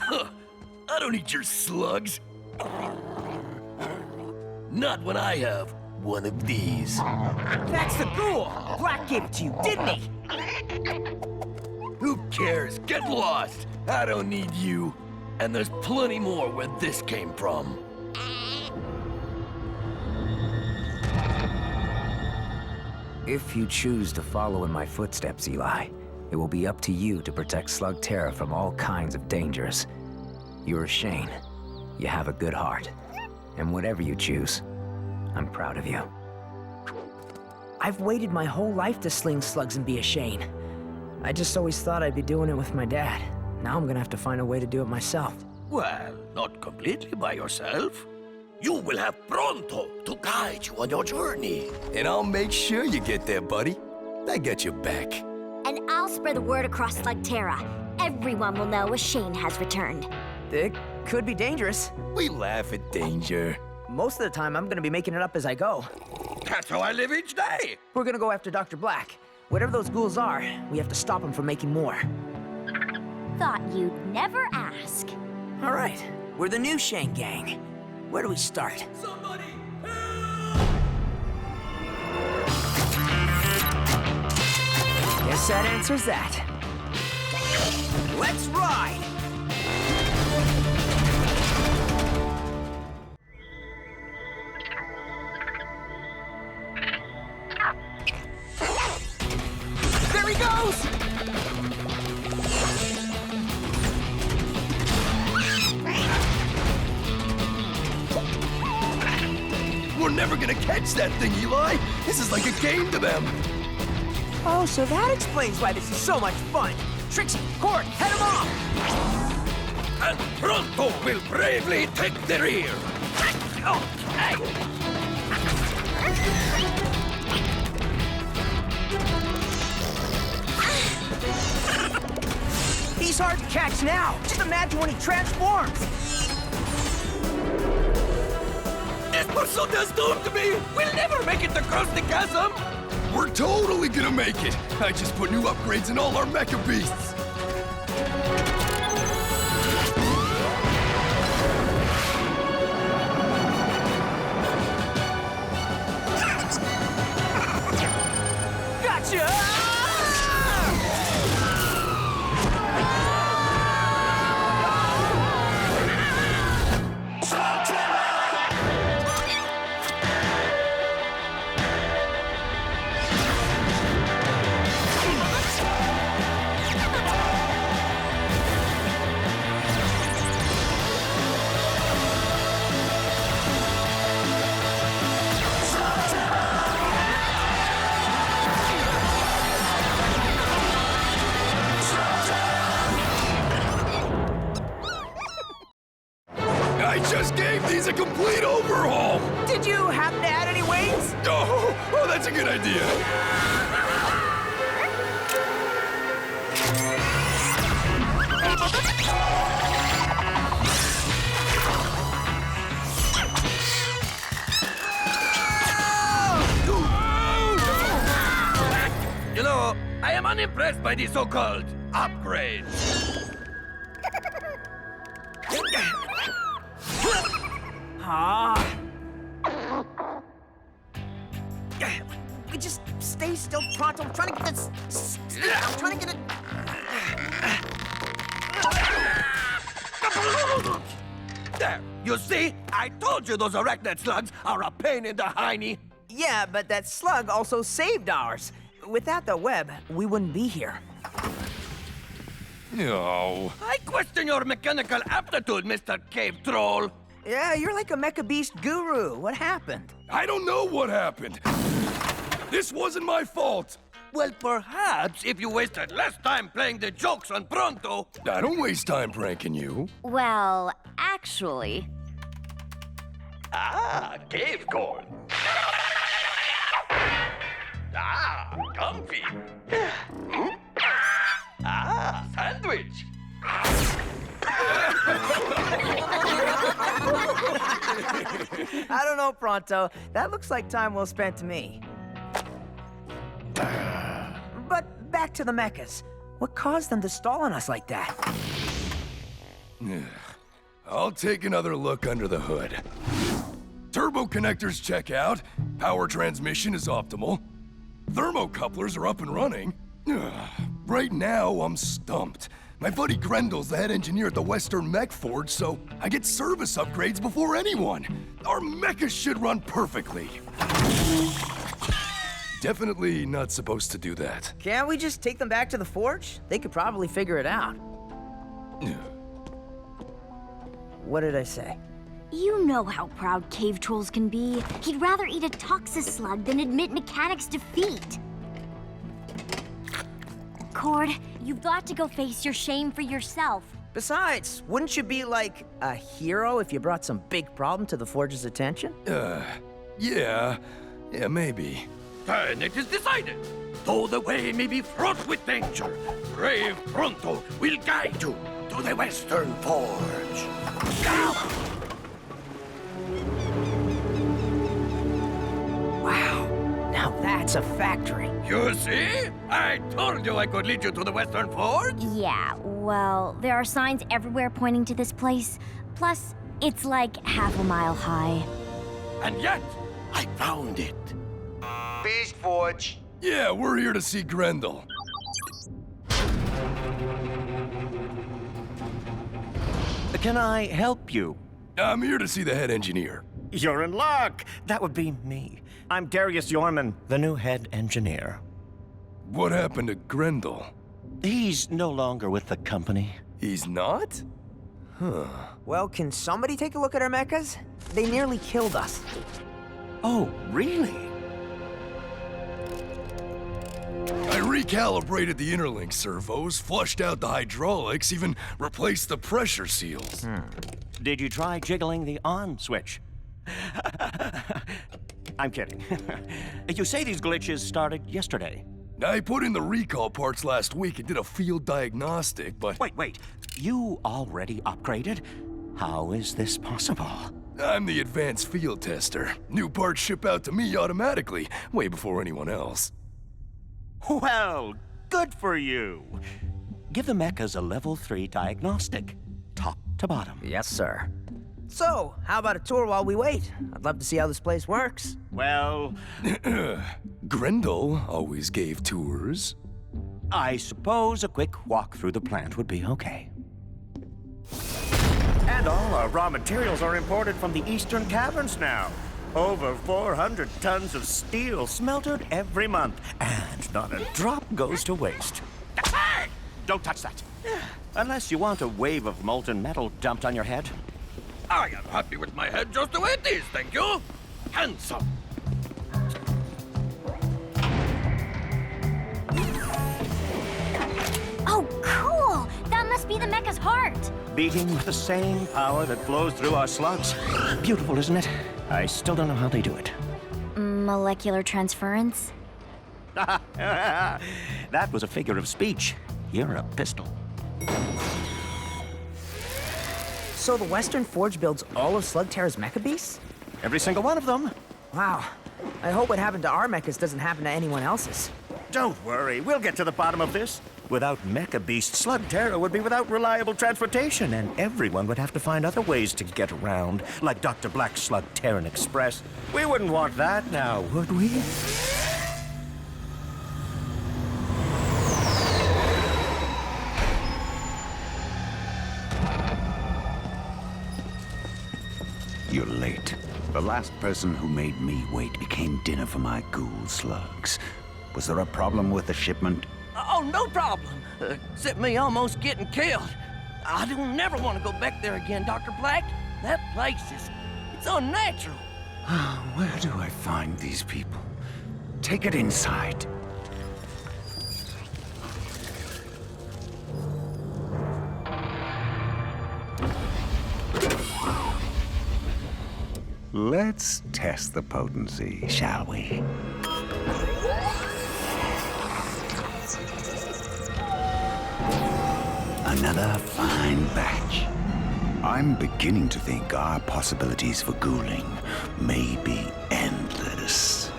I don't need your slugs. Not when I have one of these. That's the ghoul! Blakk gave it to you, didn't he? Who cares? Get lost! I don't need you. And there's plenty more where this came from. If you choose to follow in my footsteps, Eli, it will be up to you to protect Slugterra from all kinds of dangers. You're Shane. You have a good heart. And whatever you choose, I'm proud of you. I've waited my whole life to sling slugs and be a Shane. I just always thought I'd be doing it with my dad. Now I'm gonna have to find a way to do it myself. Well, not completely by yourself. You will have Pronto to guide you on your journey. And I'll make sure you get there, buddy. I got your back. And I'll spread the word across Slugterra. Everyone will know a Shane has returned. It could be dangerous. We laugh at danger. Most of the time, I'm gonna be making it up as I go. That's how I live each day. We're gonna go after Dr. Blakk. Whatever those ghouls are, we have to stop them from making more. Thought you'd never ask. All right, we're the new Shane gang. Where do we start? Somebody Guess that answers that. Let's ride! There he goes! We're never gonna catch that thing, Eli. This is like a game to them. Oh, so that explains why this is so much fun. Trixie, Cord, head him off! and Pronto will bravely take the rear. He's hard to catch now. Just imagine when he transforms. This pursuit is doomed to me. We'll never make it across the chasm. We're totally gonna make it. I just put new upgrades in all our mecha beasts. Gotcha! complete overhaul! Did you happen to add any weights? Oh, that's a good idea. You know, I am unimpressed by the so-called upgrades. Just stay still, Pronto. I'm trying to get this. I'm trying to get it. There, you see? I told you those arachnid slugs are a pain in the hiney. Yeah, but that slug also saved ours. Without the web, we wouldn't be here. No. I question your mechanical aptitude, Mr. Cave Troll. Yeah, you're like a Mecha Beast guru. What happened? I don't know what happened. This wasn't my fault. Well, perhaps if you wasted less time playing the jokes on Pronto. I don't waste time pranking you. Well, actually... Ah, cave corn. Ah, comfy. Ah, sandwich. I don't know, Pronto. That looks like time well spent to me. But back to the Meccas. What caused them to stall on us like that? I'll take another look under the hood. Turbo connectors check out. Power transmission is optimal. Thermocouplers are up and running. Right now, I'm stumped. My buddy Grendel's the head engineer at the Western Mech Forge, so I get service upgrades before anyone. Our Meccas should run perfectly. Definitely not supposed to do that. Can't we just take them back to the forge? They could probably figure it out. What did I say? You know how proud cave trolls can be. He'd rather eat a toxic slug than admit mechanics' defeat. Cord, you've got to go face your shame for yourself. Besides, wouldn't you be like a hero if you brought some big problem to the forge's attention? Yeah, maybe. Then it is decided. Though the way may be fraught with danger, brave Pronto will guide you to the Western Forge. Wow, now that's a factory. You see? I told you I could lead you to the Western Forge. Yeah, well, there are signs everywhere pointing to this place. Plus, it's like half a mile high. And yet, I found it. Beast Forge. Yeah, we're here to see Grendel. Can I help you? I'm here to see the head engineer. You're in luck. That would be me. I'm Darius Yorman, the new head engineer. What happened to Grendel? He's no longer with the company. He's not? Huh. Well, can somebody take a look at our Meccas? They nearly killed us. Oh, really? I recalibrated the interlink servos, flushed out the hydraulics, even replaced the pressure seals. Did you try jiggling the on switch? I'm kidding. You say these glitches started yesterday. I put in the recall parts last week and did a field diagnostic, but... Wait. You already upgraded? How is this possible? I'm the advanced field tester. New parts ship out to me automatically, way before anyone else. Well, good for you. Give the Meccas a level 3 diagnostic, top to bottom. Yes, sir. So, how about a tour while we wait? I'd love to see how this place works. Well... Grendel always gave tours. I suppose a quick walk through the plant would be okay. And all our raw materials are imported from the eastern caverns now. Over 400 tons of steel smelted every month, and not a drop goes to waste. Don't touch that. Unless you want a wave of molten metal dumped on your head. I am happy with my head just the way it is, thank you. Handsome. Oh, cool! That must be the Meccas' heart. Beating with the same power that flows through our slugs. Beautiful, isn't it? I still don't know how they do it. Molecular transference? That was a figure of speech. You're a pistol. So the Western Forge builds all of Slugterra's mecha beasts? Every single one of them. Wow. I hope what happened to our mechas doesn't happen to anyone else's. Don't worry, we'll get to the bottom of this. Without mecha beasts, Slugterra would be without reliable transportation, and everyone would have to find other ways to get around, like Dr. Black's Slugterran Express. We wouldn't want that now, would we? You're late. The last person who made me wait became dinner for my ghoul slugs. Was there a problem with the shipment? Oh, no problem. Except me almost getting killed. I don't never want to go back there again, Dr. Black. That place it's unnatural. Where do I find these people? Take it inside. Let's test the potency, shall we? Another fine batch. I'm beginning to think our possibilities for ghouling may be endless.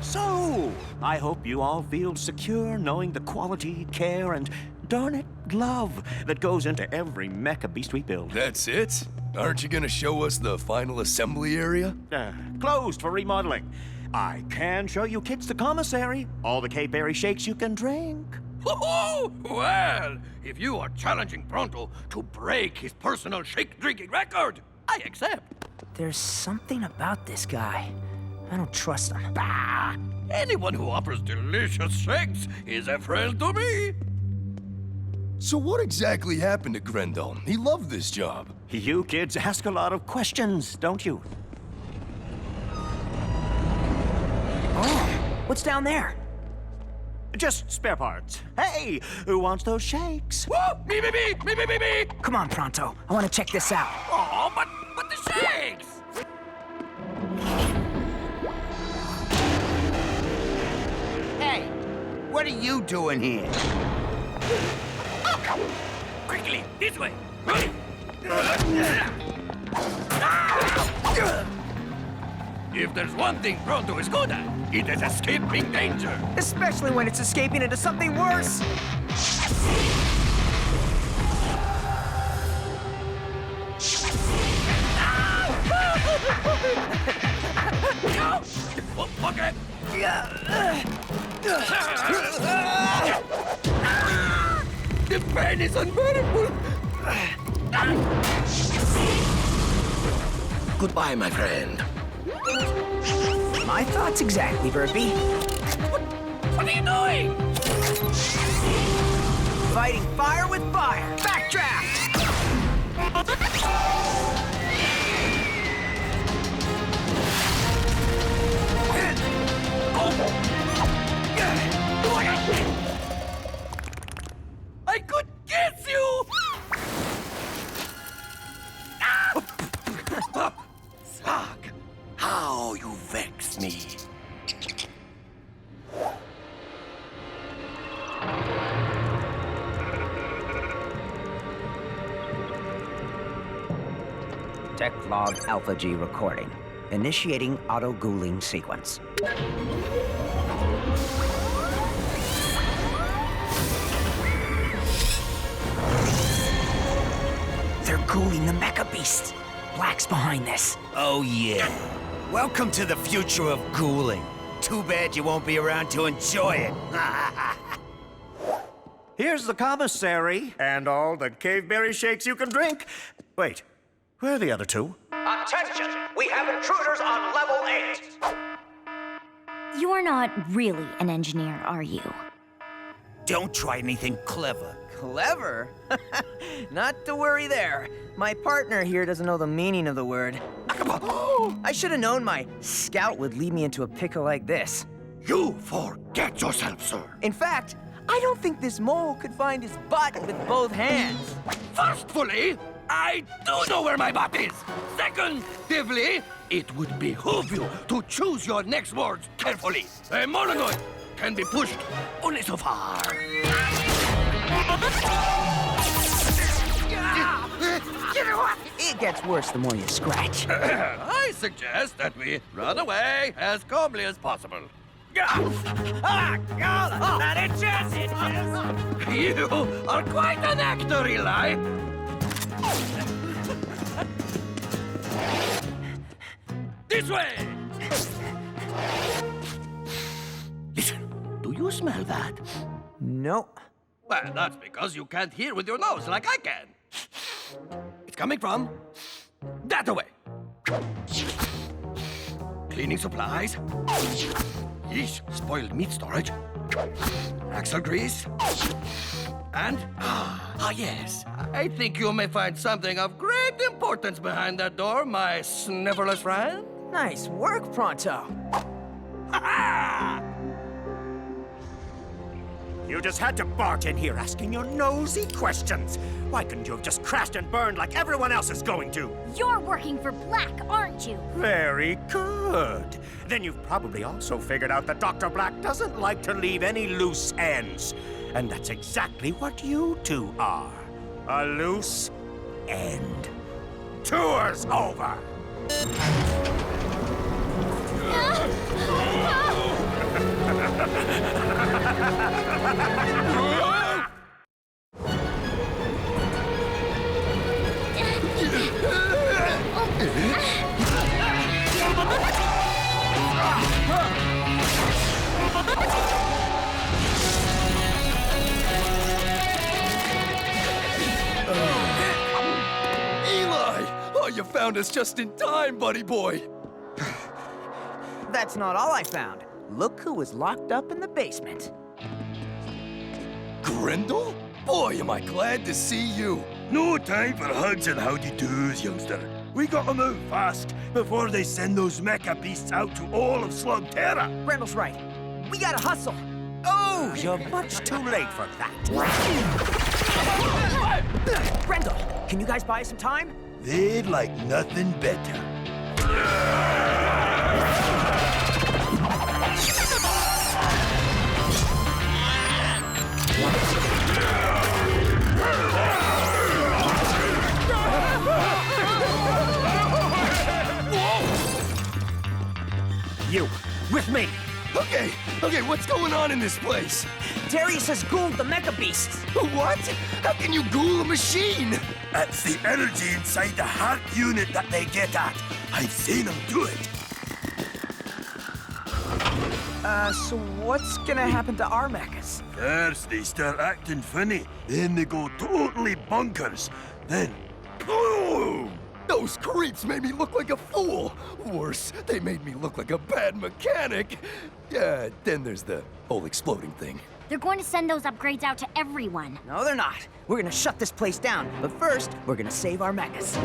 So, I hope you all feel secure knowing the quality, care, and darn it, love that goes into every mecha beast we build. That's it? Aren't you gonna show us the final assembly area? Closed for remodeling. I can show you kids the commissary, all the caveberry shakes you can drink. Well, if you are challenging Pronto to break his personal shake-drinking record, I accept. There's something about this guy. I don't trust him. Bah! Anyone who offers delicious shakes is a friend to me. So what exactly happened to Grendel? He loved this job. You kids ask a lot of questions, don't you? Oh, what's down there? Just spare parts. Hey, who wants those shakes? Woo! Me! Come on, Pronto. I want to check this out. Oh, but the shakes! Hey, what are you doing here? Quickly, this way! If there's one thing Pronto is good at, it is escaping danger. Especially when it's escaping into something worse. Okay. The pain is unbearable. Goodbye, my friend. My thoughts exactly, Burpee. What are you doing? Fighting fire with fire. Backdraft! I could kiss you! Slug, how you vex me. Tech log Alpha G recording. Initiating auto-ghouling sequence. They're ghouling the mecha beasts. Black's behind this. Oh, yeah. Welcome to the future of ghouling. Too bad you won't be around to enjoy it. Here's the commissary and all the caveberry shakes you can drink. Wait, where are the other two? Attention! We have intruders on level 8! You are not really an engineer, are you? Don't try anything clever. Clever? Not to worry there. My partner here doesn't know the meaning of the word. I should have known my scout would lead me into a pickle like this. You forget yourself, sir. In fact, I don't think this mole could find his butt with both hands. Firstly, I do know where my butt is. Secondly, it would behoove you to choose your next words carefully. A mononoid can be pushed only so far. It gets worse the more you scratch. I suggest that we run away as calmly as possible. You are quite an actor, Eli. This way! Listen, do you smell that? No. Well, that's because you can't hear with your nose like I can. It's coming from that way. Cleaning supplies. Yeesh, spoiled meat storage. Axle grease. And, yes, I think you may find something of great importance behind that door, my snifferless friend. Nice work, Pronto. You just had to barge in here asking your nosy questions. Why couldn't you have just crashed and burned like everyone else is going to? You're working for Blakk, aren't you? Very good. Then you've probably also figured out that Dr. Black doesn't like to leave any loose ends. And that's exactly what you two are. A loose end. Tour's over. Eli! Oh, you found us just in time, buddy boy. That's not all I found. Look who was locked up in the basement. Grendel? Boy, am I glad to see you. No time for hugs and howdy-doos, youngster. We gotta move fast before they send those mecha beasts out to all of Slugterra. Grendel's right. We gotta hustle. Oh, you're much too late for that. Grendel, can you guys buy us some time? They'd like nothing better. You, with me. Okay, what's going on in this place? Darius has ghouled the mecha beasts. What? How can you ghoul a machine? That's the energy inside the heart unit that they get at. I've seen them do it. So what's gonna happen to our mechas? First, they start acting funny. Then they go totally bonkers. Then, boom! Those creeps made me look like a fool. Worse, they made me look like a bad mechanic. Yeah, then there's the whole exploding thing. They're going to send those upgrades out to everyone. No, they're not. We're gonna shut this place down. But first, we're gonna save our mechas.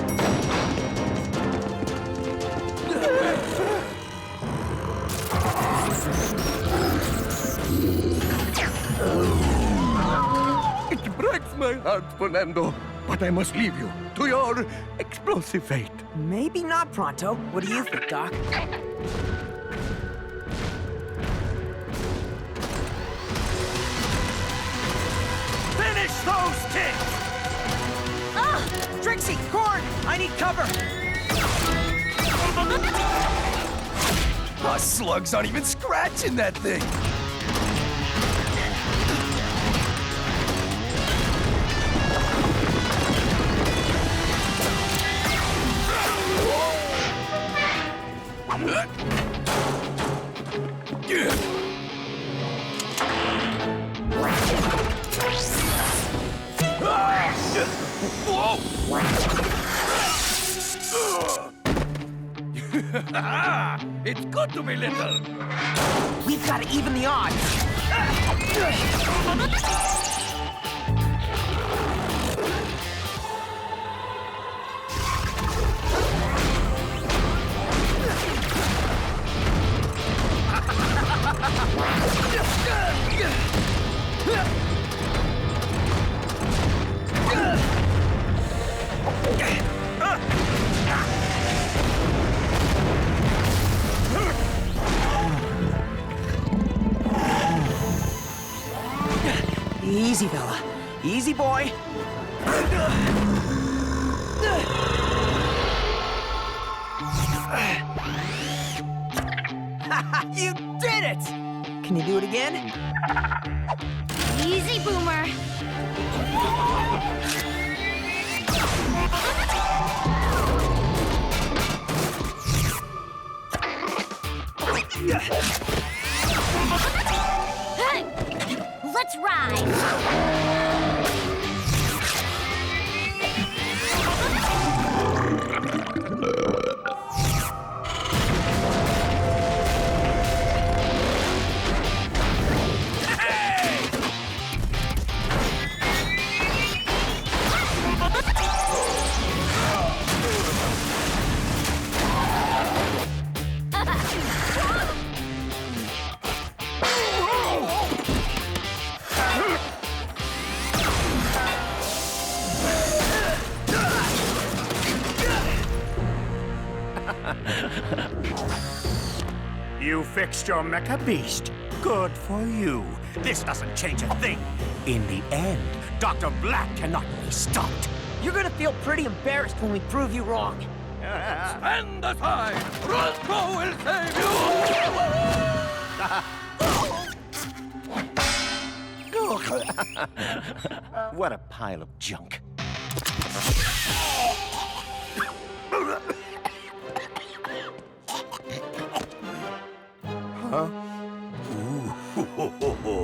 It breaks my heart, Fernando, but I must leave you to your explosive fate. Maybe not, Pronto. What do you think, Doc? Finish those kids! Trixie! Cord! I need cover! Us slugs aren't even scratching that thing. It's good to be little. We've got to even the odds. Easy, fella. Easy, boy. You did it! Can you do it again? Easy, Boomer. Let's ride. You fixed your mecha beast. Good for you. This doesn't change a thing. In the end, Dr. Black cannot be stopped. You're gonna feel pretty embarrassed when we prove you wrong. Stand aside! Pronto will save you! What a pile of junk. Huh? Ooh, ho, ho, ho, ho.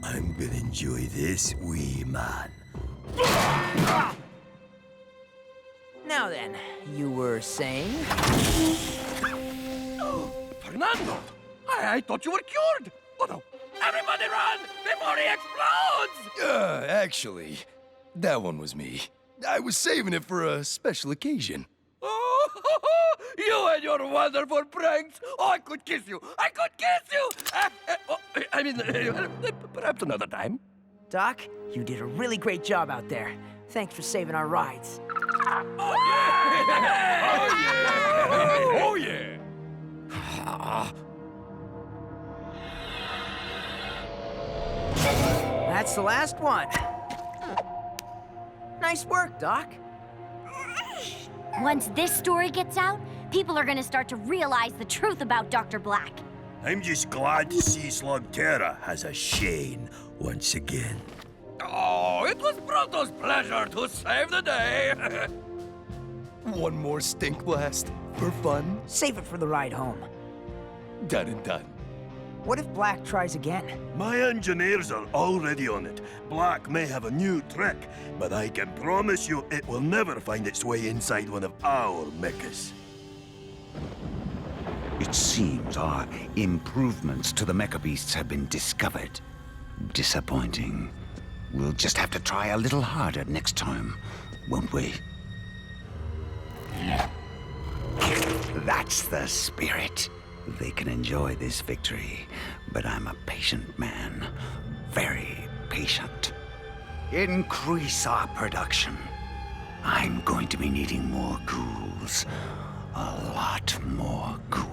I'm gonna enjoy this, wee man. Now then, you were saying? Fernando! I thought you were cured! Oh no! Everybody run before he explodes! Actually, that one was me. I was saving it for a special occasion. Oh, you and your wonderful pranks! Oh, I could kiss you! I could kiss you! I mean, perhaps another time. Doc, you did a really great job out there. Thanks for saving our rides. Oh, yeah! Oh, yeah! That's the last one. Nice work, Doc. Once this story gets out, people are gonna start to realize the truth about Dr. Black. I'm just glad to see Slugterra has a Shane once again. Oh, it was Pronto's pleasure to save the day. One more stink blast for fun. Save it for the ride home. Done and done. What if Black tries again? My engineers are already on it. Blakk may have a new trick, but I can promise you it will never find its way inside one of our Meccas. It seems our improvements to the mecha beasts have been discovered. Disappointing. We'll just have to try a little harder next time, won't we? That's the spirit. They can enjoy this victory, but I'm a patient man. Very patient. Increase our production. I'm going to be needing more ghouls. A lot more ghouls.